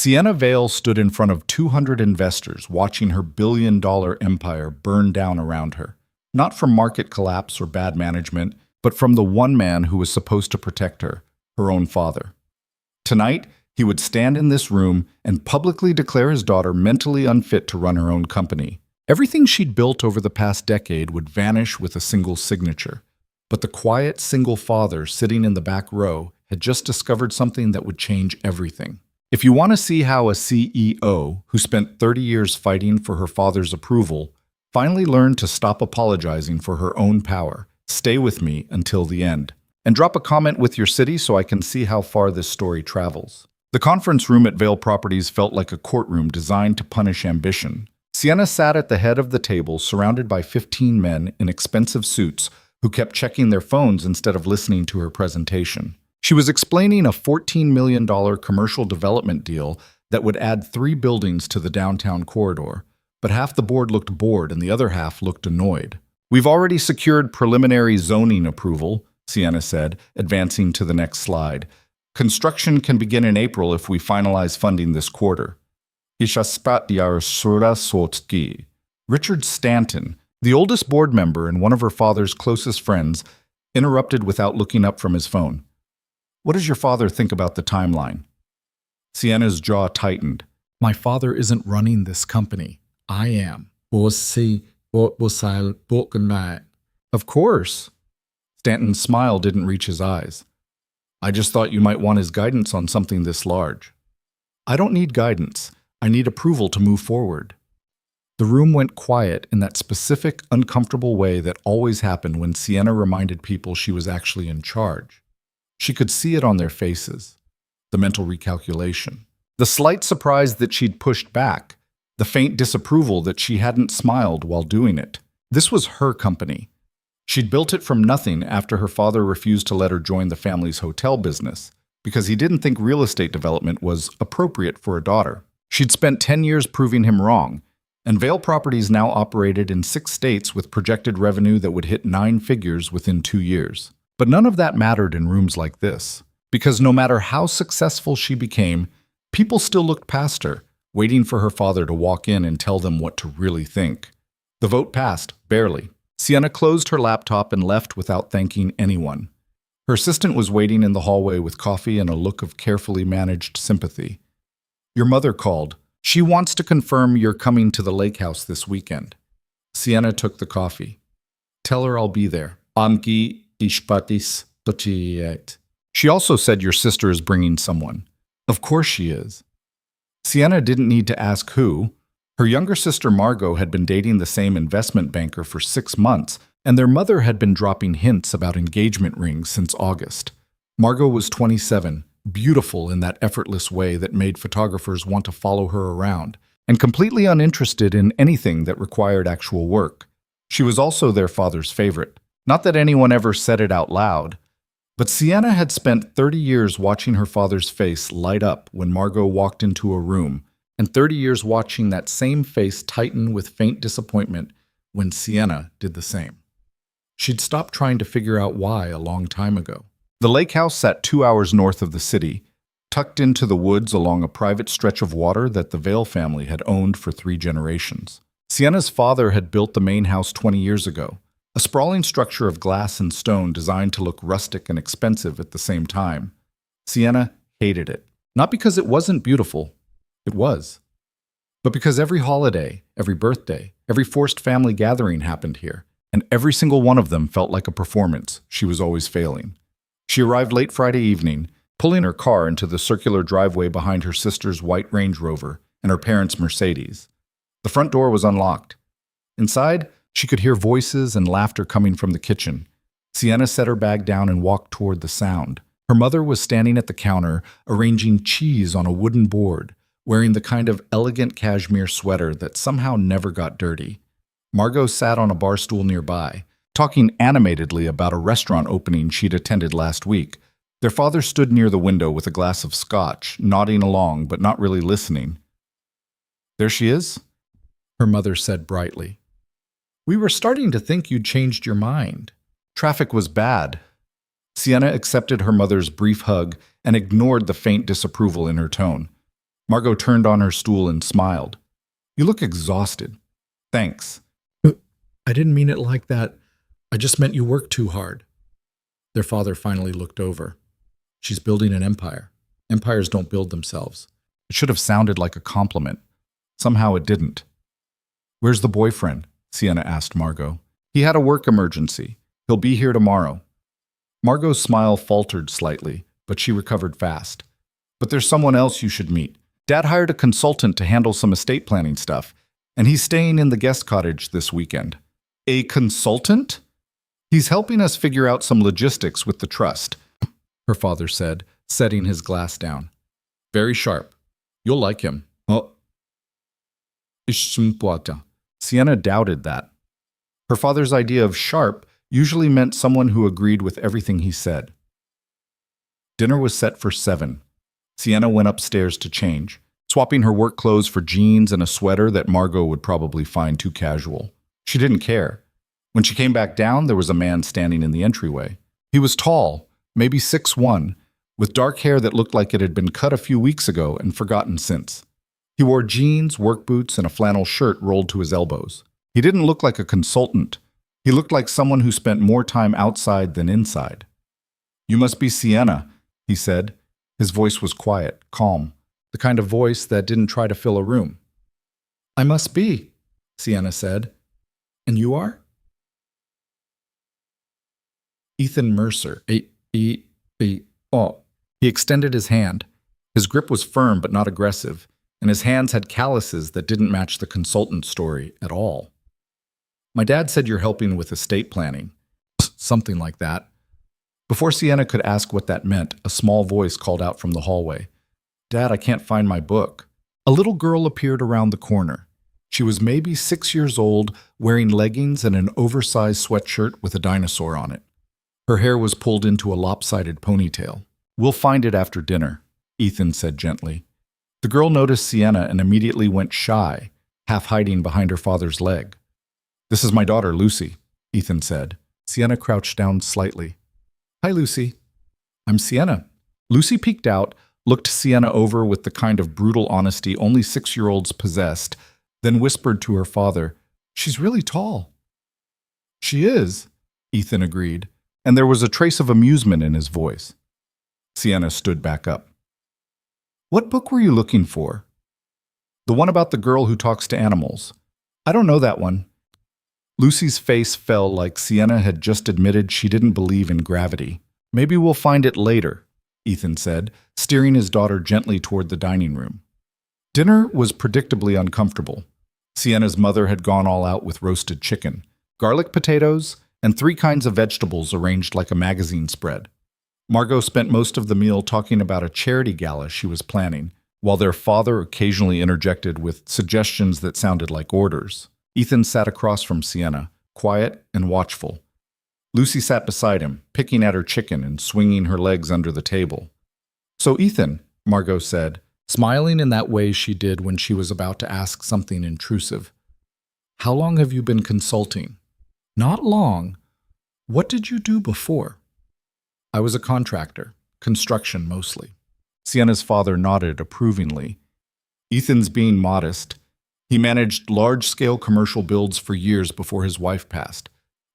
Sienna Vale stood in front of 200 investors watching her billion-dollar empire burn down around her. Not from market collapse or bad management, but from the one man who was supposed to protect her, her own father. Tonight, he would stand in this room and publicly declare his daughter mentally unfit to run her own company. Everything she'd built over the past decade would vanish with a single signature. But the quiet single father sitting in the back row had just discovered something that would change everything. If you want to see how a CEO who spent 30 years fighting for her father's approval finally learned to stop apologizing for her own power, stay with me until the end. And drop a comment with your city so I can see how far this story travels. The conference room at Vale Properties felt like a courtroom designed to punish ambition. Sienna sat at the head of the table surrounded by 15 men in expensive suits who kept checking their phones instead of listening to her presentation. She was explaining a $14 million commercial development deal that would add 3 buildings to the downtown corridor, but half the board looked bored and the other half looked annoyed. "We've already secured preliminary zoning approval," Sienna said, advancing to the next slide. "Construction can begin in April if we finalize funding this quarter." Richard Stanton, the oldest board member and one of her father's closest friends, interrupted without looking up from his phone. "What does your father think about the timeline?" Sienna's jaw tightened. "My father isn't running this company. I am." "Of course." Stanton's smile didn't reach his eyes. "I just thought you might want his guidance on something this large." "I don't need guidance. I need approval to move forward." The room went quiet in that specific, uncomfortable way that always happened when Sienna reminded people she was actually in charge. She could see it on their faces. The mental recalculation. The slight surprise that she'd pushed back. The faint disapproval that she hadn't smiled while doing it. This was her company. She'd built it from nothing after her father refused to let her join the family's hotel business because he didn't think real estate development was appropriate for a daughter. She'd spent 10 years proving him wrong, and Vale Properties now operated in 6 states with projected revenue that would hit 9 figures within 2 years. But none of that mattered in rooms like this, because no matter how successful she became, people still looked past her, waiting for her father to walk in and tell them what to really think. The vote passed, barely. Sienna closed her laptop and left without thanking anyone. Her assistant was waiting in the hallway with coffee and a look of carefully managed sympathy. "Your mother called. She wants to confirm you're coming to the lake house this weekend." Sienna took the coffee. "Tell her I'll be there." Amki ishpatis tochiyet. "She also said your sister is bringing someone." "Of course she is." Sienna didn't need to ask who. Her younger sister Margot had been dating the same investment banker for 6 months, and their mother had been dropping hints about engagement rings since August. Margot was 27, beautiful in that effortless way that made photographers want to follow her around, and completely uninterested in anything that required actual work. She was also their father's favorite. Not that anyone ever said it out loud, but Sienna had spent 30 years watching her father's face light up when Margot walked into a room, and 30 years watching that same face tighten with faint disappointment when Sienna did the same. She'd stopped trying to figure out why a long time ago. The lake house sat 2 hours north of the city, tucked into the woods along a private stretch of water that the Vale family had owned for 3 generations. Sienna's father had built the main house 20 years ago, a sprawling structure of glass and stone designed to look rustic and expensive at the same time. Sienna hated it. Not because it wasn't beautiful. It was. But because every holiday, every birthday, every forced family gathering happened here, and every single one of them felt like a performance she was always failing. She arrived late Friday evening, pulling her car into the circular driveway behind her sister's white Range Rover and her parents' Mercedes. The front door was unlocked. Inside, she could hear voices and laughter coming from the kitchen. Sienna set her bag down and walked toward the sound. Her mother was standing at the counter, arranging cheese on a wooden board, wearing the kind of elegant cashmere sweater that somehow never got dirty. Margot sat on a bar stool nearby, talking animatedly about a restaurant opening she'd attended last week. Their father stood near the window with a glass of scotch, nodding along but not really listening. "There she is," her mother said brightly. "We were starting to think you'd changed your mind. Traffic was bad." Sienna accepted her mother's brief hug and ignored the faint disapproval in her tone. Margot turned on her stool and smiled. You look exhausted. Thanks. I didn't mean it like that. I just meant you work too hard. Their father finally looked over. She's building an empire. Empires don't build themselves. It should have sounded like a compliment. Somehow it didn't. Where's the boyfriend? Sienna asked Margot. He had a work emergency. He'll be here tomorrow. Margot's smile faltered slightly, but she recovered fast. But there's someone else you should meet. Dad hired a consultant to handle some estate planning stuff, and he's staying in the guest cottage this weekend. A consultant? He's helping us figure out some logistics with the trust, her father said, setting his glass down. Very sharp. You'll like him. Oh. Sienna doubted that. Her father's idea of sharp usually meant someone who agreed with everything he said. Dinner was set for 7. Sienna went upstairs to change, swapping her work clothes for jeans and a sweater that Margot would probably find too casual. She didn't care. When she came back down, there was a man standing in the entryway. He was tall, maybe 6'1", with dark hair that looked like it had been cut a few weeks ago and forgotten since. He wore jeans, work boots, and a flannel shirt rolled to his elbows. He didn't look like a consultant. He looked like someone who spent more time outside than inside. You must be Sienna, he said. His voice was quiet, calm, the kind of voice that didn't try to fill a room. I must be, Sienna said. And you are? Ethan Mercer. He extended his hand. His grip was firm but not aggressive, and his hands had calluses that didn't match the consultant story at all. My dad said you're helping with estate planning. Something like that. Before Sienna could ask what that meant, a small voice called out from the hallway. Dad, I can't find my book. A little girl appeared around the corner. She was maybe 6 years old, wearing leggings and an oversized sweatshirt with a dinosaur on it. Her hair was pulled into a lopsided ponytail. We'll find it after dinner, Ethan said gently. The girl noticed Sienna and immediately went shy, half hiding behind her father's leg. This is my daughter, Lucy, Ethan said. Sienna crouched down slightly. Hi, Lucy. I'm Sienna. Lucy peeked out, looked Sienna over with the kind of brutal honesty only 6-year-olds possessed, then whispered to her father, She's really tall. She is, Ethan agreed, and there was a trace of amusement in his voice. Sienna stood back up. What book were you looking for? The one about the girl who talks to animals. I don't know that one. Lucy's face fell like Sienna had just admitted she didn't believe in gravity. Maybe we'll find it later, Ethan said, steering his daughter gently toward the dining room. Dinner was predictably uncomfortable. Sienna's mother had gone all out with roasted chicken, garlic potatoes, and 3 kinds of vegetables arranged like a magazine spread. Margot spent most of the meal talking about a charity gala she was planning, while their father occasionally interjected with suggestions that sounded like orders. Ethan sat across from Sienna, quiet and watchful. Lucy sat beside him, picking at her chicken and swinging her legs under the table. So Ethan, Margot said, smiling in that way she did when she was about to ask something intrusive. How long have you been consulting? Not long. What did you do before? I was a contractor, construction mostly. Sienna's father nodded approvingly. Ethan's being modest. He managed large-scale commercial builds for years before his wife passed.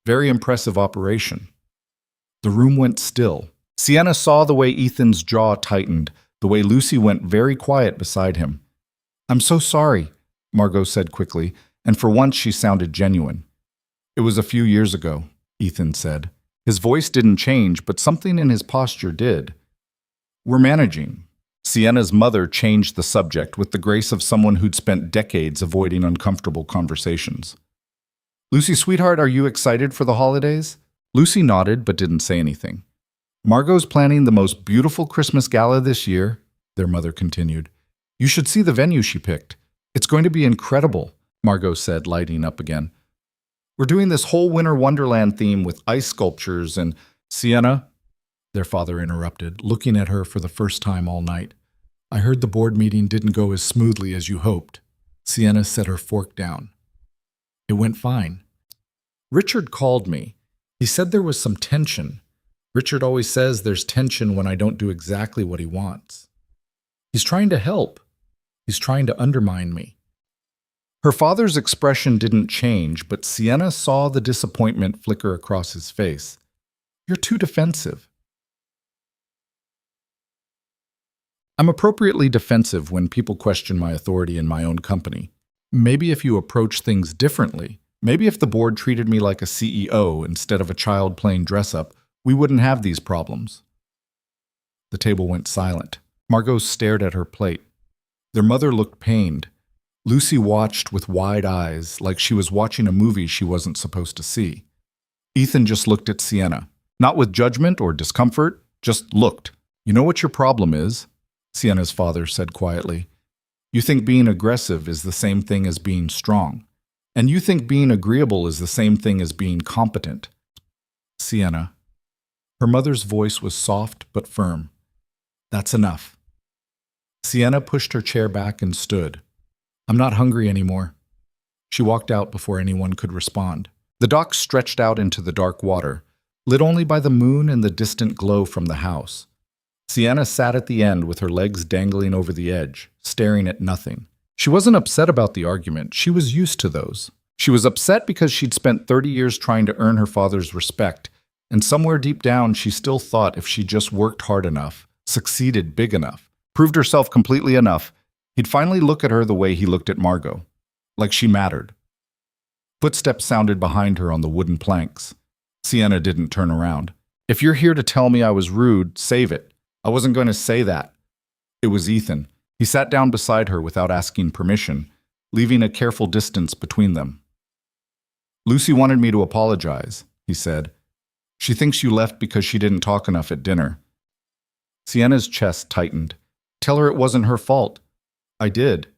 Very impressive operation. The room went still. Sienna saw the way Ethan's jaw tightened, the way Lucy went very quiet beside him. I'm so sorry, Margot said quickly, and for once she sounded genuine. It was a few years ago, Ethan said. His voice didn't change, but something in his posture did. We're managing. Sienna's mother changed the subject with the grace of someone who'd spent decades avoiding uncomfortable conversations. Lucy, sweetheart, are you excited for the holidays? Lucy nodded but didn't say anything. Margot's planning the most beautiful Christmas gala this year, their mother continued. You should see the venue she picked. It's going to be incredible, Margot said, lighting up again. We're doing this whole Winter Wonderland theme with ice sculptures and Sienna, their father interrupted, looking at her for the first time all night. I heard the board meeting didn't go as smoothly as you hoped. Sienna set her fork down. It went fine. Richard called me. He said there was some tension. Richard always says there's tension when I don't do exactly what he wants. He's trying to help. He's trying to undermine me. Her father's expression didn't change, but Sienna saw the disappointment flicker across his face. You're too defensive. I'm appropriately defensive when people question my authority in my own company. Maybe if you approach things differently, maybe if the board treated me like a CEO instead of a child playing dress-up, we wouldn't have these problems. The table went silent. Margot stared at her plate. Their mother looked pained. Lucy watched with wide eyes, like she was watching a movie she wasn't supposed to see. Ethan just looked at Sienna. Not with judgment or discomfort, just looked. You know what your problem is? Sienna's father said quietly. You think being aggressive is the same thing as being strong. And you think being agreeable is the same thing as being competent. Sienna. Her mother's voice was soft but firm. That's enough. Sienna pushed her chair back and stood. I'm not hungry anymore. She walked out before anyone could respond. The dock stretched out into the dark water, lit only by the moon and the distant glow from the house. Sienna sat at the end with her legs dangling over the edge, staring at nothing. She wasn't upset about the argument. She was used to those. She was upset because she'd spent 30 years trying to earn her father's respect, and somewhere deep down she still thought if she just worked hard enough, succeeded big enough, proved herself completely enough, he'd finally look at her the way he looked at Margot, like she mattered. Footsteps sounded behind her on the wooden planks. Sienna didn't turn around. If you're here to tell me I was rude, save it. I wasn't going to say that. It was Ethan. He sat down beside her without asking permission, leaving a careful distance between them. Lucy wanted me to apologize, he said. She thinks you left because she didn't talk enough at dinner. Sienna's chest tightened. Tell her it wasn't her fault. I did.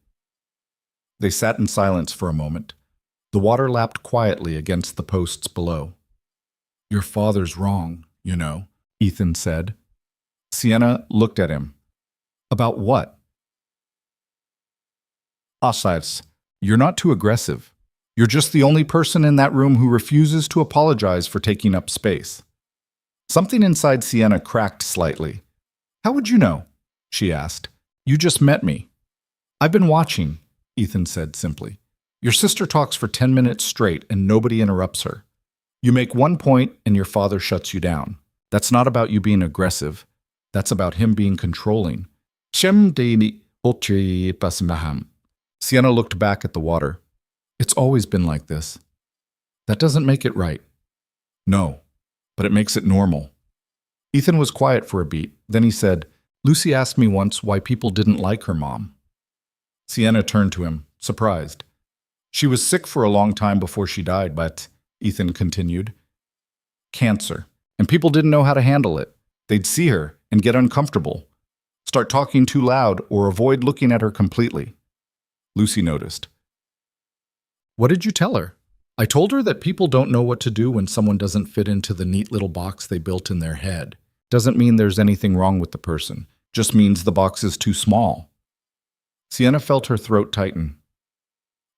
They sat in silence for a moment. The water lapped quietly against the posts below. Your father's wrong, you know, Ethan said. Sienna looked at him. About what? Asais, you're not too aggressive. You're just the only person in that room who refuses to apologize for taking up space. Something inside Sienna cracked slightly. How would you know? She asked. You just met me. I've been watching, Ethan said simply. Your sister talks for 10 minutes straight and nobody interrupts her. You make one point and your father shuts you down. That's not about you being aggressive. That's about him being controlling. Sienna looked back at the water. It's always been like this. That doesn't make it right. No, but it makes it normal. Ethan was quiet for a beat. Then he said, Lucy asked me once why people didn't like her mom. Sienna turned to him, surprised. She was sick for a long time before she died, but, Ethan continued, cancer, and people didn't know how to handle it. They'd see her and get uncomfortable, start talking too loud, or avoid looking at her completely. Lucy noticed. What did you tell her? I told her that people don't know what to do when someone doesn't fit into the neat little box they built in their head. Doesn't mean there's anything wrong with the person, just means the box is too small. Sienna felt her throat tighten.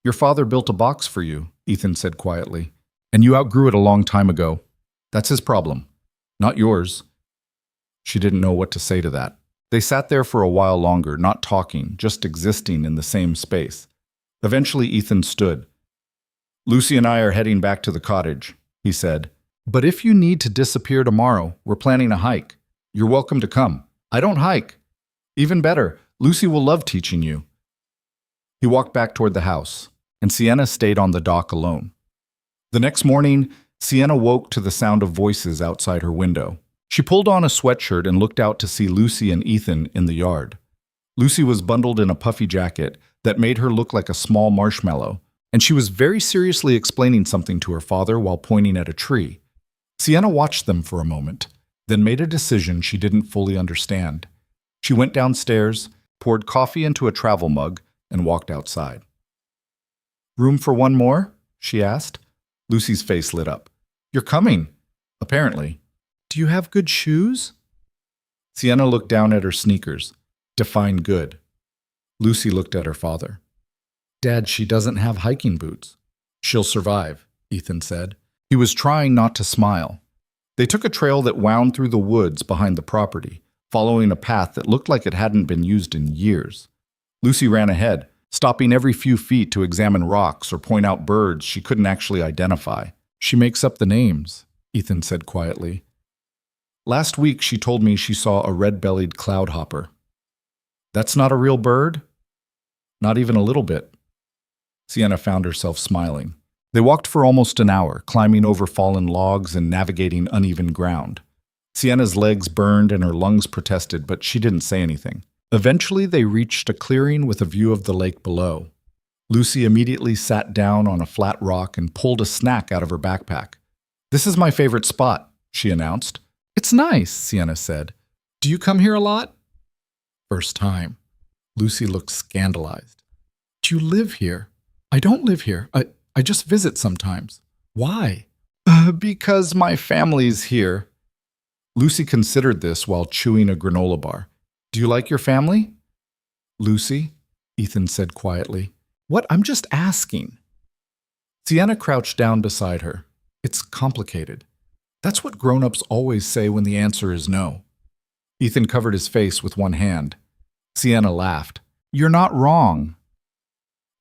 Your father built a box for you, Ethan said quietly, and you outgrew it a long time ago. That's his problem, not yours. She didn't know what to say to that. They sat there for a while longer, not talking, just existing in the same space. Eventually, Ethan stood. Lucy and I are heading back to the cottage, he said. But if you need to disappear tomorrow, we're planning a hike. You're welcome to come. I don't hike. Even better, Lucy will love teaching you. He walked back toward the house, and Sienna stayed on the dock alone. The next morning, Sienna woke to the sound of voices outside her window. She pulled on a sweatshirt and looked out to see Lucy and Ethan in the yard. Lucy was bundled in a puffy jacket that made her look like a small marshmallow, and she was very seriously explaining something to her father while pointing at a tree. Sienna watched them for a moment, then made a decision she didn't fully understand. She went downstairs, poured coffee into a travel mug, and walked outside. Room for one more? She asked. Lucy's face lit up. You're coming, apparently. Do you have good shoes? Sienna looked down at her sneakers. Define good. Lucy looked at her father. Dad, she doesn't have hiking boots. She'll survive, Ethan said. He was trying not to smile. They took a trail that wound through the woods behind the property, following a path that looked like it hadn't been used in years. Lucy ran ahead, stopping every few feet to examine rocks or point out birds she couldn't actually identify. She makes up the names, Ethan said quietly. Last week she told me she saw a red-bellied cloudhopper. That's not a real bird? Not even a little bit. Sienna found herself smiling. They walked for almost an hour, climbing over fallen logs and navigating uneven ground. Sienna's legs burned and her lungs protested, but she didn't say anything. Eventually, they reached a clearing with a view of the lake below. Lucy immediately sat down on a flat rock and pulled a snack out of her backpack. "This is my favorite spot," she announced. "It's nice," Sienna said. "Do you come here a lot?" "First time." Lucy looked scandalized. "Do you live here?" "I don't live here. I just visit sometimes." "Why?" Because my family's here." Lucy considered this while chewing a granola bar. "Do you like your family?" "Lucy," Ethan said quietly. "What? I'm just asking." Sienna crouched down beside her. "It's complicated. That's what grown-ups always say when the answer is no." Ethan covered his face with one hand. Sienna laughed. "You're not wrong."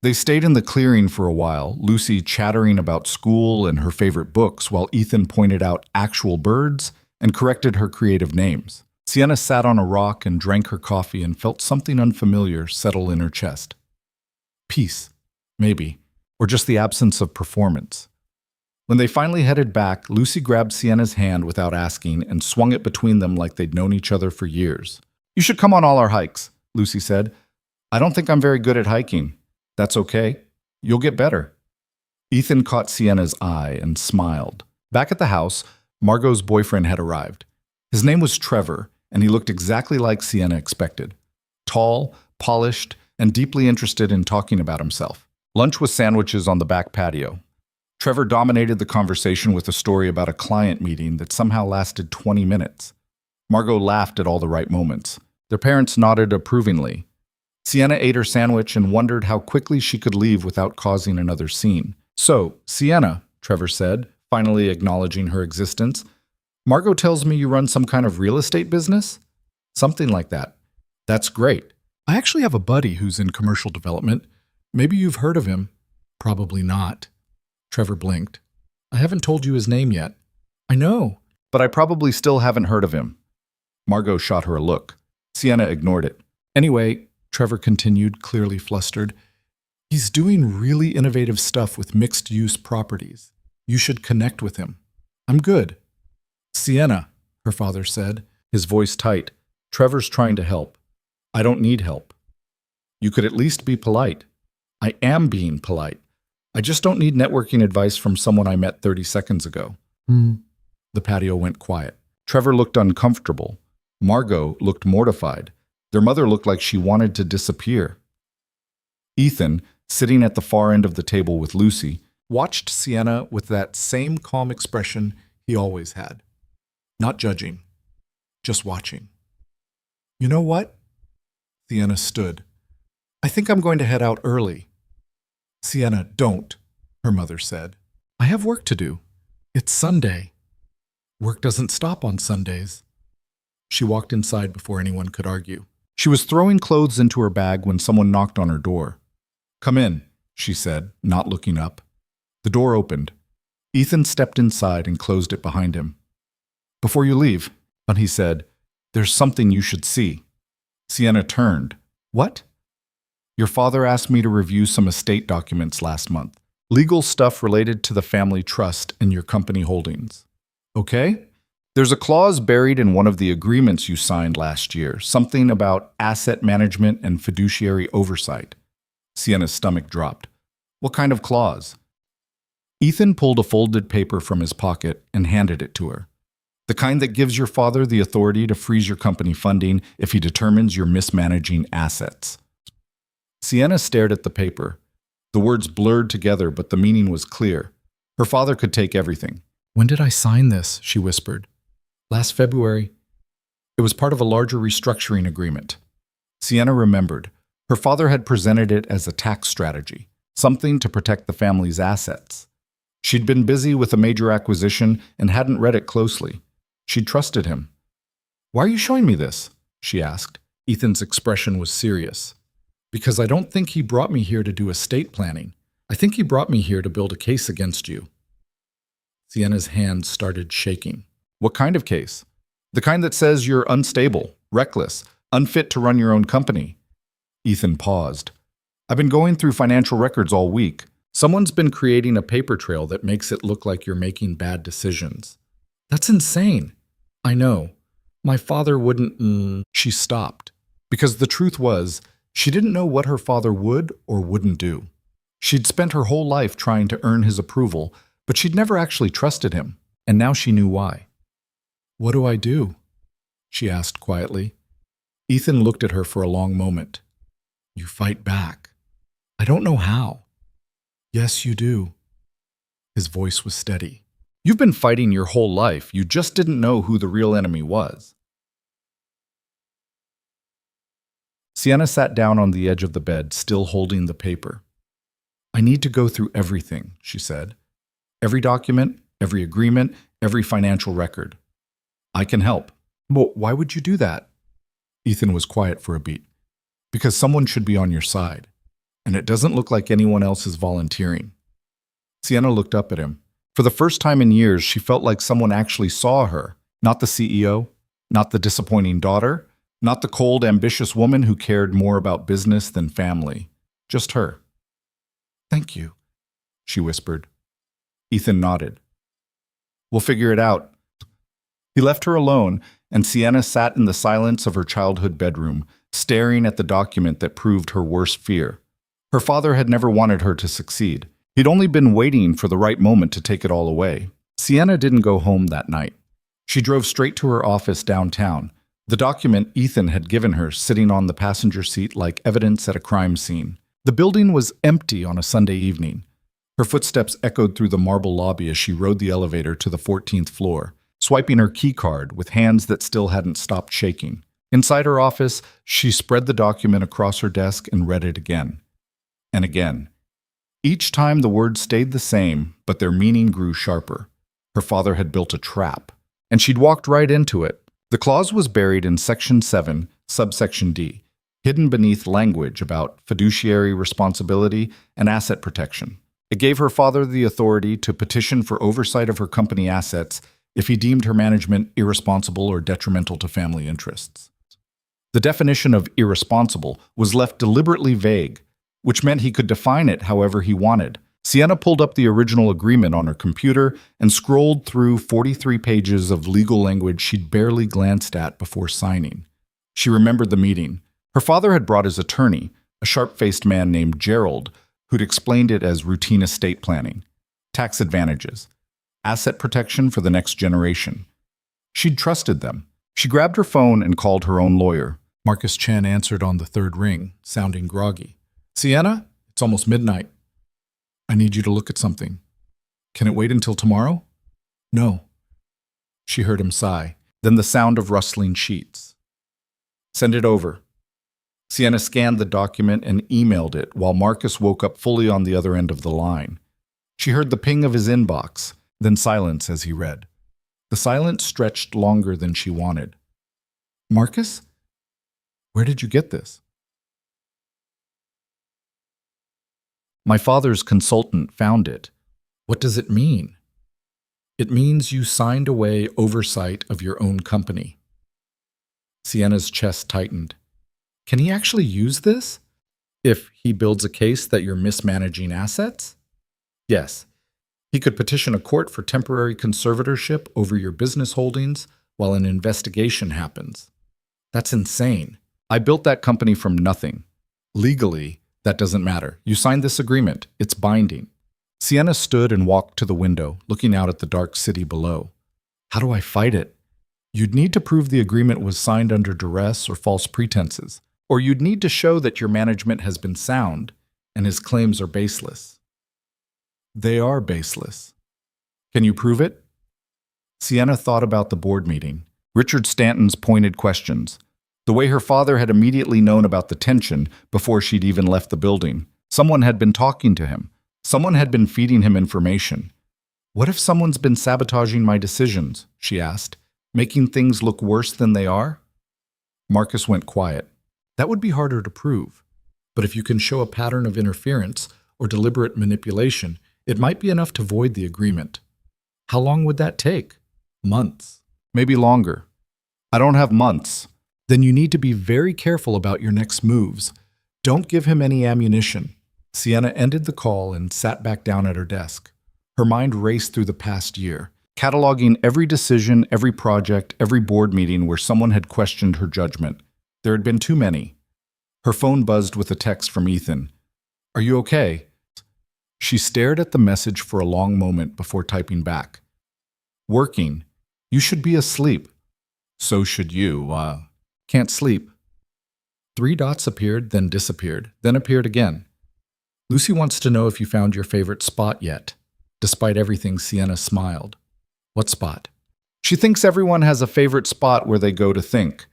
They stayed in the clearing for a while, Lucy chattering about school and her favorite books, while Ethan pointed out actual birds and corrected her creative names. Sienna sat on a rock and drank her coffee and felt something unfamiliar settle in her chest. Peace, maybe, or just the absence of performance. When they finally headed back, Lucy grabbed Sienna's hand without asking and swung it between them like they'd known each other for years. "You should come on all our hikes," Lucy said. "I don't think I'm very good at hiking." "That's okay. You'll get better." Ethan caught Sienna's eye and smiled. Back at the house, Margot's boyfriend had arrived. His name was Trevor, and he looked exactly like Sienna expected. Tall, polished, and deeply interested in talking about himself. Lunch was sandwiches on the back patio. Trevor dominated the conversation with a story about a client meeting that somehow lasted 20 minutes. Margot laughed at all the right moments. Their parents nodded approvingly. Sienna ate her sandwich and wondered how quickly she could leave without causing another scene. "So, Sienna," Trevor said, finally acknowledging her existence, "Margot tells me you run some kind of real estate business?" "Something like that." "That's great. I actually have a buddy who's in commercial development. Maybe you've heard of him." "Probably not." Trevor blinked. "I haven't told you his name yet." "I know, but I probably still haven't heard of him." Margot shot her a look. Sienna ignored it. "Anyway," Trevor continued, clearly flustered, "he's doing really innovative stuff with mixed-use properties. You should connect with him. I'm good." "Sienna," her father said, his voice tight, "Trevor's trying to help. I don't need help. You could at least be polite." "I am being polite. I just don't need networking advice from someone I met 30 seconds ago." The patio went quiet. Trevor looked uncomfortable. Margot looked mortified. Their mother looked like she wanted to disappear. Ethan, sitting at the far end of the table with Lucy, watched Sienna with that same calm expression he always had. Not judging, just watching. "You know what?" Sienna stood. "I think I'm going to head out early." "Sienna, don't," her mother said. "I have work to do. It's Sunday." "Work doesn't stop on Sundays." She walked inside before anyone could argue. She was throwing clothes into her bag when someone knocked on her door. "Come in," she said, not looking up. The door opened. Ethan stepped inside and closed it behind him. "Before you leave," he said, "there's something you should see." Sienna turned. "What?" "Your father asked me to review some estate documents last month. Legal stuff related to the family trust and your company holdings." "Okay?" "There's a clause buried in one of the agreements you signed last year, something about asset management and fiduciary oversight." Sienna's stomach dropped. "What kind of clause?" Ethan pulled a folded paper from his pocket and handed it to her. "The kind that gives your father the authority to freeze your company funding if he determines you're mismanaging assets." Sienna stared at the paper. The words blurred together, but the meaning was clear. Her father could take everything. "When did I sign this?" she whispered. "Last February." It was part of a larger restructuring agreement. Sienna remembered. Her father had presented it as a tax strategy, something to protect the family's assets. She'd been busy with a major acquisition and hadn't read it closely. She'd trusted him. "Why are you showing me this?" she asked. Ethan's expression was serious. Because I don't think he brought me here to do estate planning. I think he brought me here to build a case against you. Sienna's hands started shaking. What kind of case? The kind that says you're unstable, reckless, unfit to run your own company. Ethan paused. I've been going through financial records all week. Someone's been creating a paper trail that makes it look like you're making bad decisions. That's insane. I know. My father wouldn't. She stopped. Because the truth was, she didn't know what her father would or wouldn't do. She'd spent her whole life trying to earn his approval, but she'd never actually trusted him, and now she knew why. What do I do? She asked quietly. Ethan looked at her for a long moment. You fight back. I don't know how. Yes, you do. His voice was steady. You've been fighting your whole life. You just didn't know who the real enemy was. Sienna sat down on the edge of the bed, still holding the paper. I need to go through everything, she said. Every document, every agreement, every financial record. I can help. But why would you do that? Ethan was quiet for a beat. Because someone should be on your side. And it doesn't look like anyone else is volunteering. Sienna looked up at him. For the first time in years, she felt like someone actually saw her. Not the CEO, not the disappointing daughter, not the cold, ambitious woman who cared more about business than family. Just her. Thank you, she whispered. Ethan nodded. We'll figure it out. He left her alone, and Sienna sat in the silence of her childhood bedroom, staring at the document that proved her worst fear. Her father had never wanted her to succeed. He'd only been waiting for the right moment to take it all away. Sienna didn't go home that night. She drove straight to her office downtown, the document Ethan had given her sitting on the passenger seat like evidence at a crime scene. The building was empty on a Sunday evening. Her footsteps echoed through the marble lobby as she rode the elevator to the 14th floor, swiping her key card with hands that still hadn't stopped shaking. Inside her office, she spread the document across her desk and read it again. And again. Each time the words stayed the same, but their meaning grew sharper. Her father had built a trap, and she'd walked right into it. The clause was buried in Section 7, subsection D, hidden beneath language about fiduciary responsibility and asset protection. It gave her father the authority to petition for oversight of her company assets if he deemed her management irresponsible or detrimental to family interests. The definition of irresponsible was left deliberately vague, which meant he could define it however he wanted. Sienna pulled up the original agreement on her computer and scrolled through 43 pages of legal language she'd barely glanced at before signing. She remembered the meeting. Her father had brought his attorney, a sharp-faced man named Gerald, who'd explained it as routine estate planning, tax advantages, asset protection for the next generation. She'd trusted them. She grabbed her phone and called her own lawyer. Marcus Chen answered on the third ring, sounding groggy. Sienna, it's almost midnight. I need you to look at something. Can it wait until tomorrow? No. She heard him sigh, then the sound of rustling sheets. Send it over. Sienna scanned the document and emailed it while Marcus woke up fully on the other end of the line. She heard the ping of his inbox, then silence as he read. The silence stretched longer than she wanted. Marcus? Where did you get this? My father's consultant found it. What does it mean? It means you signed away oversight of your own company. Sienna's chest tightened. Can he actually use this? If he builds a case that you're mismanaging assets? Yes. He could petition a court for temporary conservatorship over your business holdings while an investigation happens. That's insane. I built that company from nothing. Legally, that doesn't matter. You signed this agreement. It's binding. Sienna stood and walked to the window, looking out at the dark city below. How do I fight it? You'd need to prove the agreement was signed under duress or false pretenses, or you'd need to show that your management has been sound and his claims are baseless. They are baseless. Can you prove it? Sienna thought about the board meeting, Richard Stanton's pointed questions, the way her father had immediately known about the tension before she'd even left the building. Someone had been talking to him. Someone had been feeding him information. What if someone's been sabotaging my decisions, she asked, making things look worse than they are? Marcus went quiet. That would be harder to prove. But if you can show a pattern of interference or deliberate manipulation, it might be enough to void the agreement. How long would that take? Months. Maybe longer. I don't have months. Then you need to be very careful about your next moves. Don't give him any ammunition. Sienna ended the call and sat back down at her desk. Her mind raced through the past year, cataloging every decision, every project, every board meeting where someone had questioned her judgment. There had been too many. Her phone buzzed with a text from Ethan. "Are you okay?" She stared at the message for a long moment before typing back. "Working. You should be asleep." "So should you. Can't sleep." 3 dots appeared, then disappeared, then appeared again. "Lucy wants to know if you found your favorite spot yet." Despite everything, Sienna smiled. "What spot?" "She thinks everyone has a favorite spot where they go to think.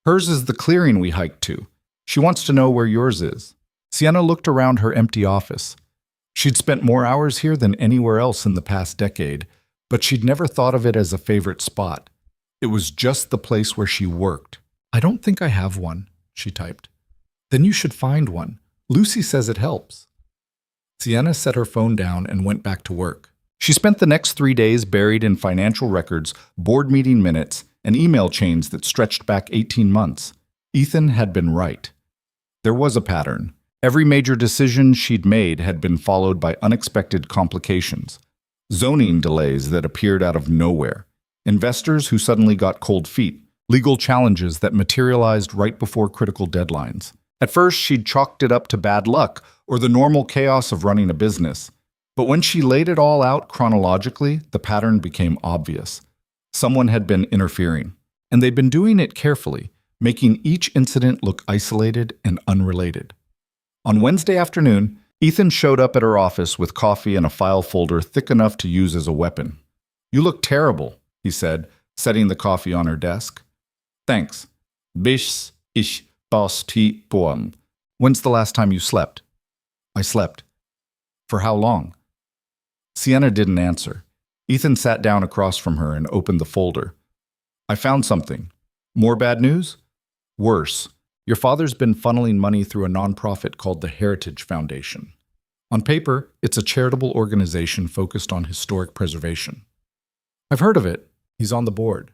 Hers is the clearing we hiked to. She wants to know where yours is." Sienna looked around her empty office. She'd spent more hours here than anywhere else in the past decade, but she'd never thought of it as a favorite spot. It was just the place where she worked. "I don't think I have one," she typed. "Then you should find one. Lucy says it helps." Sienna set her phone down and went back to work. She spent the next 3 days buried in financial records, board meeting minutes, and email chains that stretched back 18 months. Ethan had been right. There was a pattern. Every major decision she'd made had been followed by unexpected complications. Zoning delays that appeared out of nowhere. Investors who suddenly got cold feet. Legal challenges that materialized right before critical deadlines. At first, she'd chalked it up to bad luck or the normal chaos of running a business. But when she laid it all out chronologically, the pattern became obvious. Someone had been interfering, and they'd been doing it carefully, making each incident look isolated and unrelated. On Wednesday afternoon, Ethan showed up at her office with coffee and a file folder thick enough to use as a weapon. "You look terrible," he said, setting the coffee on her desk. "Thanks. Bis ich basti poem. When's the last time you slept?" "I slept." "For how long?" Sienna didn't answer. Ethan sat down across from her and opened the folder. "I found something. More bad news?" "Worse. Your father's been funneling money through a nonprofit called the Heritage Foundation. On paper, it's a charitable organization focused on historic preservation." "I've heard of it. He's on the board."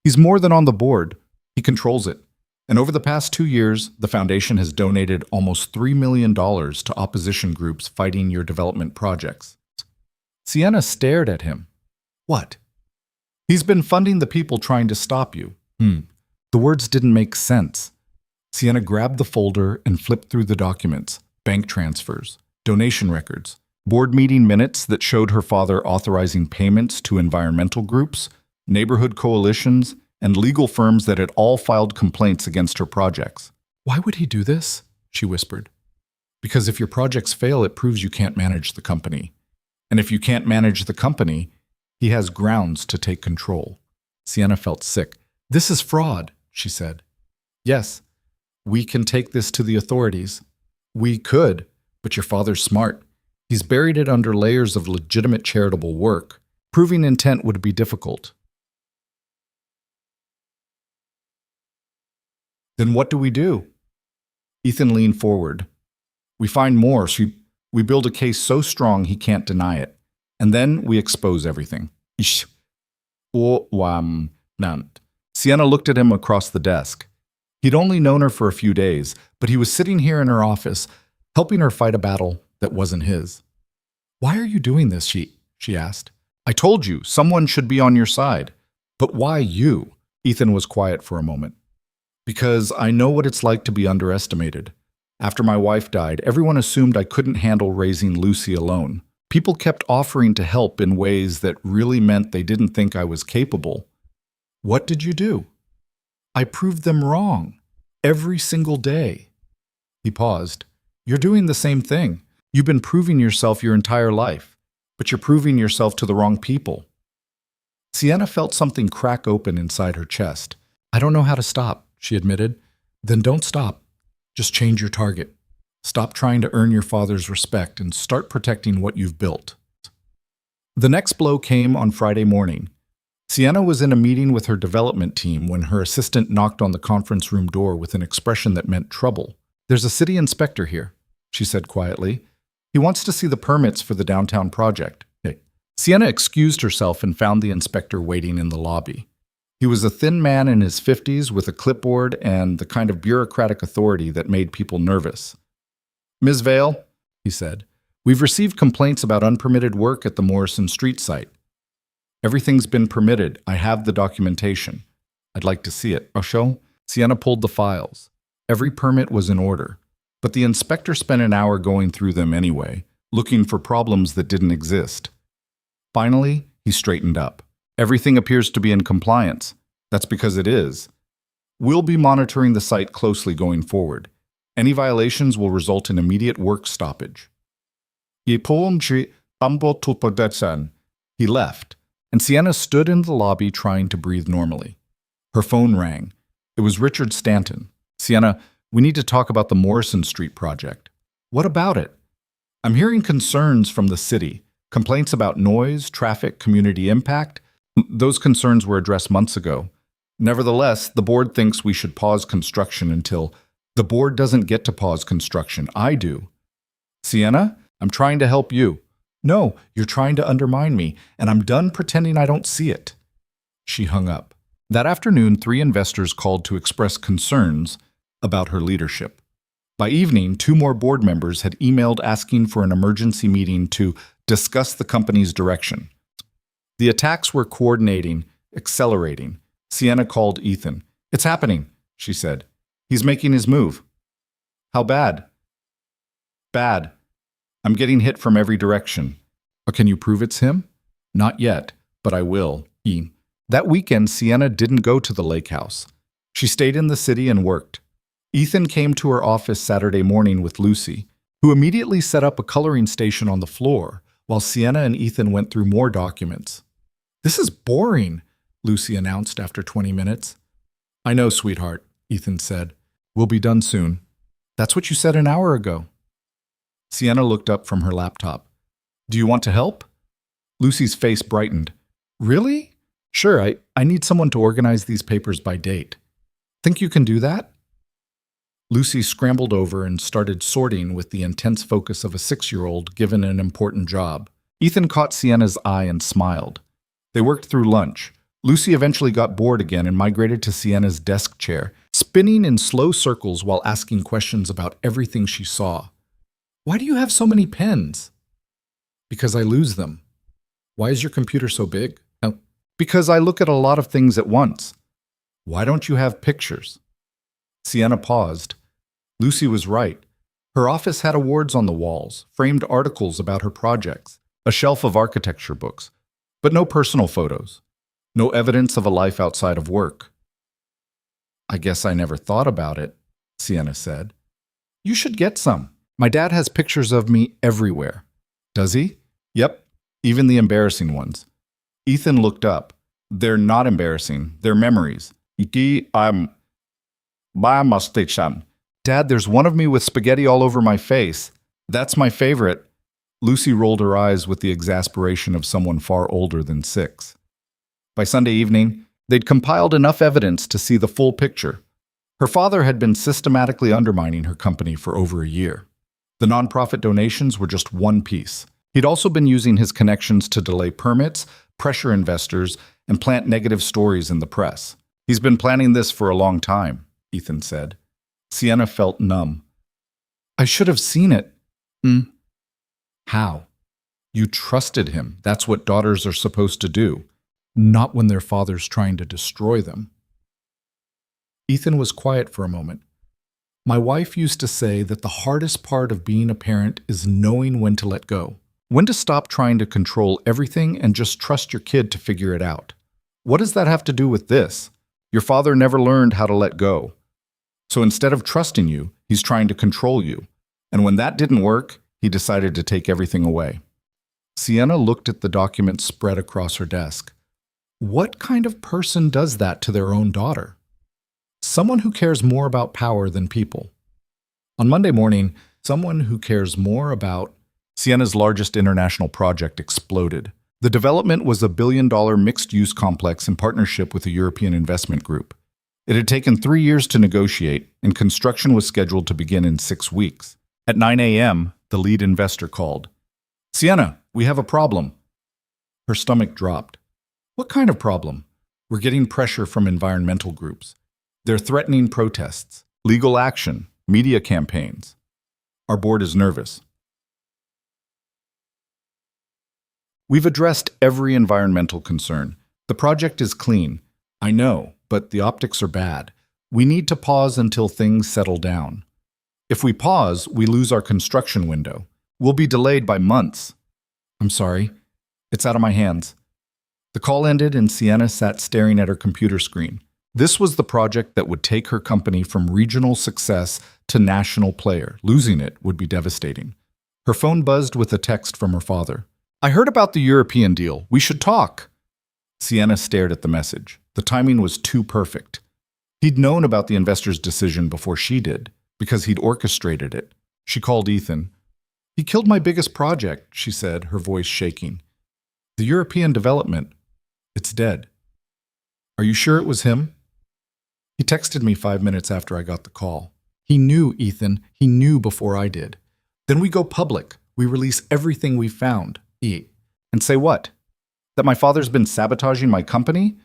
"He's more than on the board. He controls it. And over the past 2 years, the foundation has donated almost $3 million to opposition groups fighting your development projects." Sienna stared at him. "What?" "He's been funding the people trying to stop you." The words didn't make sense. Sienna grabbed the folder and flipped through the documents, bank transfers, donation records, board meeting minutes that showed her father authorizing payments to environmental groups, neighborhood coalitions, and legal firms that had all filed complaints against her projects. "Why would he do this?" she whispered. "Because if your projects fail, it proves you can't manage the company. And if you can't manage the company, he has grounds to take control." Sienna felt sick. "This is fraud," she said. "Yes, we can take this to the authorities." "We could, but your father's smart. He's buried it under layers of legitimate charitable work. Proving intent would be difficult." "Then what do we do?" Ethan leaned forward. "We find more. We build a case so strong he can't deny it. And then we expose everything." "Ish. Nant." Sienna looked at him across the desk. He'd only known her for a few days, but he was sitting here in her office, helping her fight a battle that wasn't his. "Why are you doing this?" she asked. "I told you, someone should be on your side." "But why you?" Ethan was quiet for a moment. "Because I know what it's like to be underestimated. After my wife died, everyone assumed I couldn't handle raising Lucy alone. People kept offering to help in ways that really meant they didn't think I was capable." "What did you do?" "I proved them wrong. Every single day." He paused. "You're doing the same thing. You've been proving yourself your entire life, but you're proving yourself to the wrong people." Sienna felt something crack open inside her chest. "I don't know how to stop," she admitted. "Then don't stop. Just change your target. Stop trying to earn your father's respect and start protecting what you've built." The next blow came on Friday morning. Sienna was in a meeting with her development team when her assistant knocked on the conference room door with an expression that meant trouble. "There's a city inspector here," she said quietly. "He wants to see the permits for the downtown project." Hey. Sienna excused herself and found the inspector waiting in the lobby. He was a thin man in his 50s with a clipboard and the kind of bureaucratic authority that made people nervous. "Ms. Vale," he said, "we've received complaints about unpermitted work at the Morrison Street site. Everything's been permitted. I have the documentation. I'd like to see it." Rochelle? Sienna pulled the files. Every permit was in order, but the inspector spent an hour going through them anyway, looking for problems that didn't exist. Finally, he straightened up. "Everything appears to be in compliance. That's because it is. We'll be monitoring the site closely going forward. Any violations will result in immediate work stoppage." He left, and Sienna stood in the lobby trying to breathe normally. Her phone rang. It was Richard Stanton. "Sienna, we need to talk about the Morrison Street project." "What about it?" "I'm hearing concerns from the city. Complaints about noise, traffic, community impact. Those concerns were addressed months ago. Nevertheless, the board thinks we should pause construction until—" "The board doesn't get to pause construction. I do." "Sienna, I'm trying to help you." "No, you're trying to undermine me, and I'm done pretending I don't see it." She hung up. That afternoon, 3 investors called to express concerns about her leadership. By evening, 2 more board members had emailed asking for an emergency meeting to discuss the company's direction. The attacks were coordinating, accelerating. Sienna called Ethan. "It's happening," she said. "He's making his move." "How bad?" "Bad. I'm getting hit from every direction." "Can you prove it's him?" "Not yet, but I will." That weekend, Sienna didn't go to the lake house. She stayed in the city and worked. Ethan came to her office Saturday morning with Lucy, who immediately set up a coloring station on the floor, while Sienna and Ethan went through more documents. "This is boring," Lucy announced after 20 minutes. "I know, sweetheart," Ethan said. "We'll be done soon." "That's what you said an hour ago." Sienna looked up from her laptop. "Do you want to help?" Lucy's face brightened. "Really?" "Sure, I need someone to organize these papers by date." "Think you can do that?" Lucy scrambled over and started sorting with the intense focus of a 6-year-old given an important job. Ethan caught Sienna's eye and smiled. They worked through lunch. Lucy eventually got bored again and migrated to Sienna's desk chair, spinning in slow circles while asking questions about everything she saw. "Why do you have so many pens?" "Because I lose them." "Why is your computer so big?" "Oh, because I look at a lot of things at once." "Why don't you have pictures?" Sienna paused. Lucy was right. Her office had awards on the walls, framed articles about her projects, a shelf of architecture books, but no personal photos, no evidence of a life outside of work. "I guess I never thought about it," Sienna said. "You should get some. My dad has pictures of me everywhere." "Does he?" "Yep, even the embarrassing ones." Ethan looked up. "They're not embarrassing. They're memories." "Dad, there's one of me with spaghetti all over my face. That's my favorite." Lucy rolled her eyes with the exasperation of someone far older than 6. By Sunday evening, they'd compiled enough evidence to see the full picture. Her father had been systematically undermining her company for over a year. The nonprofit donations were just one piece. He'd also been using his connections to delay permits, pressure investors, and plant negative stories in the press. "He's been planning this for a long time," Ethan said. Sienna felt numb. "I should have seen it." "How?" "You trusted him. That's what daughters are supposed to do. Not when their father's trying to destroy them." Ethan was quiet for a moment. "My wife used to say that the hardest part of being a parent is knowing when to let go. When to stop trying to control everything and just trust your kid to figure it out. What does that have to do with this? Your father never learned how to let go. So instead of trusting you, he's trying to control you. And when that didn't work, he decided to take everything away." Sienna looked at the documents spread across her desk. What kind of person does that to their own daughter? Someone who cares more about power than people. On Monday morning, someone who cares more about— Sienna's largest international project exploded. The development was a billion-dollar mixed-use complex in partnership with a European investment group. It had taken 3 years to negotiate, and construction was scheduled to begin in 6 weeks. At 9 a.m., the lead investor called. "Sienna, we have a problem." Her stomach dropped. "What kind of problem?" "We're getting pressure from environmental groups. They're threatening protests, legal action, media campaigns. Our board is nervous." "We've addressed every environmental concern. The project is clean. I know, but the optics are bad. We need to pause until things settle down. If we pause, we lose our construction window. We'll be delayed by months." "I'm sorry. It's out of my hands." The call ended and Sienna sat staring at her computer screen. This was the project that would take her company from regional success to national player. Losing it would be devastating. Her phone buzzed with a text from her father. "I heard about the European deal. We should talk." Sienna stared at the message. The timing was too perfect. He'd known about the investor's decision before she did, because he'd orchestrated it. She called Ethan. "He killed my biggest project," she said, her voice shaking. "The European development. It's dead." "Are you sure it was him?" "He texted me 5 minutes after I got the call. He knew, Ethan. He knew before I did. Then we go public. We release everything we found. And say what? That my father's been sabotaging my company?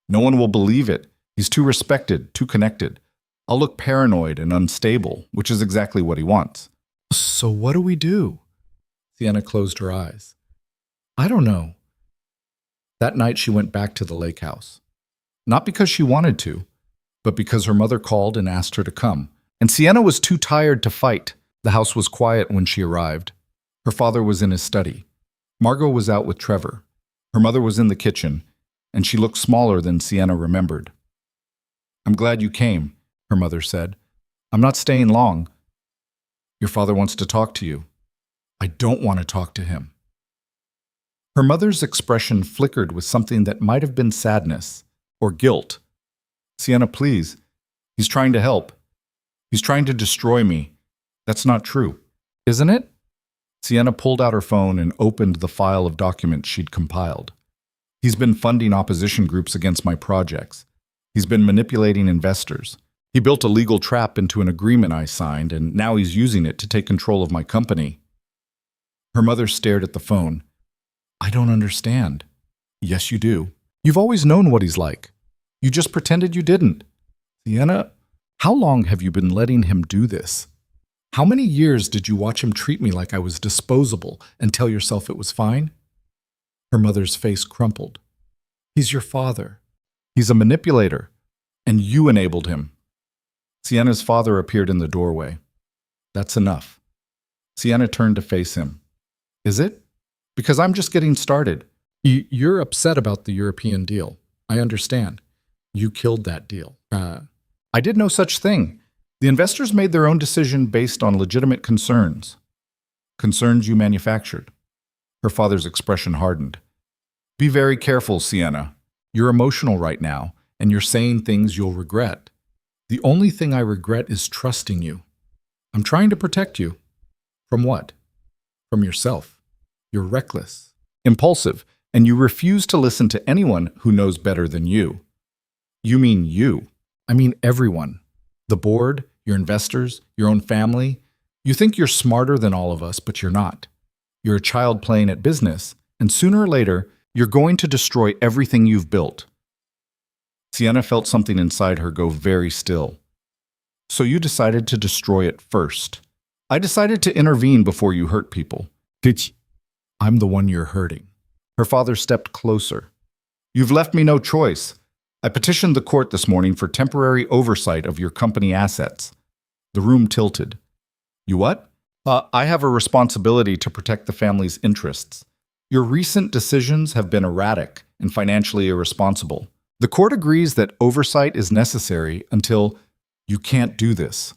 No one will believe it. He's too respected, too connected. I'll look paranoid and unstable, which is exactly what he wants." "So what do we do?" Sienna closed her eyes. "I don't know." That night she went back to the lake house. Not because she wanted to, but because her mother called and asked her to come. And Sienna was too tired to fight. The house was quiet when she arrived. Her father was in his study. Margot was out with Trevor. Her mother was in the kitchen, and she looked smaller than Sienna remembered. "I'm glad you came," her mother said. "I'm not staying long." "Your father wants to talk to you." "I don't want to talk to him." Her mother's expression flickered with something that might have been sadness or guilt. "Sienna, please. He's trying to help. He's trying to destroy me. That's not true, isn't it?" Sienna pulled out her phone and opened the file of documents she'd compiled. "He's been funding opposition groups against my projects. He's been manipulating investors. He built a legal trap into an agreement I signed, and now he's using it to take control of my company." Her mother stared at the phone. "I don't understand." "Yes, you do. You've always known what he's like. You just pretended you didn't." "Sienna, how long have you been letting him do this? How many years did you watch him treat me like I was disposable and tell yourself it was fine?" Her mother's face crumpled. "He's your father. He's a manipulator, and you enabled him." Sienna's father appeared in the doorway. "That's enough." Sienna turned to face him. "Is it? Because I'm just getting started. You're upset about the European deal. I understand. You killed that deal. I did no such thing. The investors made their own decision based on legitimate concerns. Concerns you manufactured." Her father's expression hardened. "Be very careful, Sienna. You're emotional right now, and you're saying things you'll regret. The only thing I regret is trusting you. I'm trying to protect you." "From what?" "From yourself. You're reckless, impulsive, and you refuse to listen to anyone who knows better than you." "You mean you." "I mean everyone. The board, your investors, your own family. You think you're smarter than all of us, but you're not. You're a child playing at business, and sooner or later, you're going to destroy everything you've built." Sienna felt something inside her go very still. "So you decided to destroy it first. I decided to intervene before you hurt people." "I'm the one you're hurting." Her father stepped closer. "You've left me no choice. I petitioned the court this morning for temporary oversight of your company assets." The room tilted. "You what?" I have a responsibility to protect the family's interests. Your recent decisions have been erratic and financially irresponsible. The court agrees that oversight is necessary until you can't do this."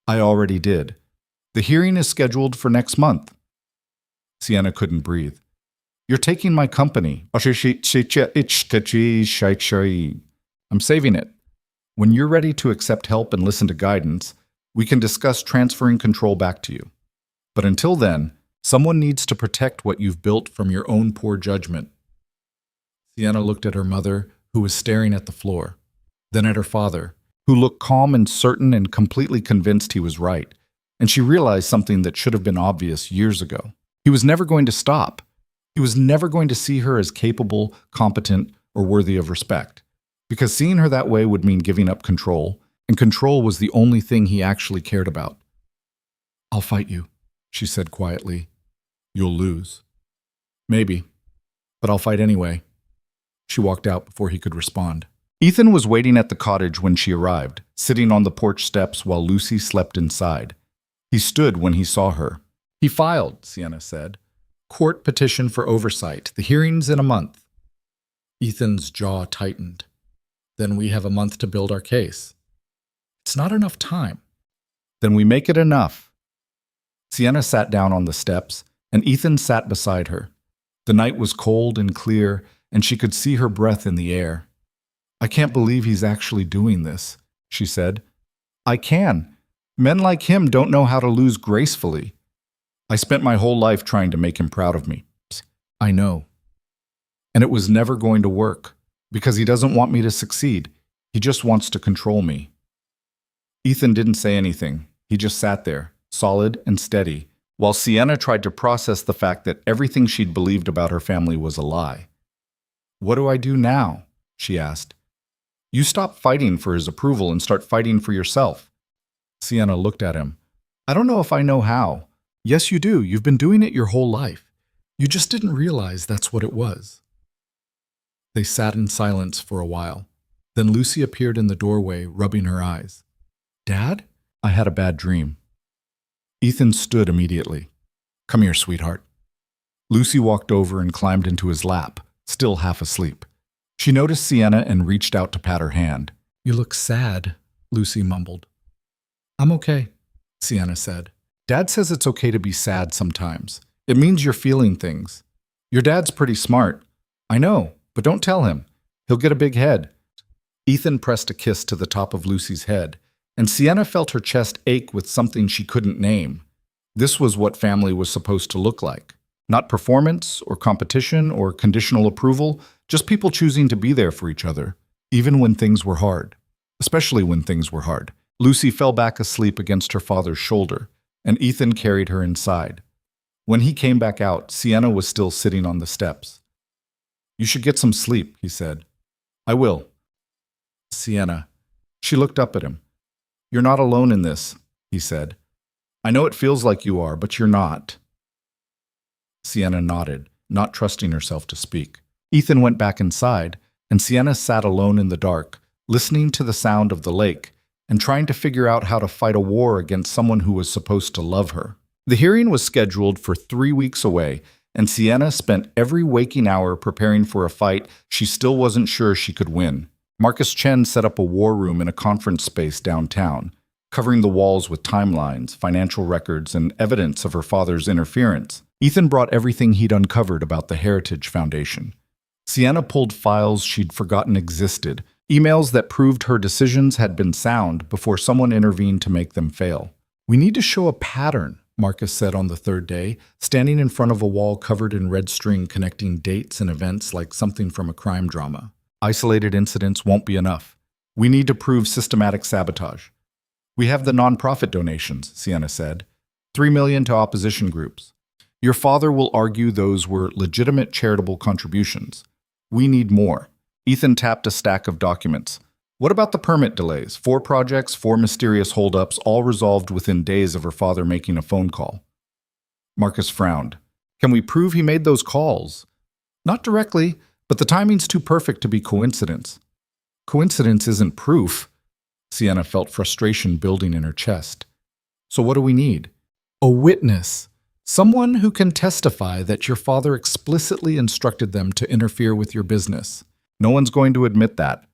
"I already did. The hearing is scheduled for next month." Sienna couldn't breathe. "You're taking my company. I'm saving it. When you're ready to accept help and listen to guidance, we can discuss transferring control back to you. But until then, Someone needs to protect what you've built from your own poor judgment. Sienna looked at her mother, who was staring at the floor, then at her father, who looked calm and certain and completely convinced he was right, and she realized something that should have been obvious years ago. He was never going to stop. He was never going to see her as capable, competent, or worthy of respect, because seeing her that way would mean giving up control, and control was the only thing he actually cared about. "I'll fight you," she said quietly. "You'll lose." "Maybe, but I'll fight anyway." She walked out before he could respond. Ethan was waiting at the cottage when she arrived, sitting on the porch steps while Lucy slept inside. He stood when he saw her. "He filed," Sienna said. "Court petition for oversight. The hearing's in a month." Ethan's jaw tightened. "Then we have a month to build our case." "It's not enough time." "Then we make it enough." Sienna sat down on the steps, and Ethan sat beside her. The night was cold and clear, and she could see her breath in the air. "I can't believe he's actually doing this," she said. "I can. Men like him don't know how to lose gracefully. I spent my whole life trying to make him proud of me." "I know. And it was never going to work, because he doesn't want me to succeed. He just wants to control me." Ethan didn't say anything. He just sat there, solid and steady, while Sienna tried to process the fact that everything she'd believed about her family was a lie. "What do I do now?" she asked. "You stop fighting for his approval and start fighting for yourself." Sienna looked at him. "I don't know if I know how." "Yes, you do. You've been doing it your whole life. You just didn't realize that's what it was." They sat in silence for a while. Then Lucy appeared in the doorway, rubbing her eyes. "Dad? I had a bad dream." Ethan stood immediately. "Come here, sweetheart." Lucy walked over and climbed into his lap, still half asleep. She noticed Sienna and reached out to pat her hand. "You look sad," Lucy mumbled. "I'm okay," Sienna said. "Dad says it's okay to be sad sometimes. It means you're feeling things. Your dad's pretty smart." "I know, but don't tell him. He'll get a big head." Ethan pressed a kiss to the top of Lucy's head, and Sienna felt her chest ache with something she couldn't name. This was what family was supposed to look like. Not performance or competition or conditional approval, just people choosing to be there for each other, even when things were hard. Especially when things were hard. Lucy fell back asleep against her father's shoulder, and Ethan carried her inside. When he came back out, Sienna was still sitting on the steps. "You should get some sleep," he said. "I will." "Sienna." She looked up at him. "You're not alone in this," he said. "I know it feels like you are, but you're not." Sienna nodded, not trusting herself to speak. Ethan went back inside, and Sienna sat alone in the dark, listening to the sound of the lake and trying to figure out how to fight a war against someone who was supposed to love her. The hearing was scheduled for 3 weeks away, and Sienna spent every waking hour preparing for a fight she still wasn't sure she could win. Marcus Chen set up a war room in a conference space downtown, covering the walls with timelines, financial records, and evidence of her father's interference. Ethan brought everything he'd uncovered about the Heritage Foundation. Sienna pulled files she'd forgotten existed, emails that proved her decisions had been sound before someone intervened to make them fail. "We need to show a pattern," Marcus said on the third day, standing in front of a wall covered in red string connecting dates and events like something from a crime drama. "Isolated incidents won't be enough. We need to prove systematic sabotage." "We have the nonprofit donations," Sienna said. $3 million to opposition groups. Your father will argue those were legitimate charitable contributions. We need more." Ethan tapped a stack of documents. "What about the permit delays? 4 projects, 4 mysterious holdups, all resolved within days of her father making a phone call." Marcus frowned. "Can we prove he made those calls?" "Not directly, but the timing's too perfect to be coincidence." "Coincidence isn't proof." Sienna felt frustration building in her chest. "So what do we need?" "A witness. Someone who can testify that your father explicitly instructed them to interfere with your business." "No one's going to admit that."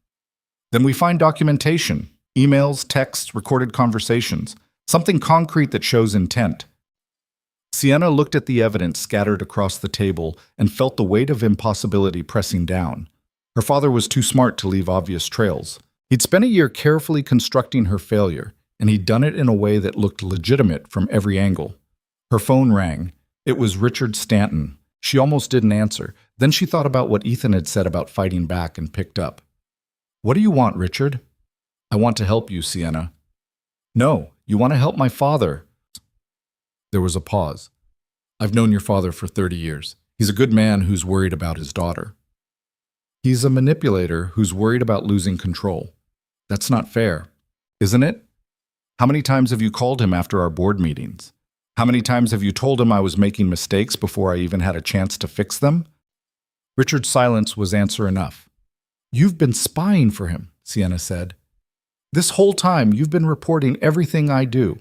"Then we find documentation, emails, texts, recorded conversations, something concrete that shows intent." Sienna looked at the evidence scattered across the table and felt the weight of impossibility pressing down. Her father was too smart to leave obvious trails. He'd spent a year carefully constructing her failure, and he'd done it in a way that looked legitimate from every angle. Her phone rang. It was Richard Stanton. She almost didn't answer. Then she thought about what Ethan had said about fighting back and picked up. What do you want, Richard? I want to help you, Sienna. No, you want to help my father. There was a pause. I've known your father for 30 years. He's a good man who's worried about his daughter. He's a manipulator who's worried about losing control. That's not fair, isn't it? How many times have you called him after our board meetings? How many times have you told him I was making mistakes before I even had a chance to fix them? Richard's silence was answer enough. You've been spying for him, Sienna said. This whole time you've been reporting everything I do.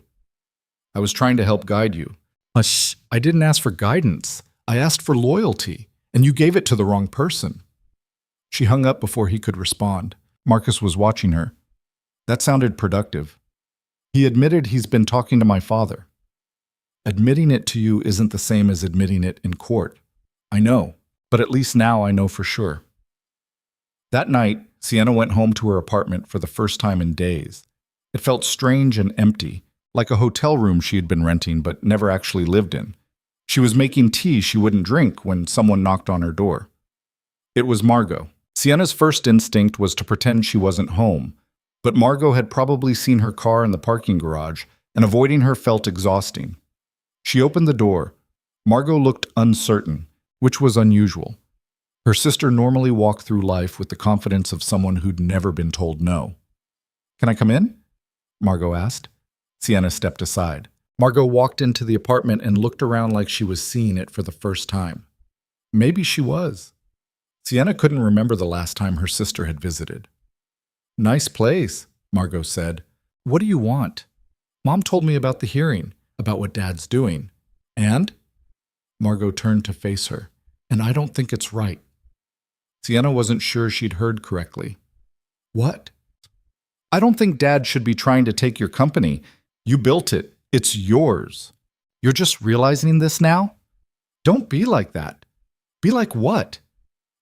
I was trying to help guide you. Hush, I didn't ask for guidance. I asked for loyalty, and you gave it to the wrong person. She hung up before he could respond. Marcus was watching her. That sounded productive. He admitted he's been talking to my father. Admitting it to you isn't the same as admitting it in court. I know, but at least now I know for sure. That night, Sienna went home to her apartment for the first time in days. It felt strange and empty, like a hotel room she had been renting but never actually lived in. She was making tea she wouldn't drink when someone knocked on her door. It was Margot. Sienna's first instinct was to pretend she wasn't home, but Margot had probably seen her car in the parking garage, and avoiding her felt exhausting. She opened the door. Margot looked uncertain, which was unusual. Her sister normally walked through life with the confidence of someone who'd never been told no. Can I come in? Margot asked. Sienna stepped aside. Margot walked into the apartment and looked around like she was seeing it for the first time. Maybe she was. Sienna couldn't remember the last time her sister had visited. Nice place, Margot said. What do you want? Mom told me about the hearing, about what Dad's doing. And? Margot turned to face her. And I don't think it's right. Sienna wasn't sure she'd heard correctly. What? I don't think Dad should be trying to take your company. You built it. It's yours. You're just realizing this now? Don't be like that. Be like what?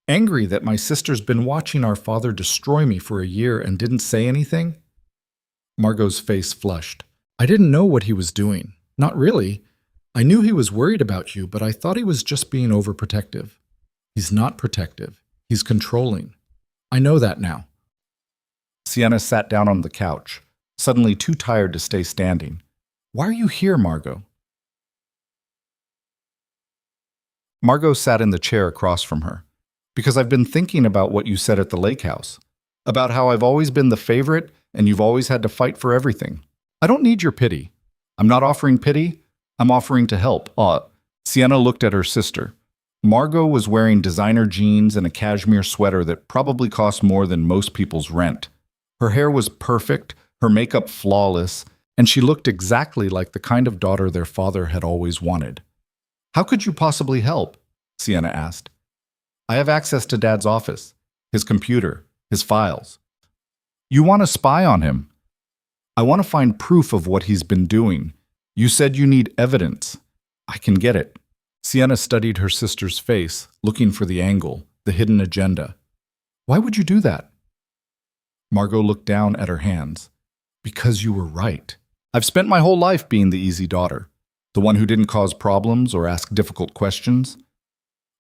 Angry that my sister's been watching our father destroy me for a year and didn't say anything? Margot's face flushed. I didn't know what he was doing. Not really. I knew he was worried about you, but I thought he was just being overprotective. He's not protective. He's controlling. I know that now. Sienna sat down on the couch, suddenly too tired to stay standing. Why are you here, Margot? Margot sat in the chair across from her. Because I've been thinking about what you said at the lake house. About how I've always been the favorite and you've always had to fight for everything. I don't need your pity. I'm not offering pity. I'm offering to help. Sienna looked at her sister. Margot was wearing designer jeans and a cashmere sweater that probably cost more than most people's rent. Her hair was perfect, her makeup flawless, and she looked exactly like the kind of daughter their father had always wanted. How could you possibly help? Sienna asked. I have access to Dad's office, his computer, his files. You want to spy on him? I want to find proof of what he's been doing. You said you need evidence. I can get it. Sienna studied her sister's face, looking for the angle, the hidden agenda. Why would you do that? Margot looked down at her hands. Because you were right. I've spent my whole life being the easy daughter, the one who didn't cause problems or ask difficult questions.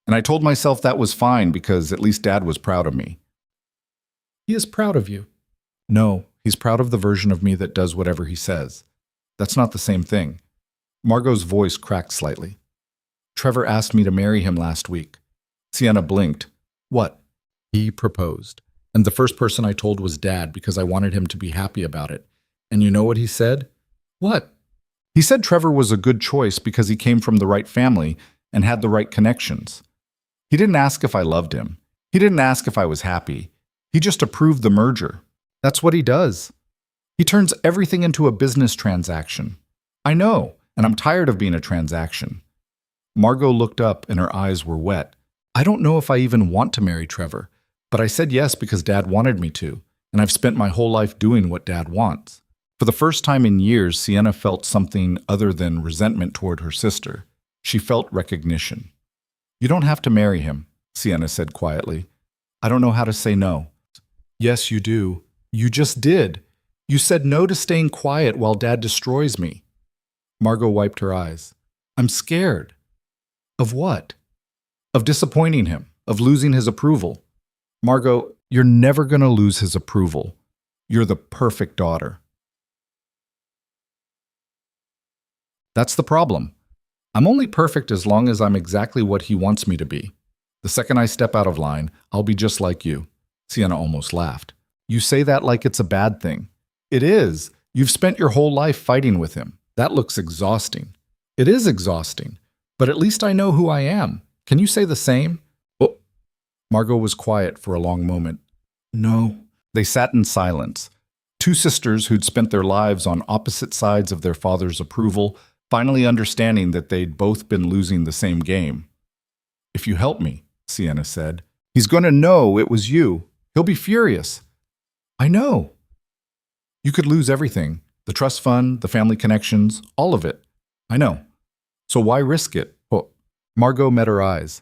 And I told myself that was fine because at least Dad was proud of me. He is proud of you. No, he's proud of the version of me that does whatever he says. That's not the same thing. Margot's voice cracked slightly. Trevor asked me to marry him last week. Sienna blinked. What? He proposed. And the first person I told was Dad because I wanted him to be happy about it. And you know what he said? What? He said Trevor was a good choice because he came from the right family and had the right connections. He didn't ask if I loved him. He didn't ask if I was happy. He just approved the merger. That's what he does. He turns everything into a business transaction. I know, and I'm tired of being a transaction. Margot looked up and her eyes were wet. I don't know if I even want to marry Trevor, but I said yes because Dad wanted me to, and I've spent my whole life doing what Dad wants. For the first time in years, Sienna felt something other than resentment toward her sister. She felt recognition. You don't have to marry him, Sienna said quietly. I don't know how to say no. Yes, you do. You just did. You said no to staying quiet while Dad destroys me. Margot wiped her eyes. I'm scared. Of what? Of disappointing him, of losing his approval. Margot, you're never going to lose his approval. You're the perfect daughter. That's the problem. I'm only perfect as long as I'm exactly what he wants me to be. The second I step out of line, I'll be just like you. Sienna almost laughed. You say that like it's a bad thing. It is. You've spent your whole life fighting with him. That looks exhausting. It is exhausting. But at least I know who I am. Can you say the same? Oh. Margot was quiet for a long moment. No. They sat in silence. Two sisters who'd spent their lives on opposite sides of their father's approval, finally understanding that they'd both been losing the same game. If you help me, Sienna said, he's going to know it was you. He'll be furious. I know. You could lose everything. The trust fund, the family connections, all of it. I know. So why risk it? Oh. Margot met her eyes.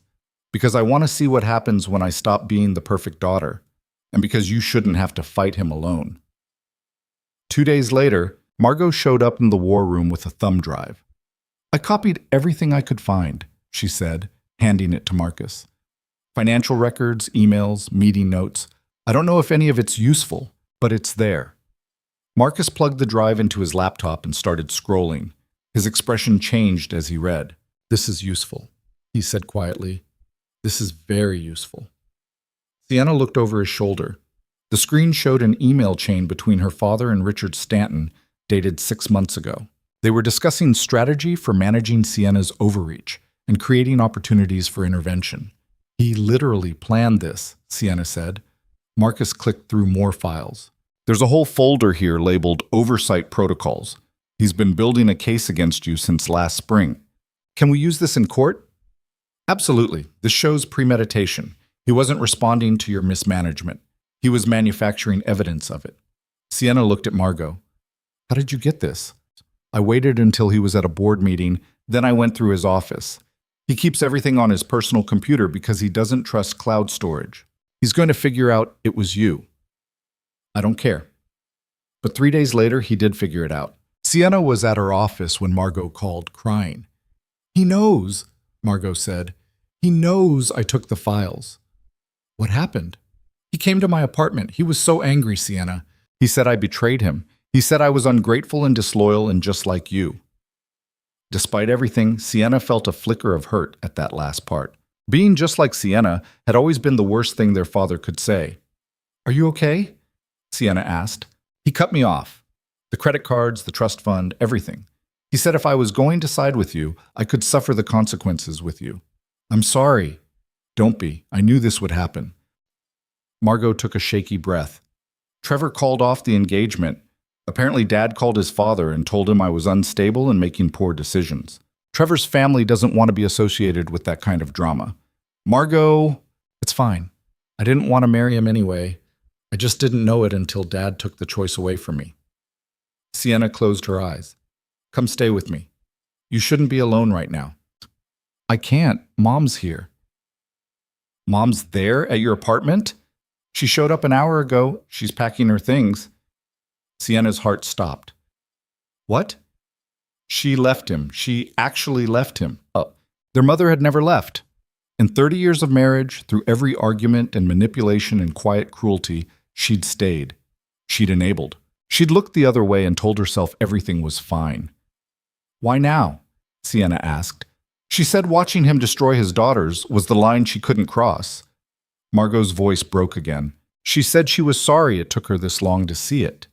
Because I want to see what happens when I stop being the perfect daughter. And because you shouldn't have to fight him alone. 2 days later, Margot showed up in the war room with a thumb drive. I copied everything I could find, she said, handing it to Marcus. Financial records, emails, meeting notes. I don't know if any of it's useful, but it's there. Marcus plugged the drive into his laptop and started scrolling. His expression changed as he read. This is useful, he said quietly. This is very useful. Sienna looked over his shoulder. The screen showed an email chain between her father and Richard Stanton, dated 6 months ago. They were discussing strategy for managing Sienna's overreach and creating opportunities for intervention. He literally planned this, Sienna said. Marcus clicked through more files. There's a whole folder here labeled Oversight Protocols. He's been building a case against you since last spring. Can we use this in court? Absolutely. This shows premeditation. He wasn't responding to your mismanagement. He was manufacturing evidence of it. Sienna looked at Margot. How did you get this? I waited until he was at a board meeting, then I went through his office. He keeps everything on his personal computer because he doesn't trust cloud storage. He's going to figure out it was you. I don't care. But 3 days later, he did figure it out. Sienna was at her office when Margot called, crying. He knows, Margot said. He knows I took the files. What happened? He came to my apartment. He was so angry, Sienna. He said I betrayed him. He said I was ungrateful and disloyal and just like you. Despite everything, Sienna felt a flicker of hurt at that last part. Being just like Sienna had always been the worst thing their father could say. Are you okay? Sienna asked. He cut me off. The credit cards, the trust fund, everything. He said if I was going to side with you, I could suffer the consequences with you. I'm sorry. Don't be. I knew this would happen. Margot took a shaky breath. Trevor called off the engagement. Apparently, Dad called his father and told him I was unstable and making poor decisions. Trevor's family doesn't want to be associated with that kind of drama. Margot, it's fine. I didn't want to marry him anyway. I just didn't know it until Dad took the choice away from me. Sienna closed her eyes. Come stay with me. You shouldn't be alone right now. I can't. Mom's here. Mom's there at your apartment? She showed up an hour ago. She's packing her things. Sienna's heart stopped. What? She left him. She actually left him. Their mother had never left. In 30 years of marriage, through every argument and manipulation and quiet cruelty, she'd stayed. She'd enabled. She'd looked the other way and told herself everything was fine. Why now? Sienna asked. She said watching him destroy his daughters was the line she couldn't cross. Margot's voice broke again. She said she was sorry it took her this long to see it.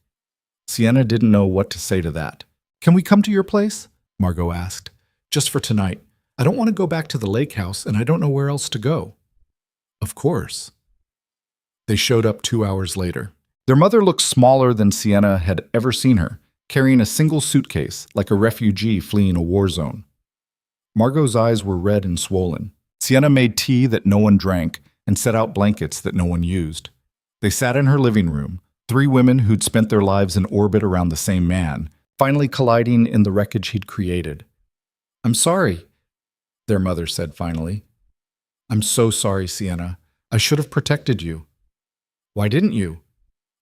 Sienna didn't know what to say to that. Can we come to your place? Margot asked. Just for tonight. I don't want to go back to the lake house, and I don't know where else to go. Of course. They showed up 2 hours later. Their mother looked smaller than Sienna had ever seen her, carrying a single suitcase like a refugee fleeing a war zone. Margot's eyes were red and swollen. Sienna made tea that no one drank and set out blankets that no one used. They sat in her living room, 3 women who'd spent their lives in orbit around the same man, finally colliding in the wreckage he'd created. I'm sorry, their mother said finally. I'm so sorry, Sienna. I should have protected you. Why didn't you?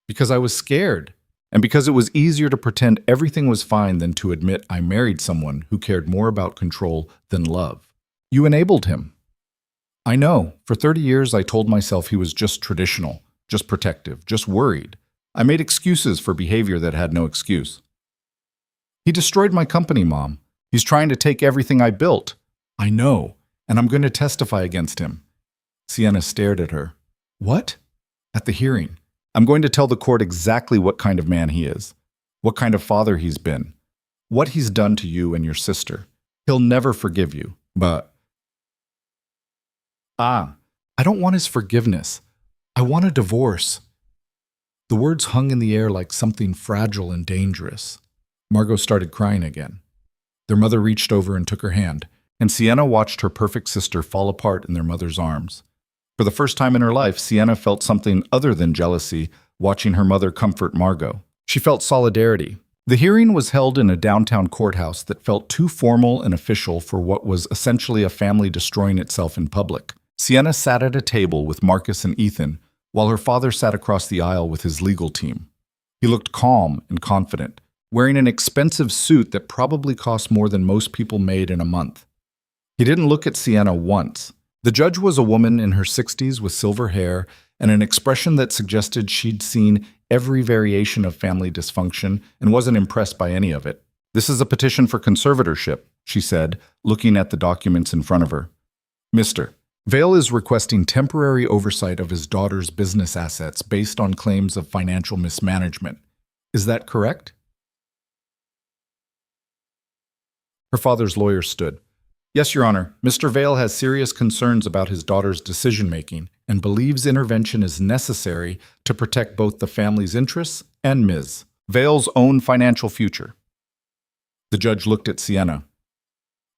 Because I was scared, and because it was easier to pretend everything was fine than to admit I married someone who cared more about control than love. You enabled him. I know. For 30 years, I told myself he was just traditional, just protective, just worried. I made excuses for behavior that had no excuse. He destroyed my company, Mom. He's trying to take everything I built. I know, and I'm going to testify against him. Sienna stared at her. What? At the hearing. I'm going to tell the court exactly what kind of man he is, what kind of father he's been, what he's done to you and your sister. He'll never forgive you, but... I don't want his forgiveness. I want a divorce. The words hung in the air like something fragile and dangerous. Margot started crying again. Their mother reached over and took her hand, and Sienna watched her perfect sister fall apart in their mother's arms. For the first time in her life, Sienna felt something other than jealousy watching her mother comfort Margot. She felt solidarity. The hearing was held in a downtown courthouse that felt too formal and official for what was essentially a family destroying itself in public. Sienna sat at a table with Marcus and Ethan, while her father sat across the aisle with his legal team. He looked calm and confident, wearing an expensive suit that probably cost more than most people made in a month. He didn't look at Sienna once. The judge was a woman in her 60s with silver hair and an expression that suggested she'd seen every variation of family dysfunction and wasn't impressed by any of it. This is a petition for conservatorship, she said, looking at the documents in front of her. Mr. Vale is requesting temporary oversight of his daughter's business assets based on claims of financial mismanagement. Is that correct? Her father's lawyer stood. Yes, Your Honor. Mr. Vale has serious concerns about his daughter's decision-making and believes intervention is necessary to protect both the family's interests and Ms. Vale's own financial future. The judge looked at Sienna.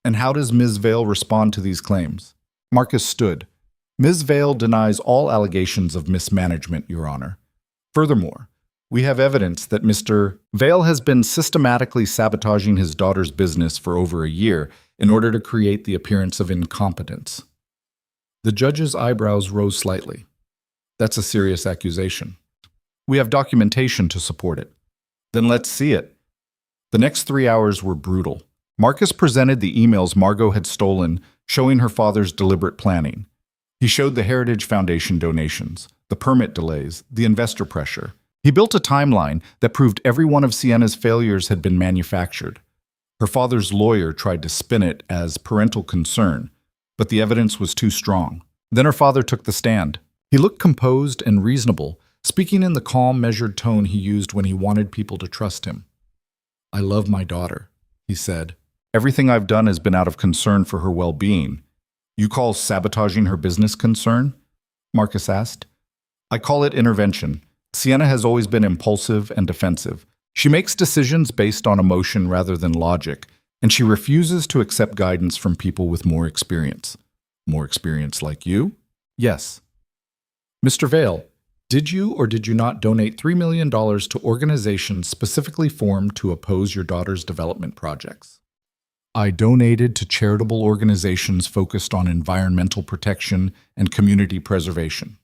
And how does Ms. Vale respond to these claims? Marcus stood. Ms. Vale denies all allegations of mismanagement, Your Honor. Furthermore, we have evidence that Mr. Vale has been systematically sabotaging his daughter's business for over a year in order to create the appearance of incompetence. The judge's eyebrows rose slightly. That's a serious accusation. We have documentation to support it. Then let's see it. The next 3 hours were brutal. Marcus presented the emails Margot had stolen, showing her father's deliberate planning. He showed the Heritage Foundation donations, the permit delays, the investor pressure. He built a timeline that proved every one of Sienna's failures had been manufactured. Her father's lawyer tried to spin it as parental concern, but the evidence was too strong. Then her father took the stand. He looked composed and reasonable, speaking in the calm, measured tone he used when he wanted people to trust him. I love my daughter, he said. Everything I've done has been out of concern for her well-being. You call sabotaging her business concern? Marcus asked. I call it intervention. Sienna has always been impulsive and defensive. She makes decisions based on emotion rather than logic, and she refuses to accept guidance from people with more experience. More experience like you? Yes. Mr. Vale, did you or did you not donate $3 million to organizations specifically formed to oppose your daughter's development projects? I donated to charitable organizations focused on environmental protection and community preservation.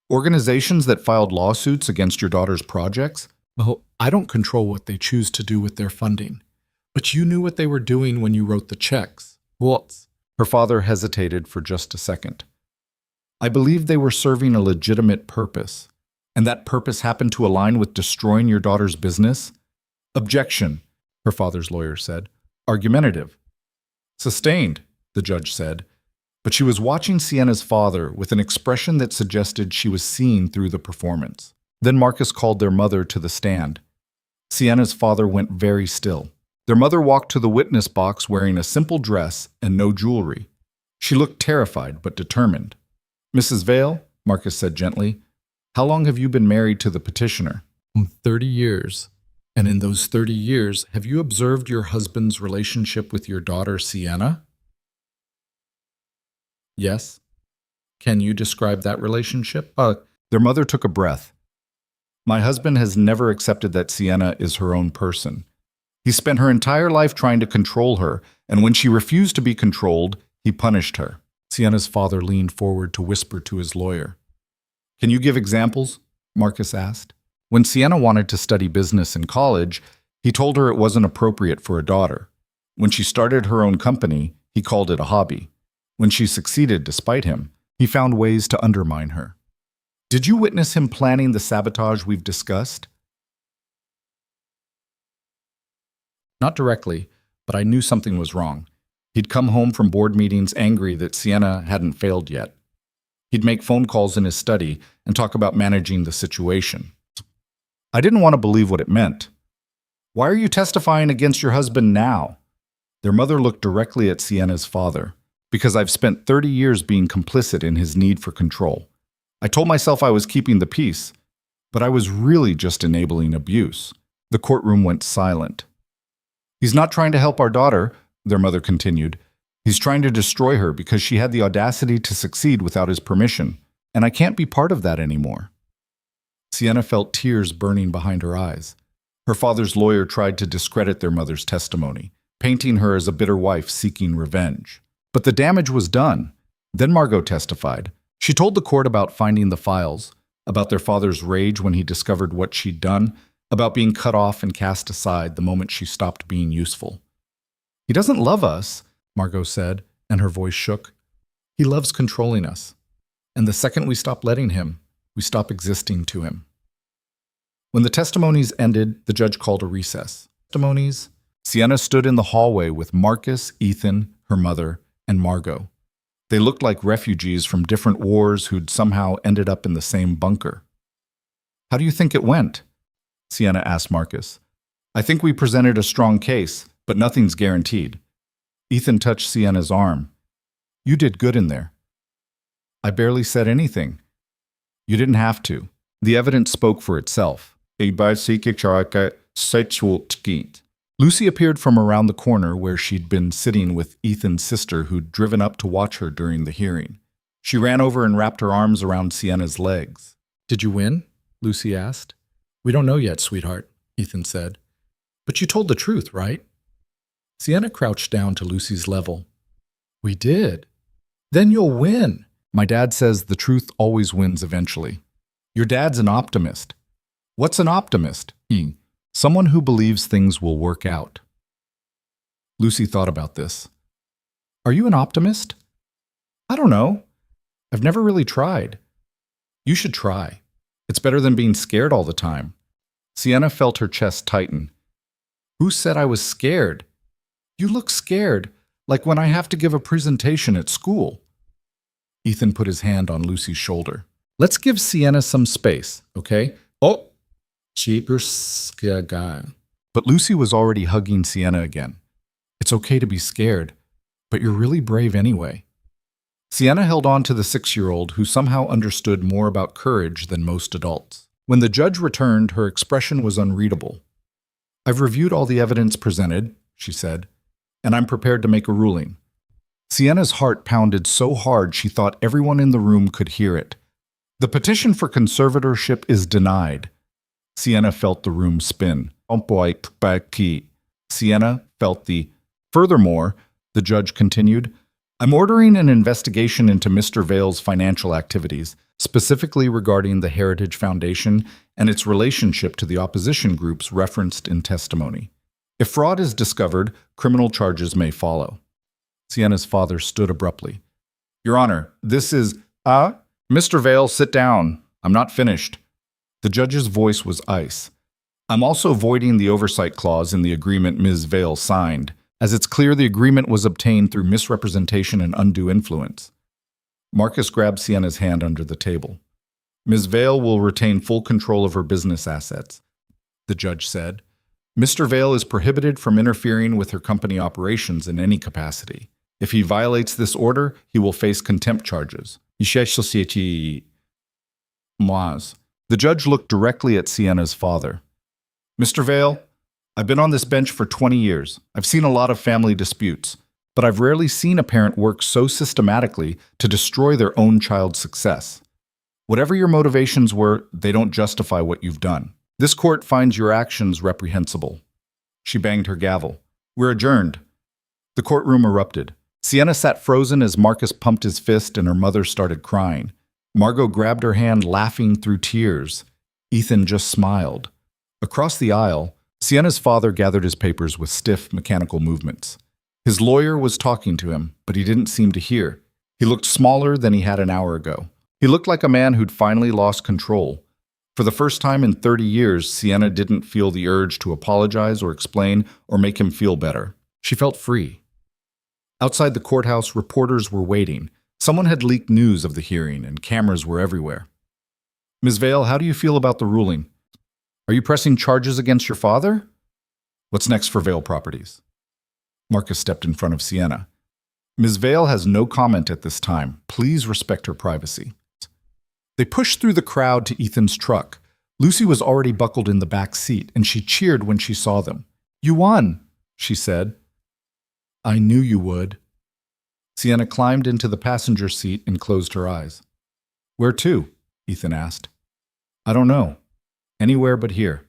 Organizations that filed lawsuits against your daughter's projects? Well, I don't control what they choose to do with their funding. But you knew what they were doing when you wrote the checks. What? Her father hesitated for just a second. I believe they were serving a legitimate purpose, and that purpose happened to align with destroying your daughter's business? Objection, her father's lawyer said. Argumentative. Sustained, the judge said. But she was watching Sienna's father with an expression that suggested she was seeing through the performance. Then Marcus called their mother to the stand. Sienna's father went very still. Their mother walked to the witness box wearing a simple dress and no jewelry. She looked terrified but determined. Mrs. Vale, Marcus said gently, how long have you been married to the petitioner? 30 years. And in those 30 years, have you observed your husband's relationship with your daughter, Sienna? Yes. Can you describe that relationship? Their mother took a breath. My husband has never accepted that Sienna is her own person. He spent her entire life trying to control her, and when she refused to be controlled, he punished her. Sienna's father leaned forward to whisper to his lawyer. Can you give examples? Marcus asked. When Sienna wanted to study business in college, he told her it wasn't appropriate for a daughter. When she started her own company, He called it a hobby. When she succeeded despite him, he found ways to undermine her. Did you witness him planning the sabotage we've discussed? Not directly, but I knew something was wrong. He'd come home from board meetings angry that Sienna hadn't failed yet. He'd make phone calls in his study and talk about managing the situation. I didn't want to believe what it meant. Why are you testifying against your husband now? Their mother looked directly at Sienna's father. Because I've spent 30 years being complicit in his need for control. I told myself I was keeping the peace, but I was really just enabling abuse. The courtroom went silent. He's not trying to help our daughter, their mother continued. He's trying to destroy her because she had the audacity to succeed without his permission, and I can't be part of that anymore. Sienna felt tears burning behind her eyes. Her father's lawyer tried to discredit their mother's testimony, painting her as a bitter wife seeking revenge. But the damage was done. Then Margot testified. She told the court about finding the files, about their father's rage when he discovered what she'd done, about being cut off and cast aside the moment she stopped being useful. He doesn't love us, Margot said, and her voice shook. He loves controlling us. And the second we stop letting him, we stop existing to him. When the testimonies ended, the judge called a recess. Testimonies? Sienna stood in the hallway with Marcus, Ethan, her mother, and Margot. They looked like refugees from different wars who'd somehow ended up in the same bunker. How do you think it went? Sienna asked Marcus. I think we presented a strong case, but nothing's guaranteed. Ethan touched Sienna's arm. You did good in there. I barely said anything. You didn't have to. The evidence spoke for itself. Lucy appeared from around the corner where she'd been sitting with Ethan's sister who'd driven up to watch her during the hearing. She ran over and wrapped her arms around Sienna's legs. Did you win? Lucy asked. We don't know yet, sweetheart, Ethan said. But you told the truth, right? Sienna crouched down to Lucy's level. We did. Then you'll win. My dad says the truth always wins eventually. Your dad's an optimist. What's an optimist? Someone who believes things will work out. Lucy thought about this. Are you an optimist? I don't know. I've never really tried. You should try. It's better than being scared all the time. Sienna felt her chest tighten. Who said I was scared? You look scared, like when I have to give a presentation at school. Ethan put his hand on Lucy's shoulder. Let's give Sienna some space, okay? Oh! But Lucy was already hugging Sienna again. It's okay to be scared, but you're really brave anyway. Sienna held on to the 6-year-old who somehow understood more about courage than most adults. When the judge returned, her expression was unreadable. I've reviewed all the evidence presented, she said, and I'm prepared to make a ruling. Sienna's heart pounded so hard she thought everyone in the room could hear it. The petition for conservatorship is denied. Sienna felt the room spin. Sienna felt the... Furthermore, the judge continued, I'm ordering an investigation into Mr. Vale's financial activities, specifically regarding the Heritage Foundation and its relationship to the opposition groups referenced in testimony. If fraud is discovered, criminal charges may follow. Sienna's father stood abruptly. Your Honor, this is... Mr. Vale, sit down. I'm not finished. The judge's voice was ice. I'm also voiding the oversight clause in the agreement Ms. Vale signed, as it's clear the agreement was obtained through misrepresentation and undue influence. Marcus grabbed Sienna's hand under the table. Ms. Vale will retain full control of her business assets, the judge said. Mr. Vale is prohibited from interfering with her company operations in any capacity. If he violates this order, he will face contempt charges. The judge looked directly at Sienna's father. Mr. Vale, I've been on this bench for 20 years. I've seen a lot of family disputes, but I've rarely seen a parent work so systematically to destroy their own child's success. Whatever your motivations were, they don't justify what you've done. This court finds your actions reprehensible. She banged her gavel. We're adjourned. The courtroom erupted. Sienna sat frozen as Marcus pumped his fist and her mother started crying. Margot grabbed her hand, laughing through tears. Ethan just smiled. Across the aisle, Sienna's father gathered his papers with stiff, mechanical movements. His lawyer was talking to him, but he didn't seem to hear. He looked smaller than he had an hour ago. He looked like a man who'd finally lost control. For the first time in 30 years, Sienna didn't feel the urge to apologize or explain or make him feel better. She felt free. Outside the courthouse, reporters were waiting. Someone had leaked news of the hearing, and cameras were everywhere. Ms. Vale, how do you feel about the ruling? Are you pressing charges against your father? What's next for Vale Properties? Marcus stepped in front of Sienna. Ms. Vale has no comment at this time. Please respect her privacy. They pushed through the crowd to Ethan's truck. Lucy was already buckled in the back seat, and she cheered when she saw them. You won, she said. I knew you would. Sienna climbed into the passenger seat and closed her eyes. Where to? Ethan asked. I don't know. Anywhere but here.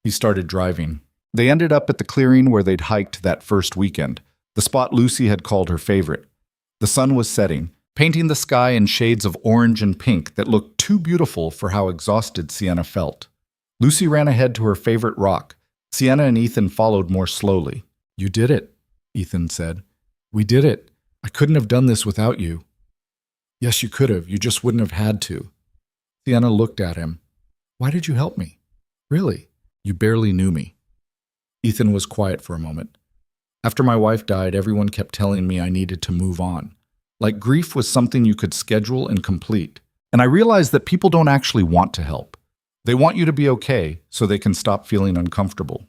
He started driving. They ended up at the clearing where they'd hiked that first weekend, the spot Lucy had called her favorite. The sun was setting, painting the sky in shades of orange and pink that looked too beautiful for how exhausted Sienna felt. Lucy ran ahead to her favorite rock. Sienna and Ethan followed more slowly. You did it, Ethan said. We did it. I couldn't have done this without you. Yes, you could have. You just wouldn't have had to. Sienna looked at him. Why did you help me? Really? You barely knew me. Ethan was quiet for a moment. After my wife died, everyone kept telling me I needed to move on. Like grief was something you could schedule and complete. And I realized that people don't actually want to help. They want you to be okay so they can stop feeling uncomfortable.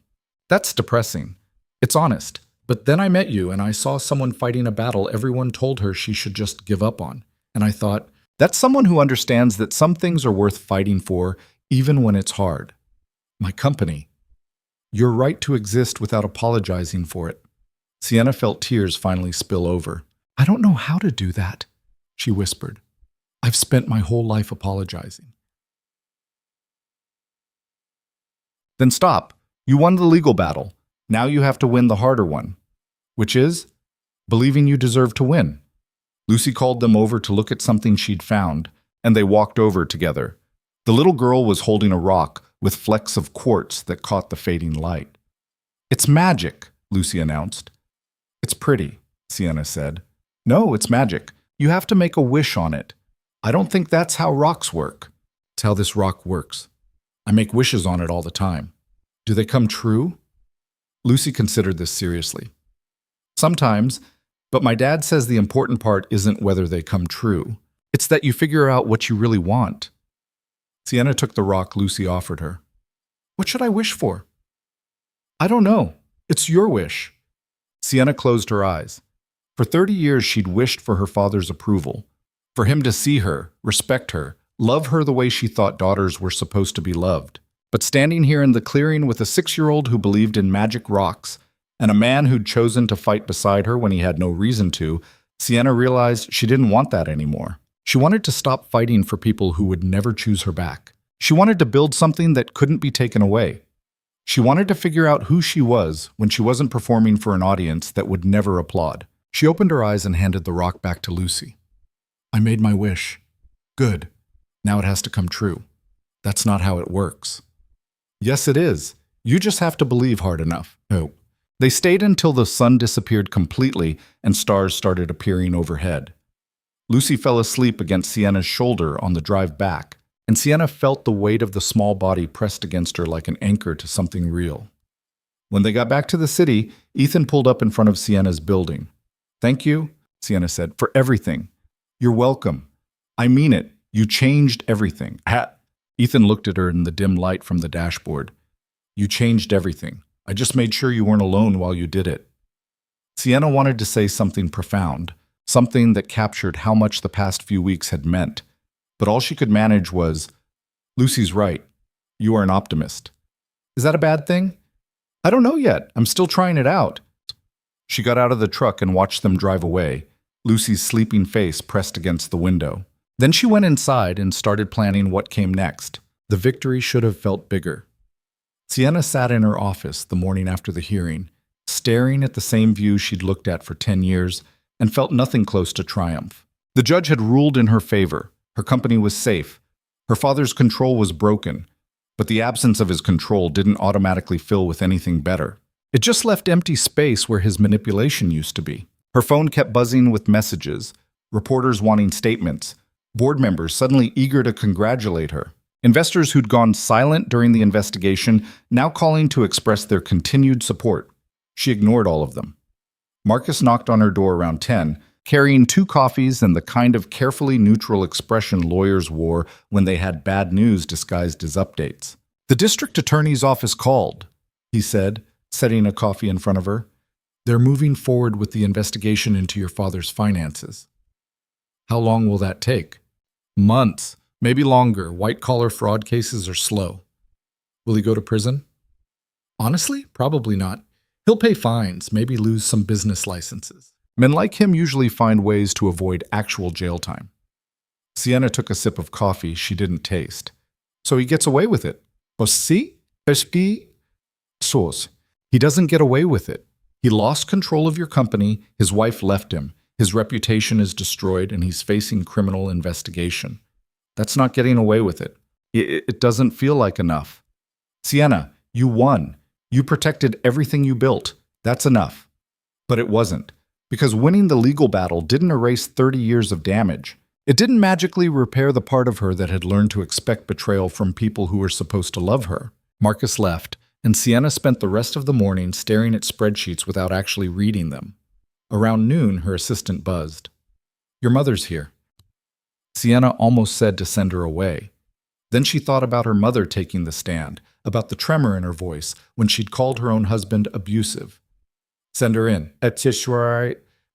That's depressing. It's honest. But then I met you and I saw someone fighting a battle everyone told her she should just give up on. And I thought, that's someone who understands that some things are worth fighting for even when it's hard. My company. Your right to exist without apologizing for it. Sienna felt tears finally spill over. I don't know how to do that, she whispered. I've spent my whole life apologizing. Then stop. You won the legal battle. Now you have to win the harder one. Which is? Believing you deserve to win. Lucy called them over to look at something she'd found, and they walked over together. The little girl was holding a rock with flecks of quartz that caught the fading light. It's magic, Lucy announced. It's pretty, Sienna said. No, it's magic. You have to make a wish on it. I don't think that's how rocks work. It's how this rock works. I make wishes on it all the time. Do they come true? Lucy considered this seriously. Sometimes, but my dad says the important part isn't whether they come true. It's that you figure out what you really want. Sienna took the rock Lucy offered her. What should I wish for? I don't know. It's your wish. Sienna closed her eyes. For 30 years, she'd wished for her father's approval, for him to see her, respect her, love her the way she thought daughters were supposed to be loved. But standing here in the clearing with a 6-year-old who believed in magic rocks and a man who'd chosen to fight beside her when he had no reason to, Sienna realized she didn't want that anymore. She wanted to stop fighting for people who would never choose her back. She wanted to build something that couldn't be taken away. She wanted to figure out who she was when she wasn't performing for an audience that would never applaud. She opened her eyes and handed the rock back to Lucy. I made my wish. Good. Now it has to come true. That's not how it works. Yes, it is. You just have to believe hard enough. Oh. They stayed until the sun disappeared completely and stars started appearing overhead. Lucy fell asleep against Sienna's shoulder on the drive back, and Sienna felt the weight of the small body pressed against her like an anchor to something real. When they got back to the city, Ethan pulled up in front of Sienna's building. Thank you, Sienna said, for everything. You're welcome. I mean it. You changed everything. Ethan looked at her in the dim light from the dashboard. You changed everything. I just made sure you weren't alone while you did it. Sienna wanted to say something profound, something that captured how much the past few weeks had meant, but all she could manage was, Lucy's right. You are an optimist. Is that a bad thing? I don't know yet. I'm still trying it out. She got out of the truck and watched them drive away, Lucy's sleeping face pressed against the window. Then she went inside and started planning what came next. The victory should have felt bigger. Sienna sat in her office the morning after the hearing, staring at the same view she'd looked at for 10 years and felt nothing close to triumph. The judge had ruled in her favor. Her company was safe. Her father's control was broken, but the absence of his control didn't automatically fill with anything better. It just left empty space where his manipulation used to be. Her phone kept buzzing with messages, reporters wanting statements, board members suddenly eager to congratulate her, investors who'd gone silent during the investigation now calling to express their continued support. She ignored all of them. Marcus knocked on her door around 10, carrying 2 coffees and the kind of carefully neutral expression lawyers wore when they had bad news disguised as updates. "The district attorney's office called," he said, setting a coffee in front of her. "They're moving forward with the investigation into your father's finances." "How long will that take?" "Months, maybe longer. White-collar fraud cases are slow." "Will he go to prison?" "Honestly, probably not. He'll pay fines, maybe lose some business licenses." Men like him usually find ways to avoid actual jail time. Sienna took a sip of coffee she didn't taste. "So he gets away with it." "Aussi? Pespi? Sauce. He doesn't get away with it. He lost control of your company, his wife left him, his reputation is destroyed, and he's facing criminal investigation. That's not getting away with it. It doesn't feel like enough. Sienna, you won. You protected everything you built. That's enough." But it wasn't. Because winning the legal battle didn't erase 30 years of damage. It didn't magically repair the part of her that had learned to expect betrayal from people who were supposed to love her. Marcus left, and Sienna spent the rest of the morning staring at spreadsheets without actually reading them. Around noon, her assistant buzzed. "Your mother's here." Sienna almost said to send her away. Then she thought about her mother taking the stand, about the tremor in her voice when she'd called her own husband abusive. "Send her in."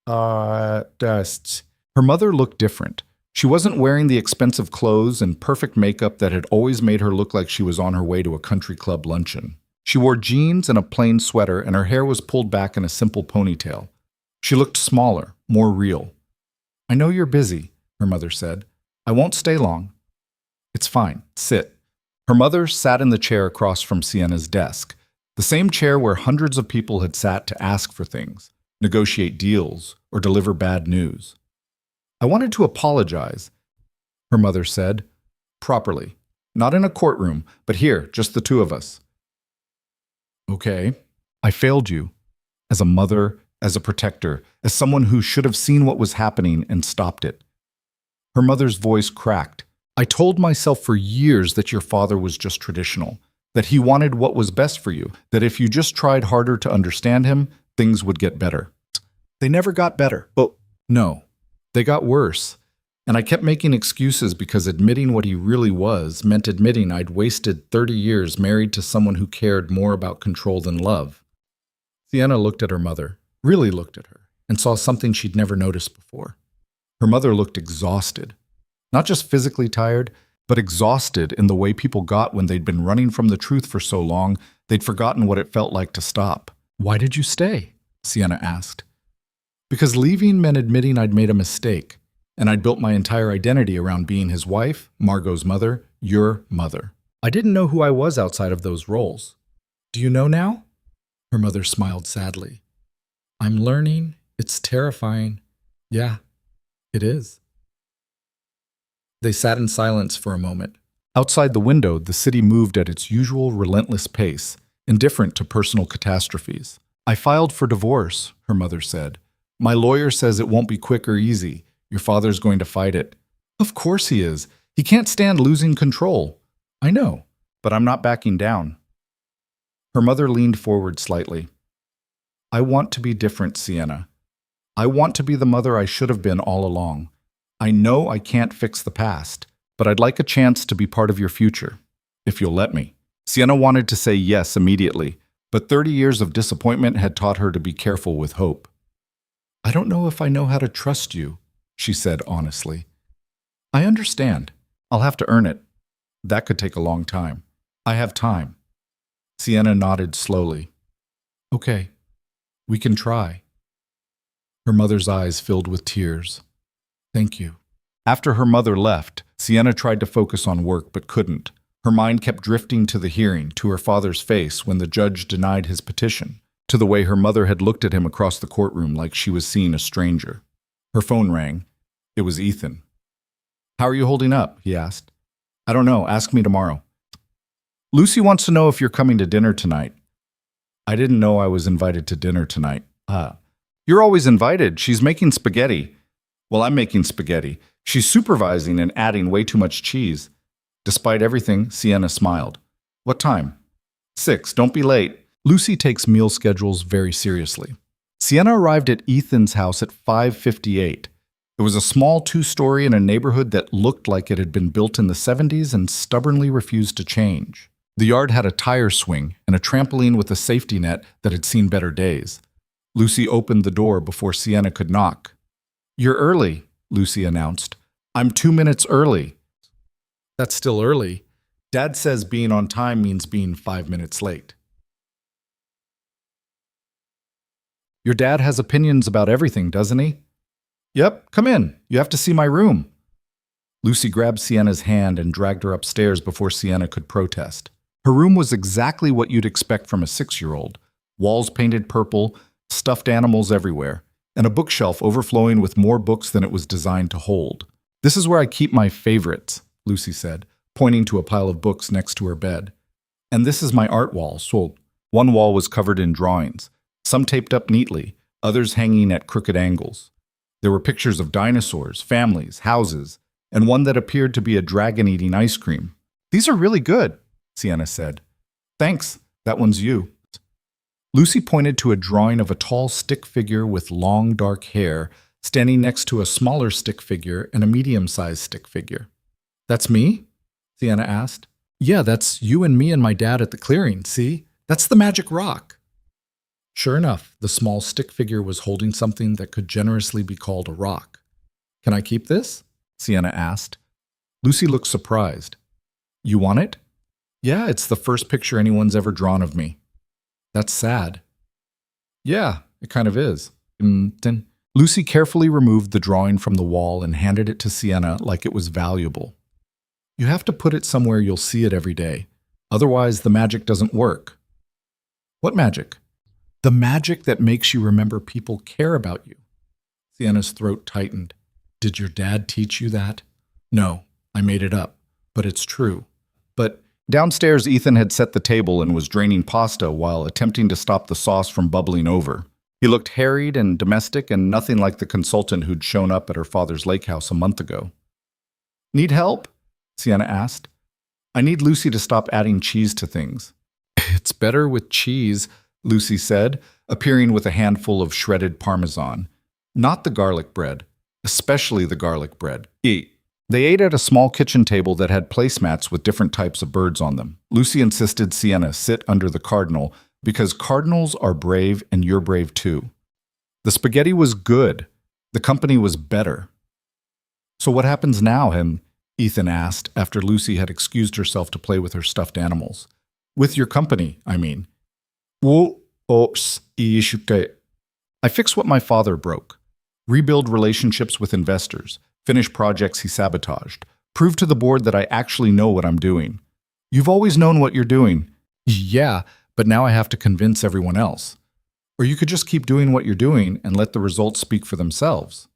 Dust. Her mother looked different. She wasn't wearing the expensive clothes and perfect makeup that had always made her look like she was on her way to a country club luncheon. She wore jeans and a plain sweater, and her hair was pulled back in a simple ponytail. She looked smaller, more real. "I know you're busy," her mother said. "I won't stay long." "It's fine. Sit." Her mother sat in the chair across from Sienna's desk, the same chair where hundreds of people had sat to ask for things, negotiate deals, or deliver bad news. "I wanted to apologize," her mother said, properly. "Not in a courtroom, but here, just the 2 of us." "Okay. I failed you. As a mother, as a protector, as someone who should have seen what was happening and stopped it." Her mother's voice cracked. "I told myself for years that your father was just traditional, that he wanted what was best for you, that if you just tried harder to understand him, things would get better. They never got better. But no, they got worse. And I kept making excuses because admitting what he really was meant admitting I'd wasted 30 years married to someone who cared more about control than love." Sienna looked at her mother, really looked at her, and saw something she'd never noticed before. Her mother looked exhausted. Not just physically tired, but exhausted in the way people got when they'd been running from the truth for so long, they'd forgotten what it felt like to stop. "Why did you stay?" Sienna asked. "Because leaving meant admitting I'd made a mistake, and I'd built my entire identity around being his wife, Margot's mother, your mother. I didn't know who I was outside of those roles. Do you know now?" Her mother smiled sadly. "I'm learning. It's terrifying. Yeah, it is." They sat in silence for a moment. Outside the window, the city moved at its usual relentless pace, indifferent to personal catastrophes. "I filed for divorce," her mother said. "My lawyer says it won't be quick or easy. Your father's going to fight it." "Of course he is. He can't stand losing control." "I know, but I'm not backing down." Her mother leaned forward slightly. "I want to be different, Sienna. I want to be the mother I should have been all along. I know I can't fix the past, but I'd like a chance to be part of your future, if you'll let me." Sienna wanted to say yes immediately, but 30 years of disappointment had taught her to be careful with hope. "I don't know if I know how to trust you," she said honestly. "I understand. I'll have to earn it. That could take a long time. I have time." Sienna nodded slowly. "Okay, we can try." Her mother's eyes filled with tears. "Thank you." After her mother left, Sienna tried to focus on work but couldn't. Her mind kept drifting to the hearing, to her father's face when the judge denied his petition, to the way her mother had looked at him across the courtroom like she was seeing a stranger. Her phone rang. It was Ethan. "How are you holding up?" he asked. "I don't know. Ask me tomorrow." "Lucy wants to know if you're coming to dinner tonight." I didn't know I was invited to dinner tonight. You're always invited. She's making spaghetti. Well, I'm making spaghetti. She's supervising and adding way too much cheese. Despite everything, Sienna smiled. What time? 6. Don't be late. Lucy takes meal schedules very seriously. Sienna arrived at Ethan's house at 5:58. It was a small two-story in a neighborhood that looked like it had been built in the 70s and stubbornly refused to change. The yard had a tire swing and a trampoline with a safety net that had seen better days. Lucy opened the door before Sienna could knock. "You're early," Lucy announced. "I'm 2 minutes early." "That's still early. Dad says being on time means being 5 minutes late." "Your dad has opinions about everything, doesn't he?" "Yep, come in. You have to see my room." Lucy grabbed Sienna's hand and dragged her upstairs before Sienna could protest. Her room was exactly what you'd expect from a 6-year-old. Walls painted purple, stuffed animals everywhere, and a bookshelf overflowing with more books than it was designed to hold. "This is where I keep my favorites," Lucy said, pointing to a pile of books next to her bed. "And this is my art wall." So one wall was covered in drawings, some taped up neatly, others hanging at crooked angles. There were pictures of dinosaurs, families, houses, and one that appeared to be a dragon eating ice cream. "These are really good," Sienna said. "Thanks, that one's you." Lucy pointed to a drawing of a tall stick figure with long dark hair standing next to a smaller stick figure and a medium-sized stick figure. "That's me?" Sienna asked. "Yeah, that's you and me and my dad at the clearing, see? That's the magic rock." Sure enough, the small stick figure was holding something that could generously be called a rock. "Can I keep this?" Sienna asked. Lucy looked surprised. "You want it?" "Yeah, it's the first picture anyone's ever drawn of me." "That's sad." "Yeah, it kind of is." Lucy carefully removed the drawing from the wall and handed it to Sienna like it was valuable. "You have to put it somewhere you'll see it every day. Otherwise, the magic doesn't work." "What magic?" "The magic that makes you remember people care about you." Sienna's throat tightened. "Did your dad teach you that?" "No, I made it up, but it's true." "But..." Downstairs, Ethan had set the table and was draining pasta while attempting to stop the sauce from bubbling over. He looked harried and domestic and nothing like the consultant who'd shown up at her father's lake house a month ago. "Need help?" Sienna asked. "I need Lucy to stop adding cheese to things." "It's better with cheese," Lucy said, appearing with a handful of shredded Parmesan. "Not the garlic bread, especially the garlic bread." Eat. They ate at a small kitchen table that had placemats with different types of birds on them. Lucy insisted Sienna sit under the cardinal because cardinals are brave and you're brave too. The spaghetti was good. The company was better. "So what happens now?" Ethan asked after Lucy had excused herself to play with her stuffed animals. "With your company, I mean." "I fix what my father broke. Rebuild relationships with investors. Finish projects he sabotaged. Prove to the board that I actually know what I'm doing." "You've always known what you're doing." "Yeah, but now I have to convince everyone else." "Or you could just keep doing what you're doing and let the results speak for themselves."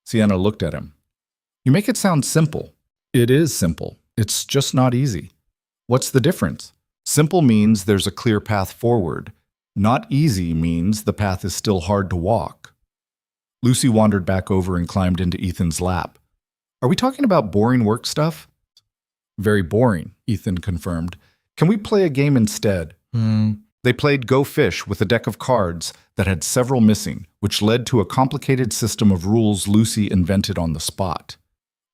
Sienna looked at him. "You make it sound simple." "It is simple. It's just not easy." "What's the difference?" "Simple means there's a clear path forward. Not easy means the path is still hard to walk." Lucy wandered back over and climbed into Ethan's lap. "Are we talking about boring work stuff?" "Very boring," Ethan confirmed. "Can we play a game instead?" They played Go Fish with a deck of cards that had several missing, which led to a complicated system of rules Lucy invented on the spot.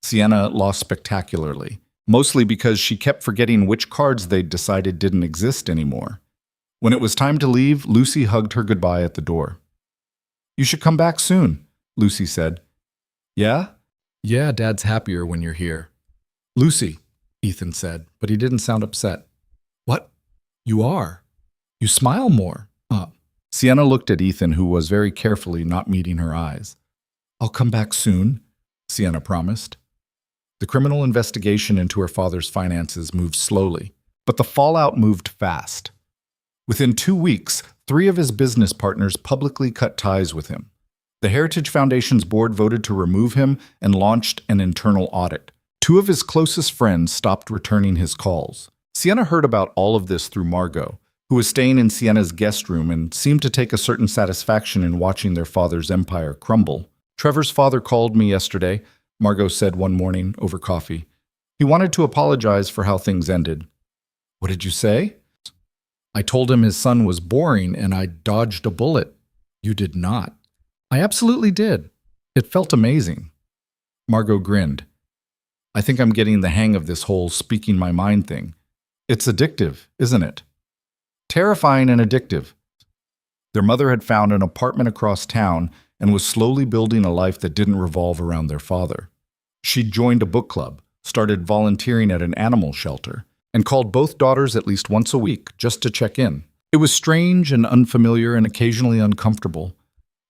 Sienna lost spectacularly, mostly because she kept forgetting which cards they'd decided didn't exist anymore. When it was time to leave, Lucy hugged her goodbye at the door. "You should come back soon," Lucy said. "Yeah?" "Yeah, Dad's happier when you're here." "Lucy," Ethan said, but he didn't sound upset. "What? You are. You smile more." Sienna looked at Ethan, who was very carefully not meeting her eyes. "I'll come back soon," Sienna promised. The criminal investigation into her father's finances moved slowly, but the fallout moved fast. Within 2 weeks, 3 of his business partners publicly cut ties with him. The Heritage Foundation's board voted to remove him and launched an internal audit. 2 of his closest friends stopped returning his calls. Sienna heard about all of this through Margot, who was staying in Sienna's guest room and seemed to take a certain satisfaction in watching their father's empire crumble. Trevor's father called me yesterday, Margot said one morning over coffee. He wanted to apologize for how things ended. What did you say? I told him his son was boring and I dodged a bullet. You did not. I absolutely did. It felt amazing. Margot grinned. I think I'm getting the hang of this whole speaking my mind thing. It's addictive, isn't it? Terrifying and addictive. Their mother had found an apartment across town and was slowly building a life that didn't revolve around their father. She'd joined a book club, started volunteering at an animal shelter, and called both daughters at least once a week just to check in. It was strange and unfamiliar and occasionally uncomfortable,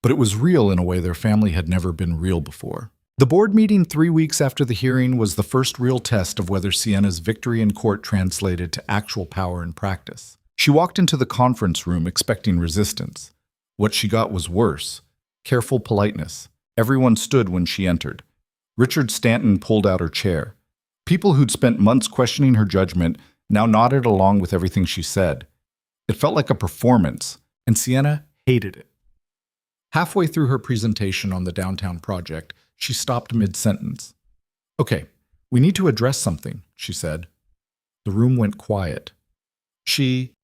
but it was real in a way their family had never been real before. The board meeting 3 weeks after the hearing was the first real test of whether Sienna's victory in court translated to actual power in practice. She walked into the conference room expecting resistance. What she got was worse. Careful politeness. Everyone stood when she entered. Richard Stanton pulled out her chair. People who'd spent months questioning her judgment now nodded along with everything she said. It felt like a performance, and Sienna hated it. Halfway through her presentation on the downtown project, she stopped mid-sentence. Okay, we need to address something, she said. The room went quiet.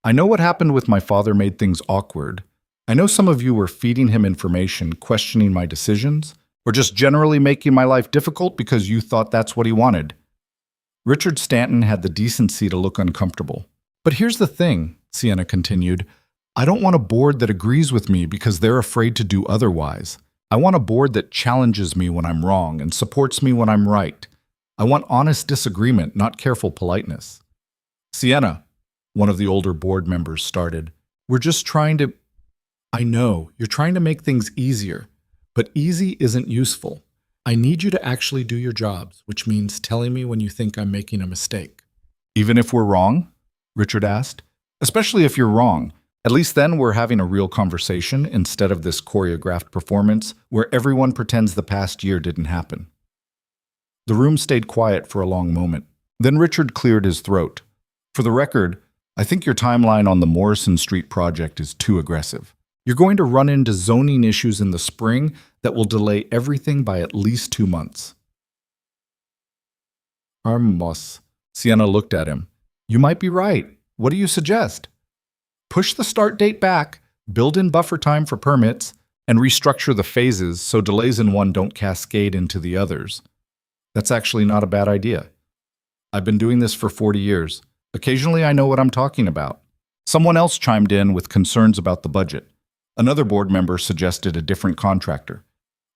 I know what happened with my father made things awkward. I know some of you were feeding him information, questioning my decisions, or just generally making my life difficult because you thought that's what he wanted. Richard Stanton had the decency to look uncomfortable. But here's the thing, Sienna continued. I don't want a board that agrees with me because they're afraid to do otherwise. I want a board that challenges me when I'm wrong and supports me when I'm right. I want honest disagreement, not careful politeness. Sienna, one of the older board members started, we're just trying to... I know, you're trying to make things easier, but easy isn't useful. I need you to actually do your jobs, which means telling me when you think I'm making a mistake. Even if we're wrong? Richard asked. Especially if you're wrong. At least then we're having a real conversation instead of this choreographed performance where everyone pretends the past year didn't happen. The room stayed quiet for a long moment. Then Richard cleared his throat. For the record, I think your timeline on the Morrison Street project is too aggressive. You're going to run into zoning issues in the spring that will delay everything by at least 2 months. Armos. Sienna looked at him. You might be right. What do you suggest? Push the start date back, build in buffer time for permits, and restructure the phases so delays in one don't cascade into the others. That's actually not a bad idea. I've been doing this for 40 years. Occasionally I know what I'm talking about. Someone else chimed in with concerns about the budget. Another board member suggested a different contractor.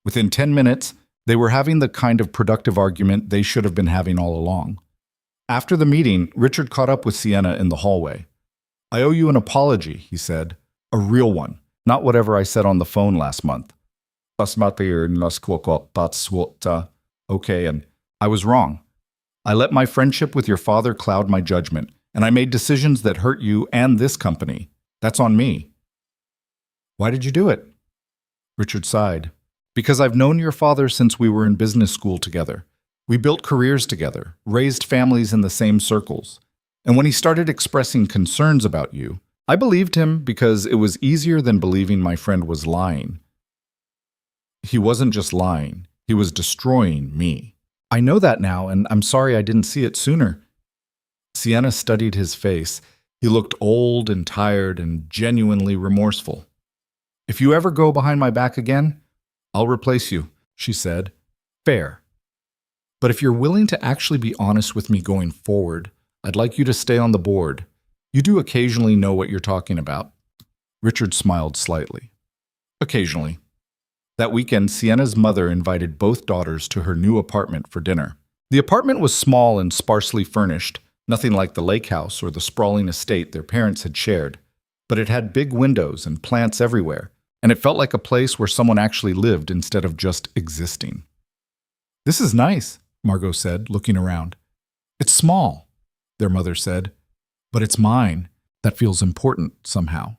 Within 10 minutes, they were having the kind of productive argument they should have been having all along. After the meeting, Richard caught up with Sienna in the hallway. I owe you an apology, he said. A real one, not whatever I said on the phone last month. Okay, and I was wrong. I let my friendship with your father cloud my judgment, and I made decisions that hurt you and this company. That's on me. Why did you do it? Richard sighed. Because I've known your father since we were in business school together. We built careers together, raised families in the same circles. And when he started expressing concerns about you, I believed him because it was easier than believing my friend was lying. He wasn't just lying, he was destroying me. I know that now, and I'm sorry I didn't see it sooner. Sienna studied his face. He looked old and tired and genuinely remorseful. If you ever go behind my back again, I'll replace you, she said. Fair. But if you're willing to actually be honest with me going forward, I'd like you to stay on the board. You do occasionally know what you're talking about. Richard smiled slightly. Occasionally. That weekend, Sienna's mother invited both daughters to her new apartment for dinner. The apartment was small and sparsely furnished, nothing like the lake house or the sprawling estate their parents had shared. But it had big windows and plants everywhere, and it felt like a place where someone actually lived instead of just existing. This is nice, Margot said, looking around. It's small, their mother said, but it's mine. That feels important somehow.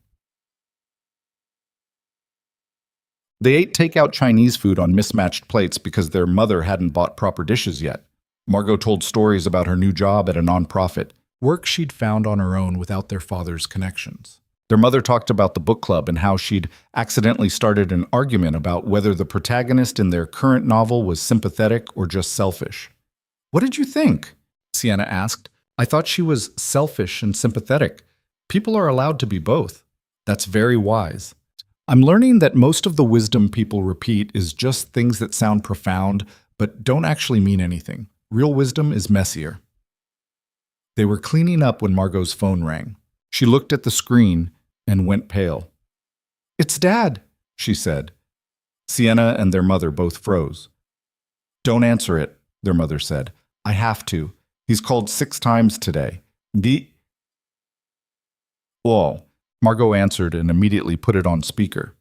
They ate takeout Chinese food on mismatched plates because their mother hadn't bought proper dishes yet. Margot told stories about her new job at a nonprofit, work she'd found on her own without their father's connections. Their mother talked about the book club and how she'd accidentally started an argument about whether the protagonist in their current novel was sympathetic or just selfish. "What did you think?" Sienna asked. "I thought she was selfish and sympathetic. People are allowed to be both." "That's very wise. I'm learning that most of the wisdom people repeat is just things that sound profound but don't actually mean anything. Real wisdom is messier." They were cleaning up when Margot's phone rang. She looked at the screen and went pale. "It's Dad," she said. Sienna and their mother both froze. "Don't answer it," their mother said. "I have to. He's called 6 times today." Whoa. Margot answered and immediately put it on speaker.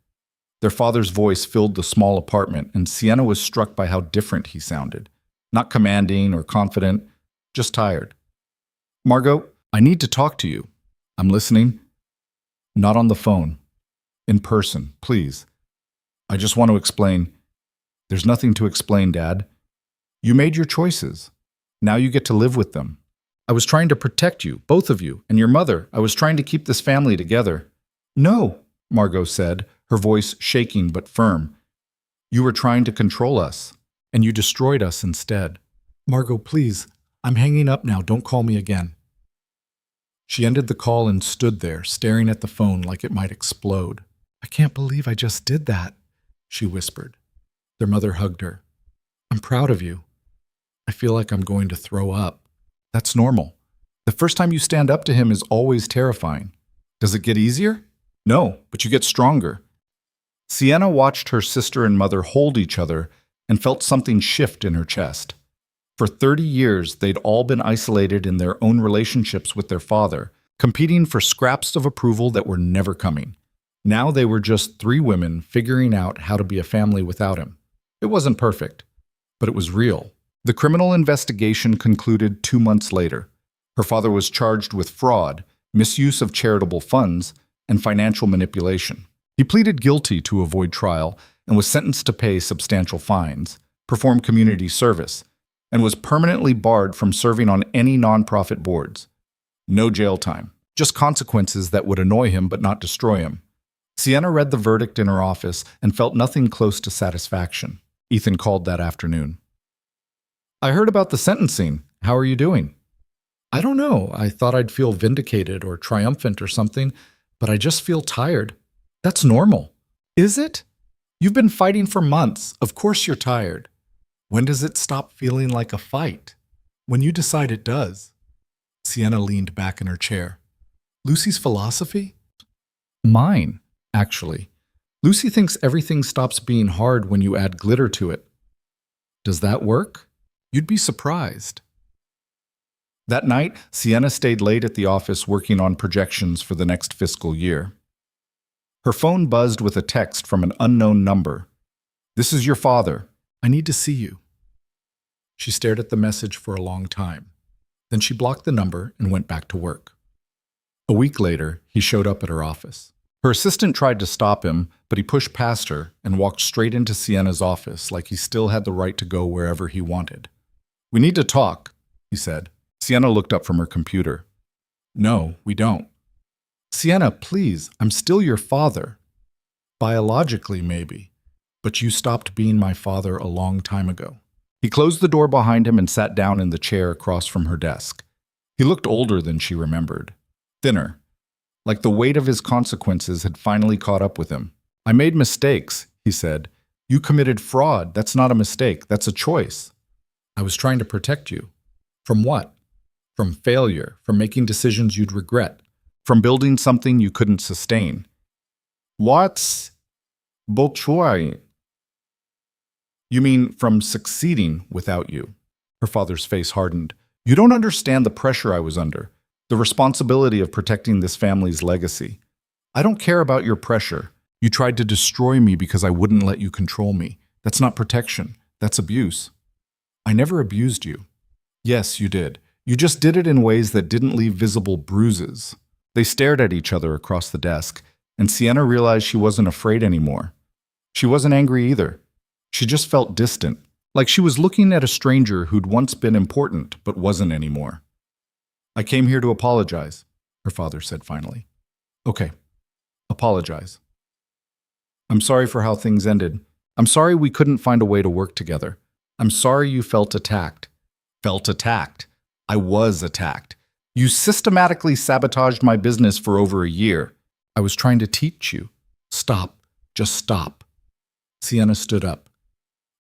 Their father's voice filled the small apartment, and Sienna was struck by how different he sounded. Not commanding or confident, just tired. "Margot, I need to talk to you." "I'm listening." "Not on the phone. In person, please. I just want to explain." "There's nothing to explain, Dad. You made your choices. Now you get to live with them. I was trying to protect you, both of you, and your mother. I was trying to keep this family together." "No," Margot said, her voice shaking but firm. "You were trying to control us, and you destroyed us instead." "Margot, please. I'm hanging up now. Don't call me again." She ended the call and stood there, staring at the phone like it might explode. "I can't believe I just did that," she whispered. Their mother hugged her. "I'm proud of you. I feel like I'm going to throw up." "That's normal. The first time you stand up to him is always terrifying. Does it get easier?" "No, but you get stronger." Sienna watched her sister and mother hold each other and felt something shift in her chest. For 30 years, they'd all been isolated in their own relationships with their father, competing for scraps of approval that were never coming. Now they were just 3 women figuring out how to be a family without him. It wasn't perfect, but it was real. The criminal investigation concluded 2 months later. Her father was charged with fraud, misuse of charitable funds, and financial manipulation. He pleaded guilty to avoid trial and was sentenced to pay substantial fines, perform community service, and was permanently barred from serving on any nonprofit boards. No jail time, just consequences that would annoy him but not destroy him. Sienna read the verdict in her office and felt nothing close to satisfaction. Ethan called that afternoon. "I heard about the sentencing. How are you doing?" "I don't know. I thought I'd feel vindicated or triumphant or something, but I just feel tired." "That's normal." "Is it? You've been fighting for months. Of course you're tired." "When does it stop feeling like a fight?" "When you decide it does." Sienna leaned back in her chair. "Lucy's philosophy?" "Mine, actually. Lucy thinks everything stops being hard when you add glitter to it." "Does that work?" "You'd be surprised." That night, Sienna stayed late at the office working on projections for the next fiscal year. Her phone buzzed with a text from an unknown number. "This is your father. I need to see you." She stared at the message for a long time. Then she blocked the number and went back to work. A week later, he showed up at her office. Her assistant tried to stop him, but he pushed past her and walked straight into Sienna's office like he still had the right to go wherever he wanted. "We need to talk," he said. Sienna looked up from her computer. "No, we don't." "Sienna, please, I'm still your father." "Biologically, maybe, but you stopped being my father a long time ago." He closed the door behind him and sat down in the chair across from her desk. He looked older than she remembered, thinner, like the weight of his consequences had finally caught up with him. "I made mistakes," he said. "You committed fraud. That's not a mistake. That's a choice." "I was trying to protect you." "From what?" "From failure, from making decisions you'd regret, from building something you couldn't sustain." "What's betrayal?" "You mean from succeeding without you." Her father's face hardened. "You don't understand the pressure I was under, the responsibility of protecting this family's legacy. I don't care about your pressure. You tried to destroy me because I wouldn't let you control me. That's not protection. That's abuse." "I never abused you." "Yes, you did. You just did it in ways that didn't leave visible bruises." They stared at each other across the desk, and Sienna realized she wasn't afraid anymore. She wasn't angry either. She just felt distant, like she was looking at a stranger who'd once been important but wasn't anymore. I came here to apologize, her father said finally. Okay, apologize. I'm sorry for how things ended. I'm sorry we couldn't find a way to work together. I'm sorry you felt attacked. Felt attacked. I was attacked. You systematically sabotaged my business for over a year. I was trying to teach you. Stop. Just stop. Sienna stood up.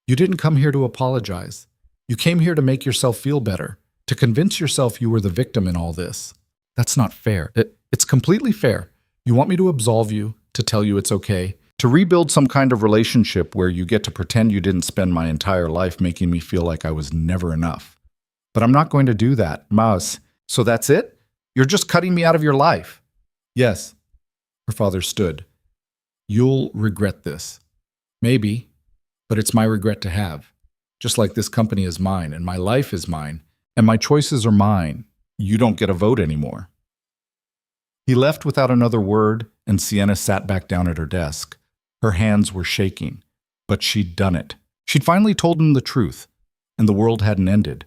You didn't come here to apologize. You came here to make yourself feel better, to convince yourself you were the victim in all this. That's not fair. It's completely fair. You want me to absolve you, to tell you it's okay, to rebuild some kind of relationship where you get to pretend you didn't spend my entire life making me feel like I was never enough. But I'm not going to do that, Maus. So that's it? You're just cutting me out of your life. Yes. Her father stood. You'll regret this. Maybe, but it's my regret to have. Just like this company is mine, and my life is mine, and my choices are mine. You don't get a vote anymore. He left without another word, and Sienna sat back down at her desk. Her hands were shaking, but she'd done it. She'd finally told him the truth, and the world hadn't ended.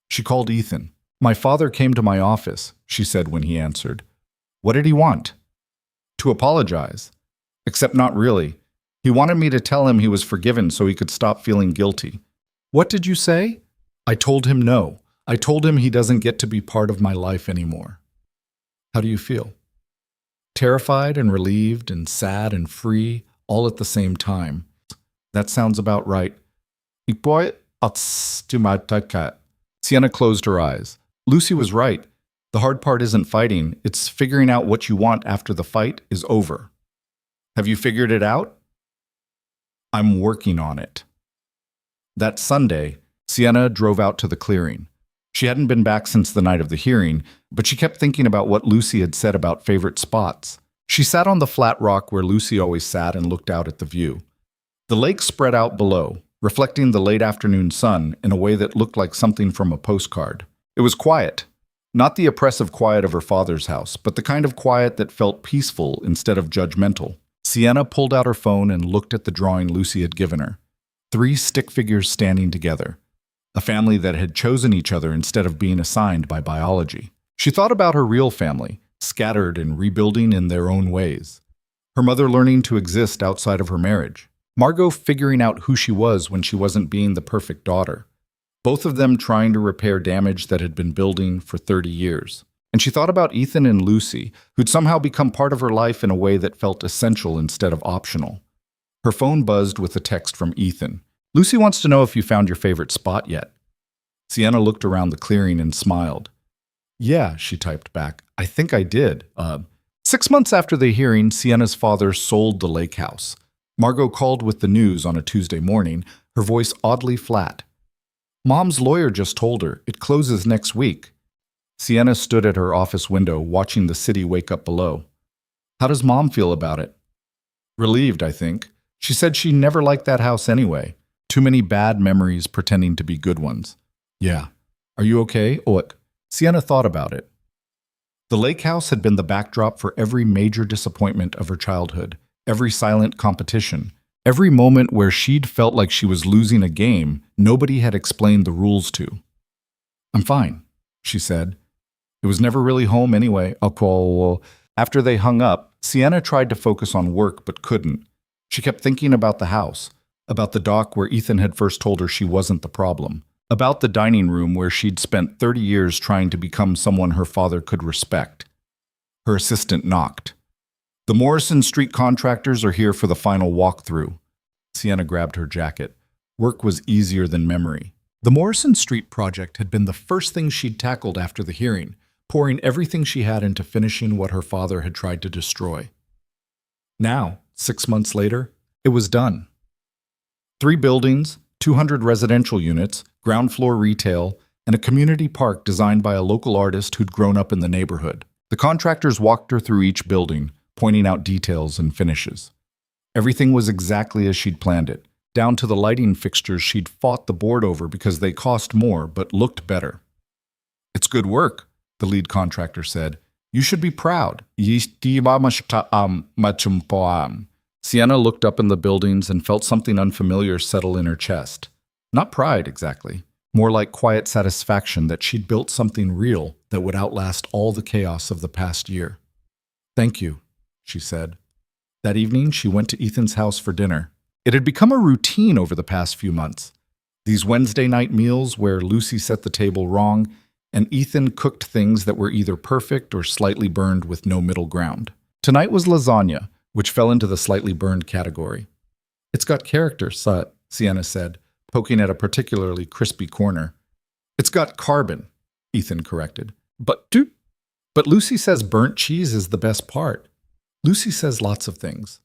She called Ethan. My father came to my office, she said when he answered. What did he want? To apologize. Except not really. He wanted me to tell him he was forgiven so he could stop feeling guilty. What did you say? I told him no. I told him he doesn't get to be part of my life anymore. How do you feel? Terrified and relieved and sad and free, all at the same time. That sounds about right. Sienna closed her eyes. Lucy was right. The hard part isn't fighting, it's figuring out what you want after the fight is over. Have you figured it out? I'm working on it. That Sunday, Sienna drove out to the clearing. She hadn't been back since the night of the hearing, but she kept thinking about what Lucy had said about favorite spots. She sat on the flat rock where Lucy always sat and looked out at the view. The lake spread out below, reflecting the late afternoon sun in a way that looked like something from a postcard. It was quiet. Not the oppressive quiet of her father's house, but the kind of quiet that felt peaceful instead of judgmental. Sienna pulled out her phone and looked at the drawing Lucy had given her. 3 stick figures standing together. A family that had chosen each other instead of being assigned by biology. She thought about her real family, scattered and rebuilding in their own ways. Her mother learning to exist outside of her marriage. Margot figuring out who she was when she wasn't being the perfect daughter. Both of them trying to repair damage that had been building for 30 years. And she thought about Ethan and Lucy, who'd somehow become part of her life in a way that felt essential instead of optional. Her phone buzzed with a text from Ethan. Lucy wants to know if you found your favorite spot yet. Sienna looked around the clearing and smiled. Yeah, she typed back. I think I did. 6 months after the hearing, Sienna's father sold the lake house. Margot called with the news on a Tuesday morning, her voice oddly flat. Mom's lawyer just told her. It closes next week. Sienna stood at her office window, watching the city wake up below. How does Mom feel about it? Relieved, I think. She said she never liked that house anyway. Too many bad memories pretending to be good ones. Yeah. Are you okay? Sienna thought about it. The lake house had been the backdrop for every major disappointment of her childhood, every silent competition, every moment where she'd felt like she was losing a game nobody had explained the rules to. I'm fine, she said. It was never really home anyway. After they hung up, Sienna tried to focus on work but couldn't. She kept thinking about the house, about the dock where Ethan had first told her she wasn't the problem, about the dining room where she'd spent 30 years trying to become someone her father could respect. Her assistant knocked. The Morrison Street contractors are here for the final walkthrough. Sienna grabbed her jacket. Work was easier than memory. The Morrison Street project had been the first thing she'd tackled after the hearing, pouring everything she had into finishing what her father had tried to destroy. Now, 6 months later, it was done. 3 buildings, 200 residential units, ground floor retail, and a community park designed by a local artist who'd grown up in the neighborhood. The contractors walked her through each building, pointing out details and finishes. Everything was exactly as she'd planned it, down to the lighting fixtures she'd fought the board over because they cost more but looked better. It's good work, the lead contractor said. You should be proud. Sienna looked up in the buildings and felt something unfamiliar settle in her chest. Not pride, exactly. more like quiet satisfaction that she'd built something real that would outlast all the chaos of the past year. "Thank you," she said. That evening, she went to Ethan's house for dinner. It had become a routine over the past few months. These Wednesday night meals where Lucy set the table wrong and Ethan cooked things that were either perfect or slightly burned with no middle ground. Tonight was lasagna, which fell into the slightly burned category. "It's got character," Sienna said, poking at a particularly crispy corner. "It's got carbon," Ethan corrected. But Lucy says burnt cheese is the best part." "Lucy says lots of things."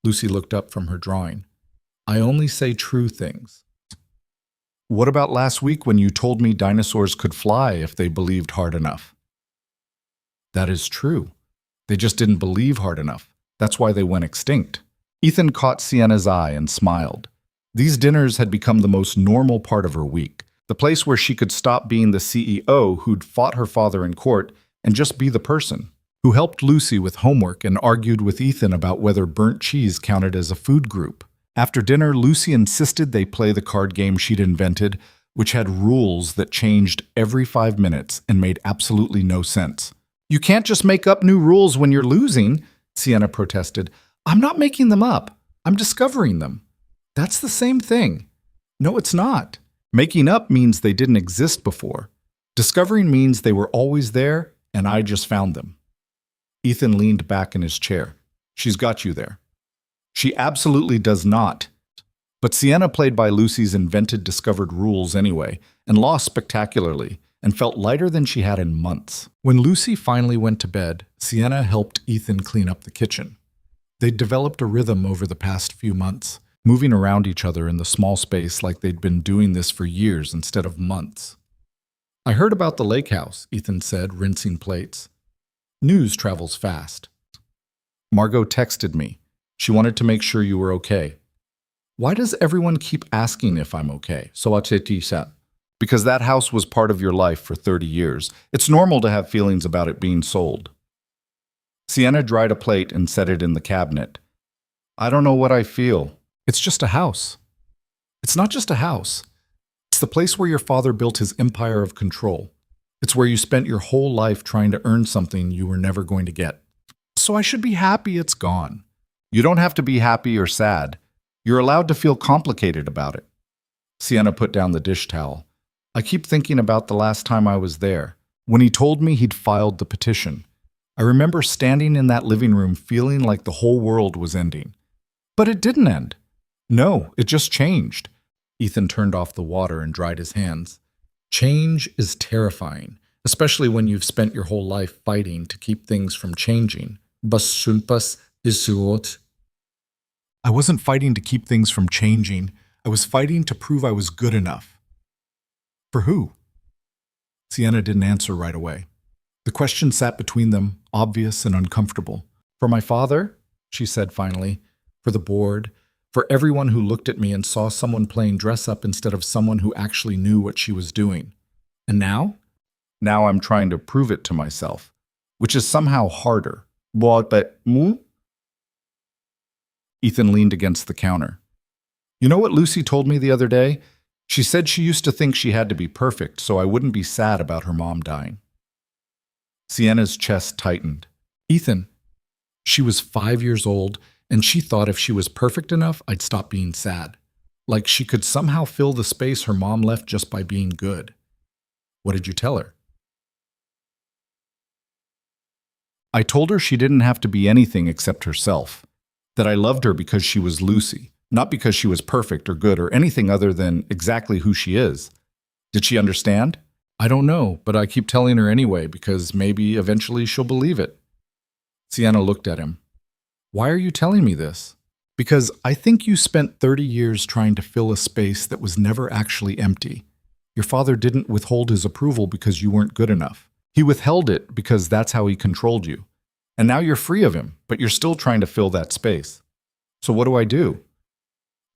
Lucy looked up from her drawing. "I only say true things." "What about last week when you told me dinosaurs could fly if they believed hard enough?" "That is true. They just didn't believe hard enough. That's why they went extinct." Ethan caught Sienna's eye and smiled. These dinners had become the most normal part of her week, the place where she could stop being the CEO who'd fought her father in court and just be the person who helped Lucy with homework and argued with Ethan about whether burnt cheese counted as a food group. After dinner, Lucy insisted they play the card game she'd invented, which had rules that changed every 5 minutes and made absolutely no sense. "You can't just make up new rules when you're losing," Sienna protested. "I'm not making them up. I'm discovering them." "That's the same thing." "No, it's not. Making up means they didn't exist before. Discovering means they were always there, and I just found them." Ethan leaned back in his chair. "She's got you there." "She absolutely does not." But Sienna played by Lucy's invented discovered rules anyway, and lost spectacularly, and felt lighter than she had in months. When Lucy finally went to bed, Sienna helped Ethan clean up the kitchen. They'd developed a rhythm over the past few months, moving around each other in the small space like they'd been doing this for years instead of months. "I heard about the lake house," Ethan said, rinsing plates. "News travels fast." "Margot texted me. She wanted to make sure you were okay." "Why does everyone keep asking if I'm okay?" "Because that house was part of your life for 30 years. It's normal to have feelings about it being sold." Sienna dried a plate and set it in the cabinet. "I don't know what I feel." "It's just a house." "It's not just a house. It's the place where your father built his empire of control. It's where you spent your whole life trying to earn something you were never going to get. So I should be happy it's gone." "You don't have to be happy or sad. You're allowed to feel complicated about it." Sienna put down the dish towel. "I keep thinking about the last time I was there, when he told me he'd filed the petition. I remember standing in that living room feeling like the whole world was ending. But it didn't end. No, it just changed." Ethan turned off the water and dried his hands. "Change is terrifying, especially when you've spent your whole life fighting to keep things from changing. I wasn't fighting to keep things from changing. I was fighting to prove I was good enough." "For who?" Sienna didn't answer right away. The question sat between them, obvious and uncomfortable. "For my father," she said finally. "For the board. For everyone who looked at me and saw someone playing dress-up instead of someone who actually knew what she was doing. And now? Now I'm trying to prove it to myself, which is somehow harder." Ethan leaned against the counter. "You know what Lucy told me the other day? She said she used to think she had to be perfect so I wouldn't be sad about her mom dying." Sienna's chest tightened. "Ethan, she was 5 years old, and she thought if she was perfect enough, I'd stop being sad. Like she could somehow fill the space her mom left just by being good." "What did you tell her?" "I told her she didn't have to be anything except herself. That I loved her because she was Lucy, not because she was perfect or good or anything other than exactly who she is. Did she understand?" "I don't know, but I keep telling her anyway because maybe eventually she'll believe it." Sienna looked at him. "Why are you telling me this?" "Because I think you spent 30 years trying to fill a space that was never actually empty. Your father didn't withhold his approval because you weren't good enough. He withheld it because that's how he controlled you. And now you're free of him, but you're still trying to fill that space. So what do I do?"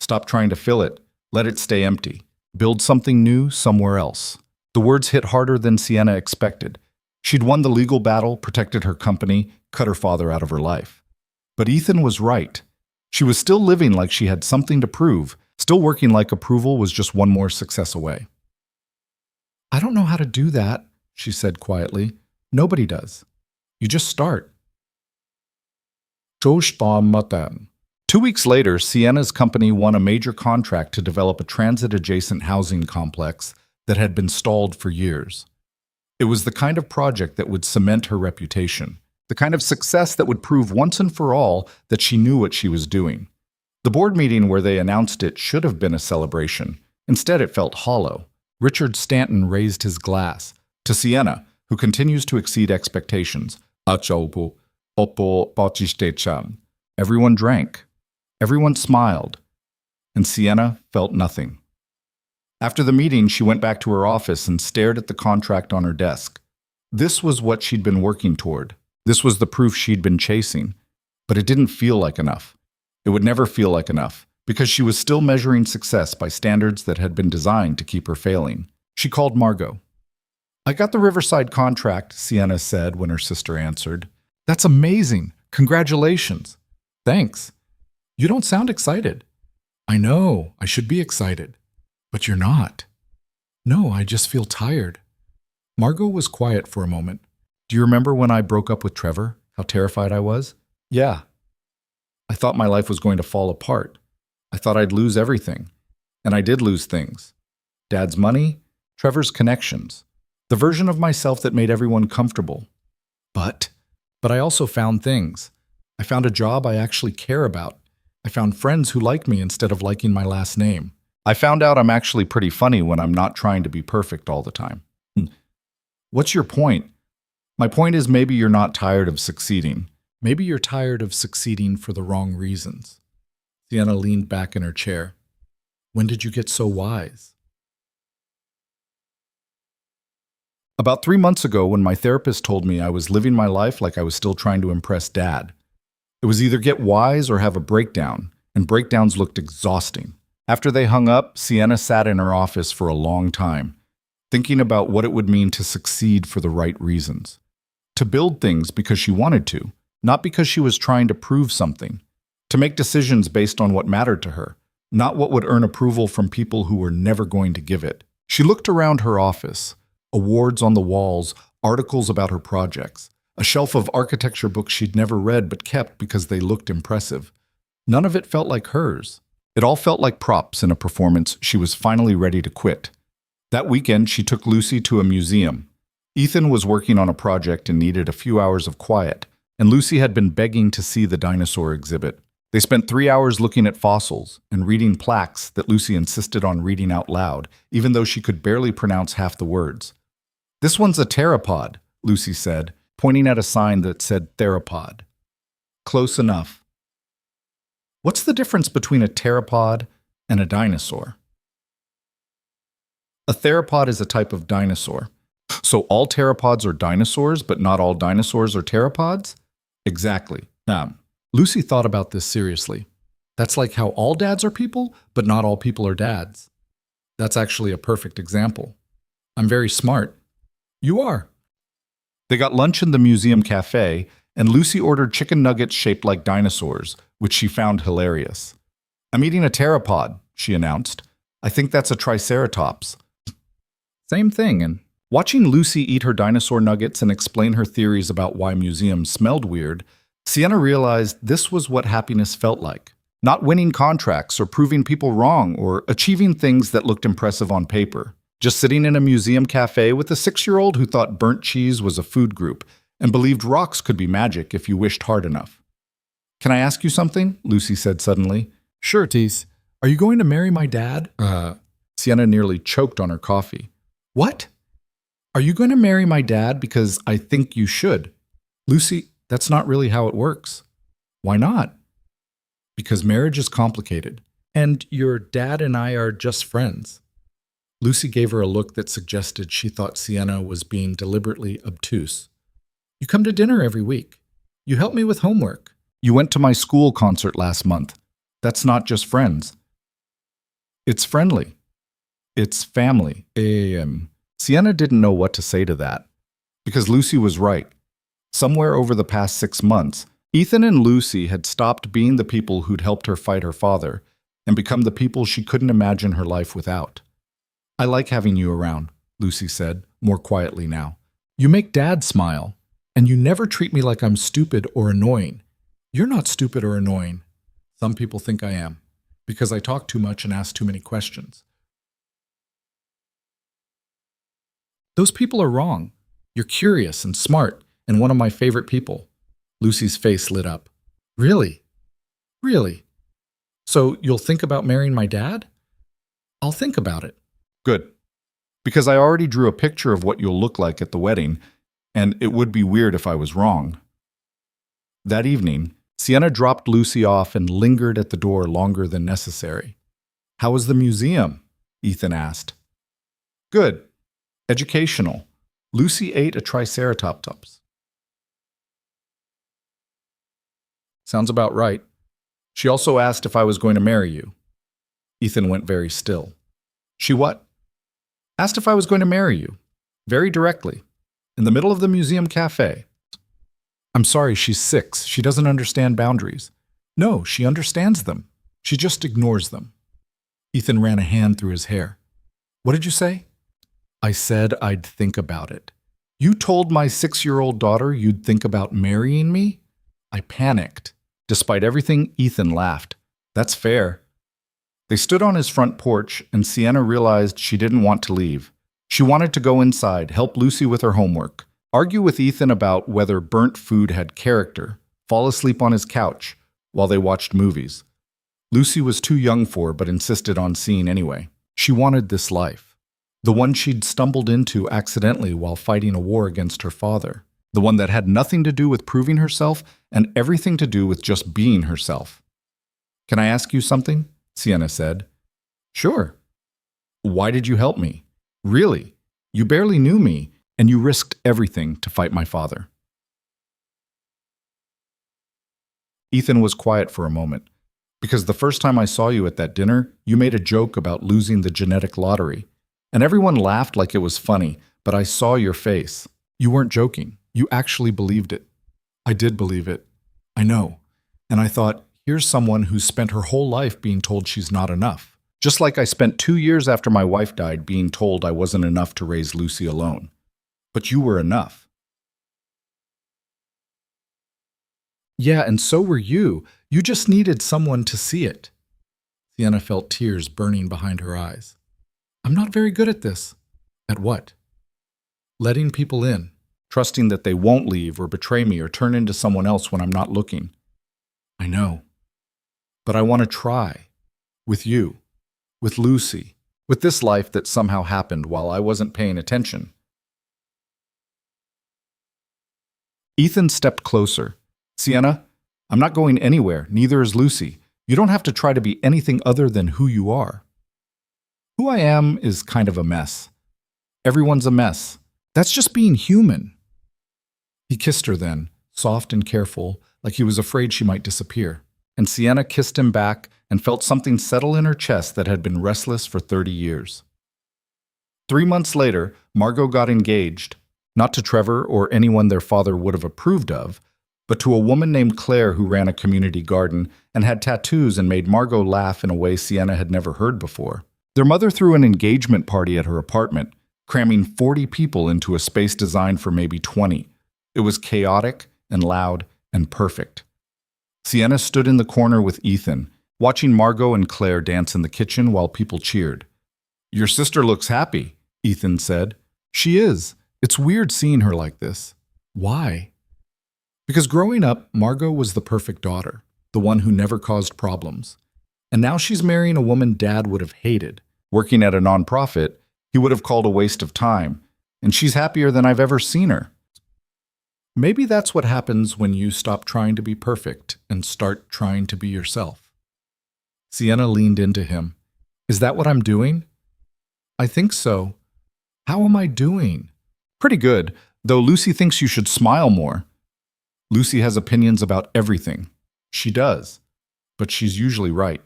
"Stop trying to fill it. Let it stay empty. Build something new somewhere else." The words hit harder than Sienna expected. She'd won the legal battle, protected her company, cut her father out of her life. But Ethan was right. She was still living like she had something to prove, still working like approval was just one more success away. I don't know how to do that, she said quietly. Nobody does. You just start. 2 weeks later, Sienna's company won a major contract to develop a transit-adjacent housing complex that had been stalled for years. It was the kind of project that would cement her reputation, the kind of success that would prove once and for all that she knew what she was doing. The board meeting where they announced it should have been a celebration. Instead, it felt hollow. Richard Stanton raised his glass. To Sienna, who continues to exceed expectations. Everyone drank. Everyone smiled. And Sienna felt nothing. After the meeting, she went back to her office and stared at the contract on her desk. This was what she'd been working toward. This was the proof she'd been chasing. But it didn't feel like enough. It would never feel like enough, because she was still measuring success by standards that had been designed to keep her failing. She called Margot. I got the Riverside contract, Sienna said when her sister answered. That's amazing. Congratulations. Thanks. You don't sound excited. I know, I should be excited. But you're not. No, I just feel tired. Margot was quiet for a moment. Do you remember when I broke up with Trevor? How terrified I was? Yeah. I thought my life was going to fall apart. I thought I'd lose everything. And I did lose things. Dad's money, Trevor's connections, the version of myself that made everyone comfortable. But I also found things. I found a job I actually care about. I found friends who like me instead of liking my last name. I found out I'm actually pretty funny when I'm not trying to be perfect all the time. What's your point? My point is maybe you're not tired of succeeding. Maybe you're tired of succeeding for the wrong reasons. Sienna leaned back in her chair. When did you get so wise? About 3 months ago, when my therapist told me I was living my life like I was still trying to impress Dad. It was either get wise or have a breakdown, and breakdowns looked exhausting. After they hung up, Sienna sat in her office for a long time, thinking about what it would mean to succeed for the right reasons. To build things because she wanted to, not because she was trying to prove something. To make decisions based on what mattered to her, not what would earn approval from people who were never going to give it. She looked around her office, awards on the walls, articles about her projects, a shelf of architecture books she'd never read but kept because they looked impressive. None of it felt like hers. It all felt like props in a performance she was finally ready to quit. That weekend, she took Lucy to a museum. Ethan was working on a project and needed a few hours of quiet, and Lucy had been begging to see the dinosaur exhibit. They spent 3 hours looking at fossils and reading plaques that Lucy insisted on reading out loud, even though she could barely pronounce half the words. This one's a pteropod, Lucy said, pointing at a sign that said theropod. Close enough. What's the difference between a pteropod and a dinosaur? A theropod is a type of dinosaur. So all pteropods are dinosaurs, but not all dinosaurs are pteropods? Exactly. Lucy thought about this seriously. That's like how all dads are people, but not all people are dads. That's actually a perfect example. I'm very smart. You are. They got lunch in the museum cafe, and Lucy ordered chicken nuggets shaped like dinosaurs, which she found hilarious. I'm eating a pteropod, she announced. I think that's a triceratops. Same thing, and watching Lucy eat her dinosaur nuggets and explain her theories about why museums smelled weird, Sienna realized this was what happiness felt like. Not winning contracts or proving people wrong or achieving things that looked impressive on paper. Just sitting in a museum cafe with a 6-year-old who thought burnt cheese was a food group and believed rocks could be magic if you wished hard enough. Can I ask you something? Lucy said suddenly. Sure, Tease. Are you going to marry my dad? Sienna nearly choked on her coffee. What? Are you going to marry my dad because I think you should? Lucy, that's not really how it works. Why not? Because marriage is complicated, and your dad and I are just friends. Lucy gave her a look that suggested she thought Sienna was being deliberately obtuse. You come to dinner every week. You help me with homework. You went to my school concert last month. That's not just friends. It's friendly. It's family. Sienna didn't know what to say to that, because Lucy was right. Somewhere over the past 6 months, Ethan and Lucy had stopped being the people who'd helped her fight her father and become the people she couldn't imagine her life without. I like having you around, Lucy said, more quietly now. You make Dad smile, and you never treat me like I'm stupid or annoying. You're not stupid or annoying. Some people think I am, because I talk too much and ask too many questions. Those people are wrong. You're curious and smart, and one of my favorite people. Lucy's face lit up. Really? Really? So you'll think about marrying my dad? I'll think about it. Good. Because I already drew a picture of what you'll look like at the wedding, and it would be weird if I was wrong. That evening, Sienna dropped Lucy off and lingered at the door longer than necessary. How was the museum? Ethan asked. Good. Educational. Lucy ate a triceratops. Sounds about right. She also asked if I was going to marry you. Ethan went very still. She what? Asked if I was going to marry you. Very directly. In the middle of the museum cafe. I'm sorry, she's 6. She doesn't understand boundaries. No, she understands them. She just ignores them. Ethan ran a hand through his hair. What did you say? I said I'd think about it. You told my 6-year-old daughter you'd think about marrying me? I panicked. Despite everything, Ethan laughed. That's fair. They stood on his front porch, and Sienna realized she didn't want to leave. She wanted to go inside, help Lucy with her homework, argue with Ethan about whether burnt food had character, fall asleep on his couch while they watched movies. Lucy was too young for, but insisted on seeing anyway. She wanted this life. The one she'd stumbled into accidentally while fighting a war against her father. The one that had nothing to do with proving herself and everything to do with just being herself. Can I ask you something? Sienna said. Sure. Why did you help me? Really? You barely knew me, and you risked everything to fight my father. Ethan was quiet for a moment, because the first time I saw you at that dinner, you made a joke about losing the genetic lottery, and everyone laughed like it was funny, but I saw your face. You weren't joking. You actually believed it. I did believe it. I know. And I thought, here's someone who's spent her whole life being told she's not enough. Just like I spent 2 years after my wife died being told I wasn't enough to raise Lucy alone. But you were enough. Yeah, and so were you. You just needed someone to see it. Sienna felt tears burning behind her eyes. I'm not very good at this. At what? Letting people in. Trusting that they won't leave or betray me or turn into someone else when I'm not looking. I know. But I want to try. With you. With Lucy. With this life that somehow happened while I wasn't paying attention. Ethan stepped closer. Sienna, I'm not going anywhere, neither is Lucy. You don't have to try to be anything other than who you are. Who I am is kind of a mess. Everyone's a mess. That's just being human. He kissed her then, soft and careful, like he was afraid she might disappear. And Sienna kissed him back and felt something settle in her chest that had been restless for 30 years. 3 months later, Margot got engaged, not to Trevor or anyone their father would have approved of, but to a woman named Claire who ran a community garden and had tattoos and made Margot laugh in a way Sienna had never heard before. Their mother threw an engagement party at her apartment, cramming 40 people into a space designed for maybe 20. It was chaotic and loud and perfect. Sienna stood in the corner with Ethan, watching Margot and Claire dance in the kitchen while people cheered. Your sister looks happy, Ethan said. She is. It's weird seeing her like this. Why? Because growing up, Margot was the perfect daughter, the one who never caused problems. And now she's marrying a woman Dad would have hated. Working at a nonprofit, he would have called a waste of time, and she's happier than I've ever seen her. Maybe that's what happens when you stop trying to be perfect and start trying to be yourself. Sienna leaned into him. Is that what I'm doing? I think so. How am I doing? Pretty good, though Lucy thinks you should smile more. Lucy has opinions about everything. She does, but she's usually right.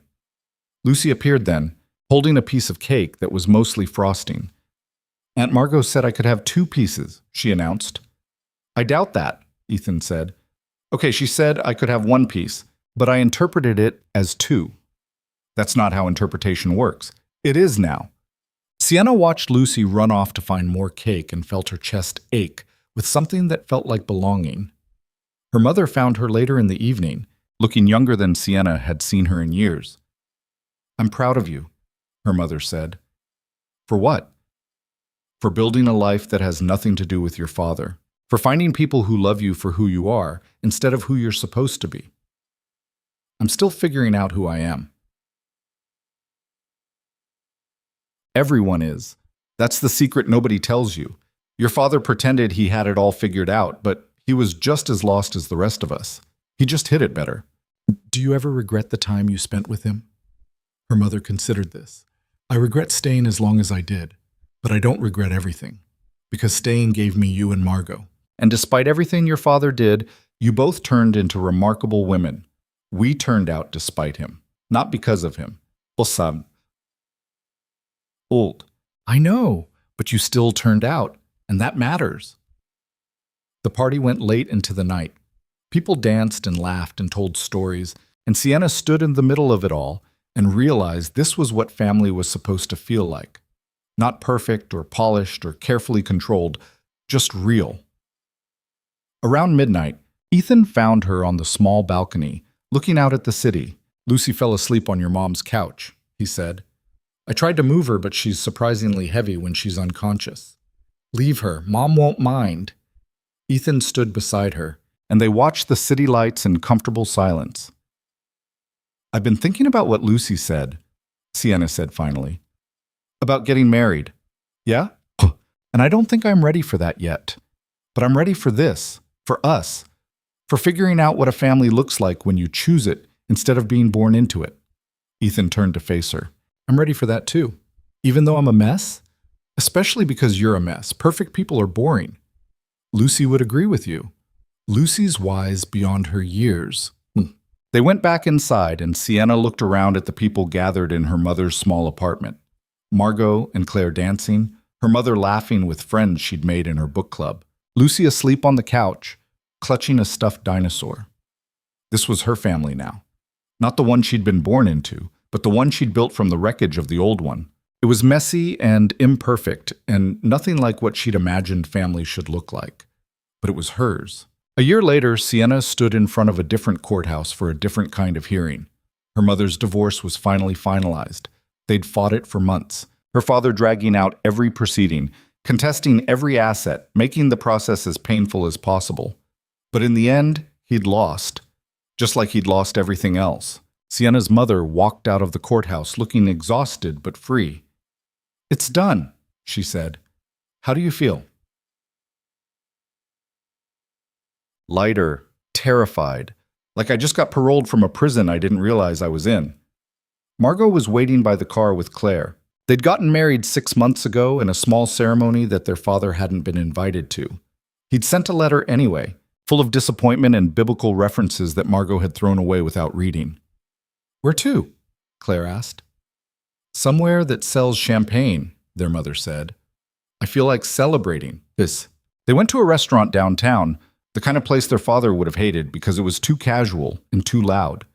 Lucy appeared then, holding a piece of cake that was mostly frosting. Aunt Margot said I could have 2 pieces, she announced. I doubt that, Ethan said. Okay, she said I could have 1 piece, but I interpreted it as 2. That's not how interpretation works. It is now. Sienna watched Lucy run off to find more cake and felt her chest ache with something that felt like belonging. Her mother found her later in the evening, looking younger than Sienna had seen her in years. "I'm proud of you," her mother said. "For what?" "For building a life that has nothing to do with your father. For finding people who love you for who you are instead of who you're supposed to be." "I'm still figuring out who I am." "Everyone is. That's the secret nobody tells you. Your father pretended he had it all figured out, but he was just as lost as the rest of us. He just hid it better." "Do you ever regret the time you spent with him?" Her mother considered this. "I regret staying as long as I did, but I don't regret everything, because staying gave me you and Margot. And despite everything your father did, you both turned into remarkable women. We turned out despite him, not because of him." "Osam." "Old." "I know, but you still turned out, and that matters." The party went late into the night. People danced and laughed and told stories, and Sienna stood in the middle of it all and realized this was what family was supposed to feel like. Not perfect or polished or carefully controlled, just real. Around midnight, Ethan found her on the small balcony, looking out at the city. "Lucy fell asleep on your mom's couch," he said. "I tried to move her, but she's surprisingly heavy when she's unconscious." "Leave her. Mom won't mind." Ethan stood beside her, and they watched the city lights in comfortable silence. "I've been thinking about what Lucy said," Sienna said finally. "About getting married." "Yeah? And I don't think I'm ready for that yet. But I'm ready for this, for us, for figuring out what a family looks like when you choose it instead of being born into it." Ethan turned to face her. "I'm ready for that too. Even though I'm a mess? Especially because you're a mess. Perfect people are boring." "Lucy would agree with you. Lucy's wise beyond her years." They went back inside, and Sienna looked around at the people gathered in her mother's small apartment. Margot and Claire dancing, her mother laughing with friends she'd made in her book club. Lucy asleep on the couch, clutching a stuffed dinosaur. This was her family now. Not the one she'd been born into, but the one she'd built from the wreckage of the old one. It was messy and imperfect, and nothing like what she'd imagined family should look like. But it was hers. A year later, Sienna stood in front of a different courthouse for a different kind of hearing. Her mother's divorce was finally finalized. They'd fought it for months, her father dragging out every proceeding, contesting every asset, making the process as painful as possible. But in the end, he'd lost, just like he'd lost everything else. Sienna's mother walked out of the courthouse looking exhausted but free. "It's done," she said. "How do you feel?" Lighter, terrified, like I just got paroled from a prison I didn't realize I was in. Margot was waiting by the car with Claire. They'd gotten married 6 months ago in a small ceremony that their father hadn't been invited to. He'd sent a letter anyway, full of disappointment and biblical references that Margot had thrown away without reading. "Where to?" Claire asked. "Somewhere that sells champagne," their mother said. "I feel like celebrating this." They went to a restaurant downtown, the kind of place their father would have hated because it was too casual and too loud.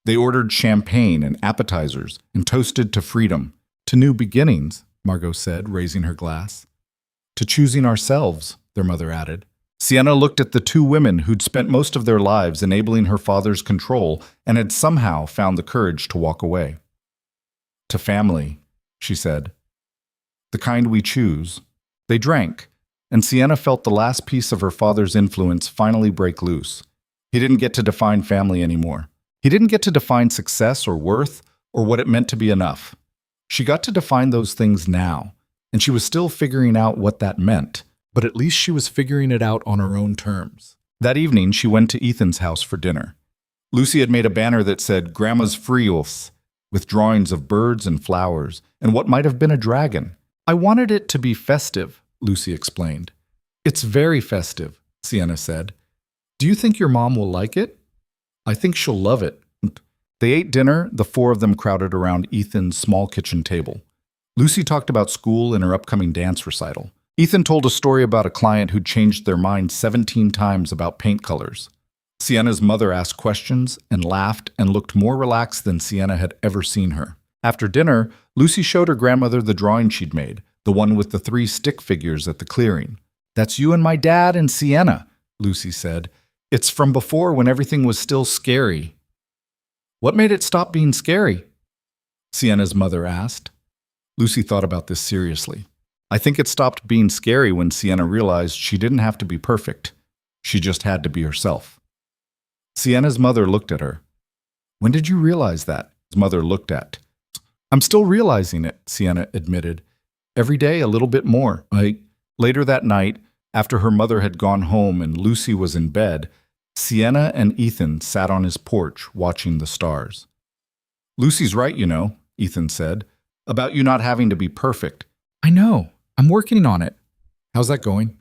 They ordered champagne and appetizers and toasted to freedom, to new beginnings, Margot said, raising her glass. "To choosing ourselves," their mother added. Sienna looked at the two women who'd spent most of their lives enabling her father's control and had somehow found the courage to walk away. "To family," she said. "The kind we choose." They drank, and Sienna felt the last piece of her father's influence finally break loose. He didn't get to define family anymore. He didn't get to define success or worth or what it meant to be enough. She got to define those things now, and she was still figuring out what that meant, but at least she was figuring it out on her own terms. That evening, she went to Ethan's house for dinner. Lucy had made a banner that said, "Grandma's Frios," with drawings of birds and flowers, and what might have been a dragon. "I wanted it to be festive," Lucy explained. "It's very festive," Sienna said. "Do you think your mom will like it?" "I think she'll love it." They ate dinner, the four of them crowded around Ethan's small kitchen table. Lucy talked about school and her upcoming dance recital. Ethan told a story about a client who'd changed their mind 17 times about paint colors. Sienna's mother asked questions and laughed and looked more relaxed than Sienna had ever seen her. After dinner, Lucy showed her grandmother the drawing she'd made, the one with the 3 stick figures at the clearing. "That's you and my dad and Sienna," Lucy said. "It's from before when everything was still scary." "What made it stop being scary?" Sienna's mother asked. Lucy thought about this seriously. "I think it stopped being scary when Sienna realized she didn't have to be perfect. She just had to be herself." Sienna's mother looked at her. "When did you realize that?" His mother looked at. "I'm still realizing it," Sienna admitted. "Every day a little bit more." Later that night, after her mother had gone home and Lucy was in bed, Sienna and Ethan sat on his porch watching the stars. "Lucy's right, you know," Ethan said, "about you not having to be perfect." "I know. I'm working on it." "How's that going?"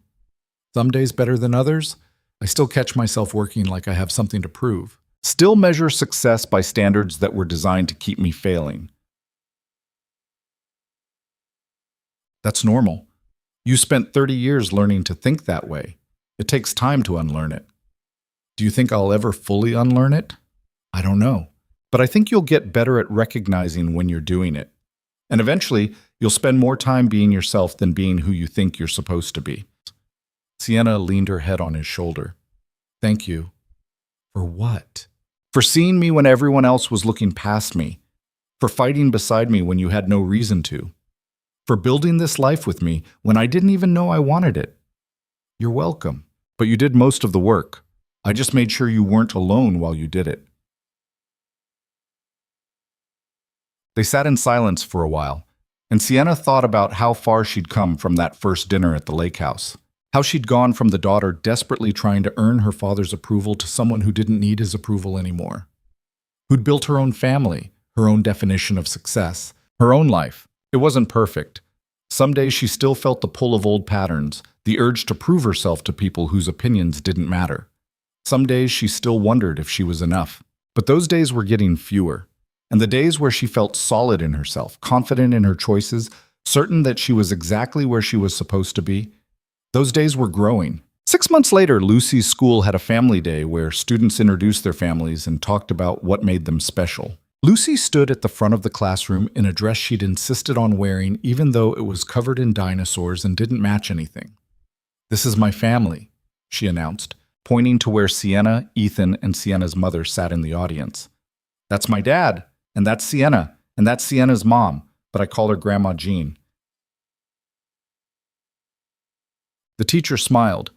"Some days better than others. I still catch myself working like I have something to prove. Still measure success by standards that were designed to keep me failing." "That's normal. You spent 30 years learning to think that way. It takes time to unlearn it." "Do you think I'll ever fully unlearn it?" "I don't know. But I think you'll get better at recognizing when you're doing it. And eventually, you'll spend more time being yourself than being who you think you're supposed to be." Sienna leaned her head on his shoulder. "Thank you." "For what?" "For seeing me when everyone else was looking past me. For fighting beside me when you had no reason to. For building this life with me when I didn't even know I wanted it." "You're welcome. But you did most of the work. I just made sure you weren't alone while you did it." They sat in silence for a while, and Sienna thought about how far she'd come from that first dinner at the lake house. How she'd gone from the daughter desperately trying to earn her father's approval to someone who didn't need his approval anymore. Who'd built her own family, her own definition of success, her own life. It wasn't perfect. Some days she still felt the pull of old patterns, the urge to prove herself to people whose opinions didn't matter. Some days she still wondered if she was enough. But those days were getting fewer. And the days where she felt solid in herself, confident in her choices, certain that she was exactly where she was supposed to be, those days were growing. 6 months later, Lucy's school had a family day where students introduced their families and talked about what made them special. Lucy stood at the front of the classroom in a dress she'd insisted on wearing even though it was covered in dinosaurs and didn't match anything. "This is my family," she announced, pointing to where Sienna, Ethan, and Sienna's mother sat in the audience. "That's my dad, and that's Sienna, and that's Sienna's mom, but I call her Grandma Jean." The teacher smiled.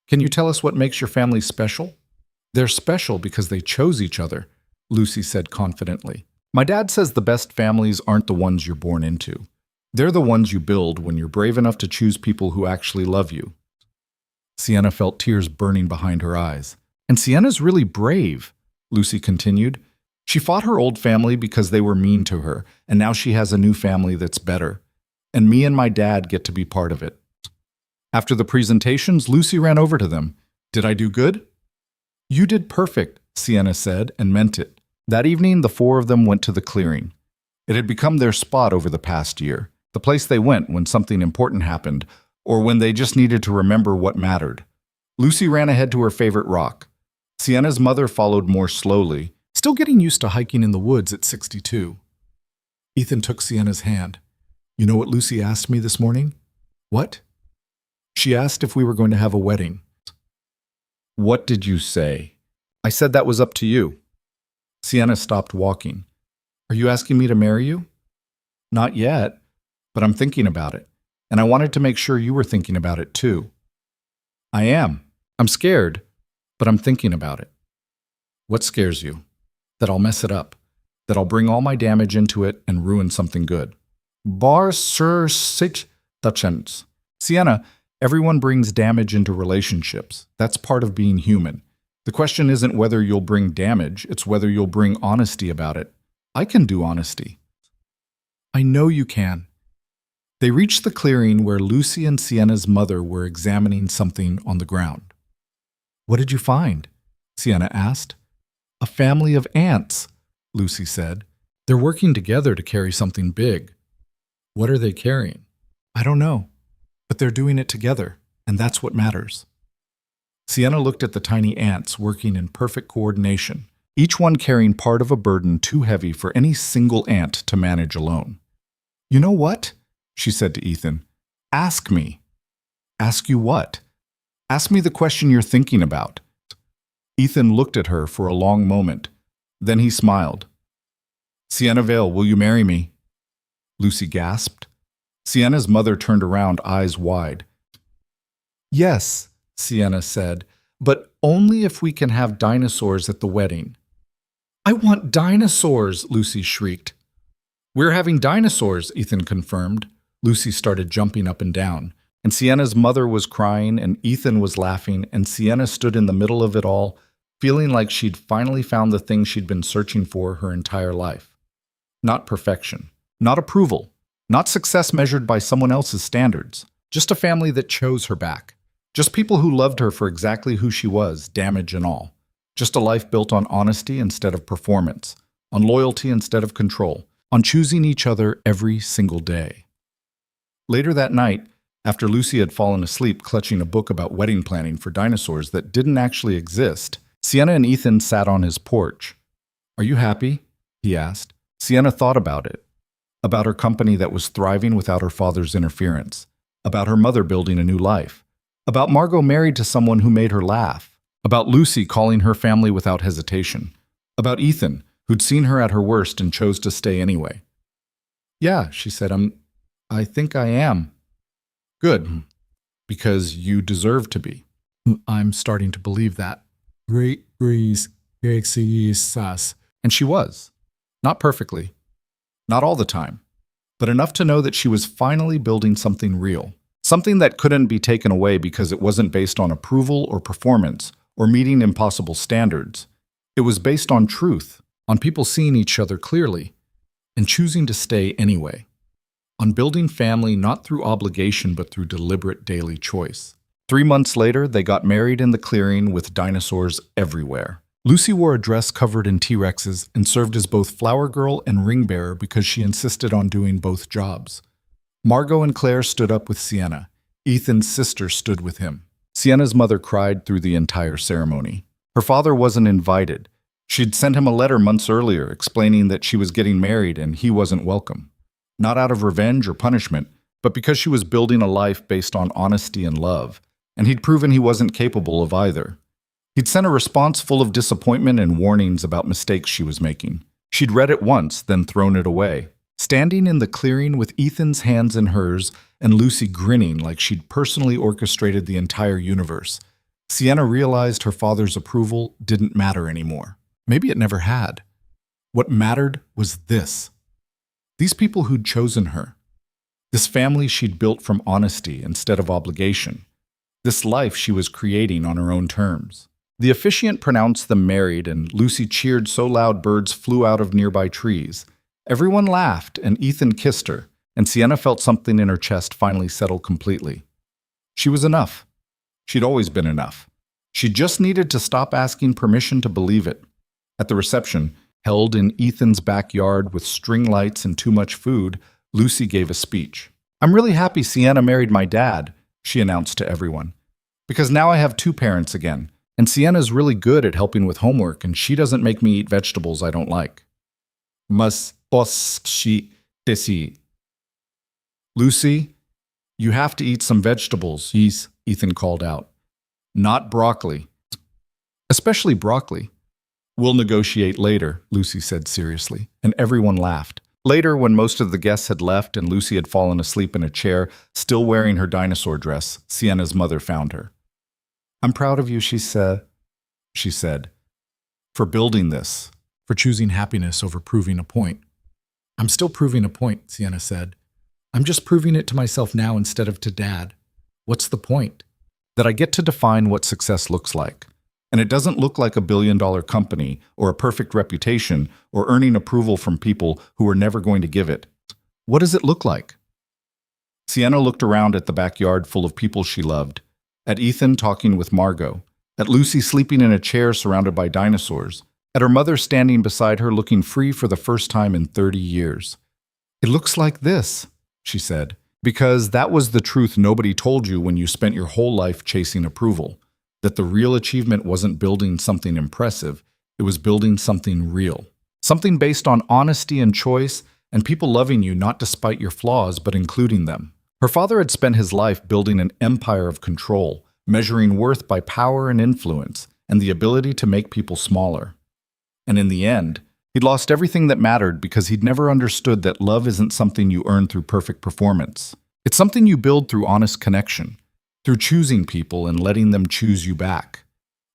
"Can you tell us what makes your family special?" "They're special because they chose each other," Lucy said confidently. "My dad says the best families aren't the ones you're born into. They're the ones you build when you're brave enough to choose people who actually love you." Sienna felt tears burning behind her eyes. "And Sienna's really brave," Lucy continued. "She fought her old family because they were mean to her, and now she has a new family that's better. And me and my dad get to be part of it." After the presentations, Lucy ran over to them. "Did I do good?" "You did perfect," Sienna said, and meant it. That evening, the 4 of them went to the clearing. It had become their spot over the past year, the place they went when something important happened, or when they just needed to remember what mattered. Lucy ran ahead to her favorite rock. Sienna's mother followed more slowly, still getting used to hiking in the woods at 62. Ethan took Sienna's hand. "You know what Lucy asked me this morning?" "What?" "She asked if we were going to have a wedding." "What did you say?" "I said that was up to you." Sienna stopped walking. "Are you asking me to marry you?" "Not yet, but I'm thinking about it, and I wanted to make sure you were thinking about it too." "I am. I'm scared, but I'm thinking about it." "What scares you?" "That I'll mess it up, that I'll bring all my damage into it and ruin something good." "Bar sur sit the chance." "Sienna, everyone brings damage into relationships. That's part of being human. The question isn't whether you'll bring damage, it's whether you'll bring honesty about it. I can do honesty." "I know you can." They reached the clearing where Lucy and Sienna's mother were examining something on the ground. "What did you find?" Sienna asked. "A family of ants," Lucy said. "They're working together to carry something big." "What are they carrying?" "I don't know. But they're doing it together, and that's what matters." Sienna looked at the tiny ants working in perfect coordination, each one carrying part of a burden too heavy for any single ant to manage alone. "You know what?" she said to Ethan. "Ask me." "Ask you what?" "Ask me the question you're thinking about." Ethan looked at her for a long moment. Then he smiled. "Sienna Vale, will you marry me?" Lucy gasped. Sienna's mother turned around, eyes wide. "Yes," Sienna said, "but only if we can have dinosaurs at the wedding." "I want dinosaurs," Lucy shrieked. "We're having dinosaurs," Ethan confirmed. Lucy started jumping up and down, and Sienna's mother was crying, and Ethan was laughing, and Sienna stood in the middle of it all, feeling like she'd finally found the thing she'd been searching for her entire life. Not perfection, not approval, not success measured by someone else's standards, just a family that chose her back. Just people who loved her for exactly who she was, damage and all. Just a life built on honesty instead of performance, on loyalty instead of control, on choosing each other every single day. Later that night, after Lucy had fallen asleep clutching a book about wedding planning for dinosaurs that didn't actually exist, Sienna and Ethan sat on his porch. "Are you happy?" he asked. Sienna thought about it. About her company that was thriving without her father's interference. About her mother building a new life. About Margot married to someone who made her laugh. About Lucy calling her family without hesitation. About Ethan, who'd seen her at her worst and chose to stay anyway. "Yeah," she said, I think I am." "Good, because you deserve to be." "I'm starting to believe that." "Great breeze, us." And she was. Not perfectly. Not all the time. But enough to know that she was finally building something real. Something that couldn't be taken away because it wasn't based on approval or performance or meeting impossible standards. It was based on truth, on people seeing each other clearly, and choosing to stay anyway. On building family not through obligation but through deliberate daily choice. 3 months later, they got married in the clearing with dinosaurs everywhere. Lucy wore a dress covered in T-Rexes and served as both flower girl and ring bearer because she insisted on doing both jobs. Margot and Claire stood up with Sienna. Ethan's sister stood with him. Sienna's mother cried through the entire ceremony. Her father wasn't invited. She'd sent him a letter months earlier explaining that she was getting married and he wasn't welcome. Not out of revenge or punishment, but because she was building a life based on honesty and love, and he'd proven he wasn't capable of either. He'd sent a response full of disappointment and warnings about mistakes she was making. She'd read it once, then thrown it away. Standing in the clearing with Ethan's hands in hers and Lucy grinning like she'd personally orchestrated the entire universe, Sienna realized her father's approval didn't matter anymore. Maybe it never had. What mattered was this. These people who'd chosen her. This family she'd built from honesty instead of obligation. This life she was creating on her own terms. The officiant pronounced them married, and Lucy cheered so loud birds flew out of nearby trees. Everyone laughed, and Ethan kissed her, and Sienna felt something in her chest finally settle completely. She was enough. She'd always been enough. She just needed to stop asking permission to believe it. At the reception, held in Ethan's backyard with string lights and too much food, Lucy gave a speech. "I'm really happy Sienna married my dad," she announced to everyone. "Because now I have 2 parents again. And Sienna's really good at helping with homework, and she doesn't make me eat vegetables I don't like." "Mas os she desi." "Lucy, you have to eat some vegetables," Ethan called out. "Not broccoli. Especially broccoli." "We'll negotiate later," Lucy said seriously, and everyone laughed. Later, when most of the guests had left and Lucy had fallen asleep in a chair, still wearing her dinosaur dress, Sienna's mother found her. "I'm proud of you," she said, "for building this, for choosing happiness over proving a point." "I'm still proving a point," Sienna said. "I'm just proving it to myself now instead of to Dad. What's the point? That I get to define what success looks like. And it doesn't look like a billion-dollar company or a perfect reputation or earning approval from people who are never going to give it. What does it look like?" Sienna looked around at the backyard full of people she loved. At Ethan talking with Margot, at Lucy sleeping in a chair surrounded by dinosaurs, at her mother standing beside her looking free for the first time in 30 years. "It looks like this," she said, "because that was the truth nobody told you when you spent your whole life chasing approval, that the real achievement wasn't building something impressive, It was building something real. Something based on honesty and choice, and people loving you not despite your flaws, but including them. Her father had spent his life building an empire of control, measuring worth by power and influence, and the ability to make people smaller. And in the end, he'd lost everything that mattered because he'd never understood that love isn't something you earn through perfect performance. It's something you build through honest connection, through choosing people and letting them choose you back,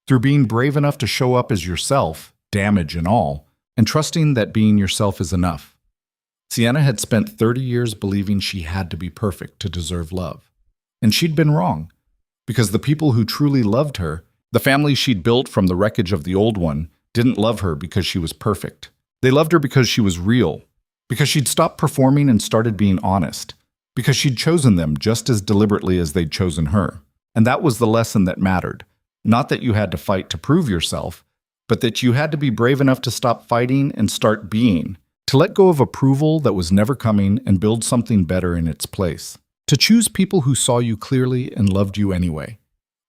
through being brave enough to show up as yourself, damage and all, and trusting that being yourself is enough. Sienna had spent 30 years believing she had to be perfect to deserve love. And she'd been wrong, because the people who truly loved her, the family she'd built from the wreckage of the old one, didn't love her because she was perfect. They loved her because she was real, because she'd stopped performing and started being honest, because she'd chosen them just as deliberately as they'd chosen her. And that was the lesson that mattered. Not that you had to fight to prove yourself, but that you had to be brave enough to stop fighting and start being, to let go of approval that was never coming and build something better in its place. To choose people who saw you clearly and loved you anyway.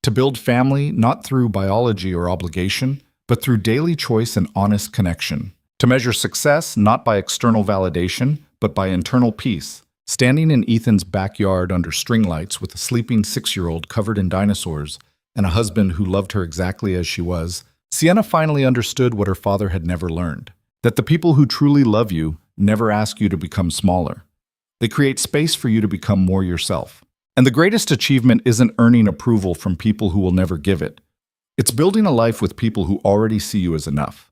To build family not through biology or obligation, but through daily choice and honest connection. To measure success not by external validation, but by internal peace. Standing in Ethan's backyard under string lights with a sleeping 6-year-old covered in dinosaurs and a husband who loved her exactly as she was, Sienna finally understood what her father had never learned. That the people who truly love you never ask you to become smaller. They create space for you to become more yourself. And the greatest achievement isn't earning approval from people who will never give it. It's building a life with people who already see you as enough.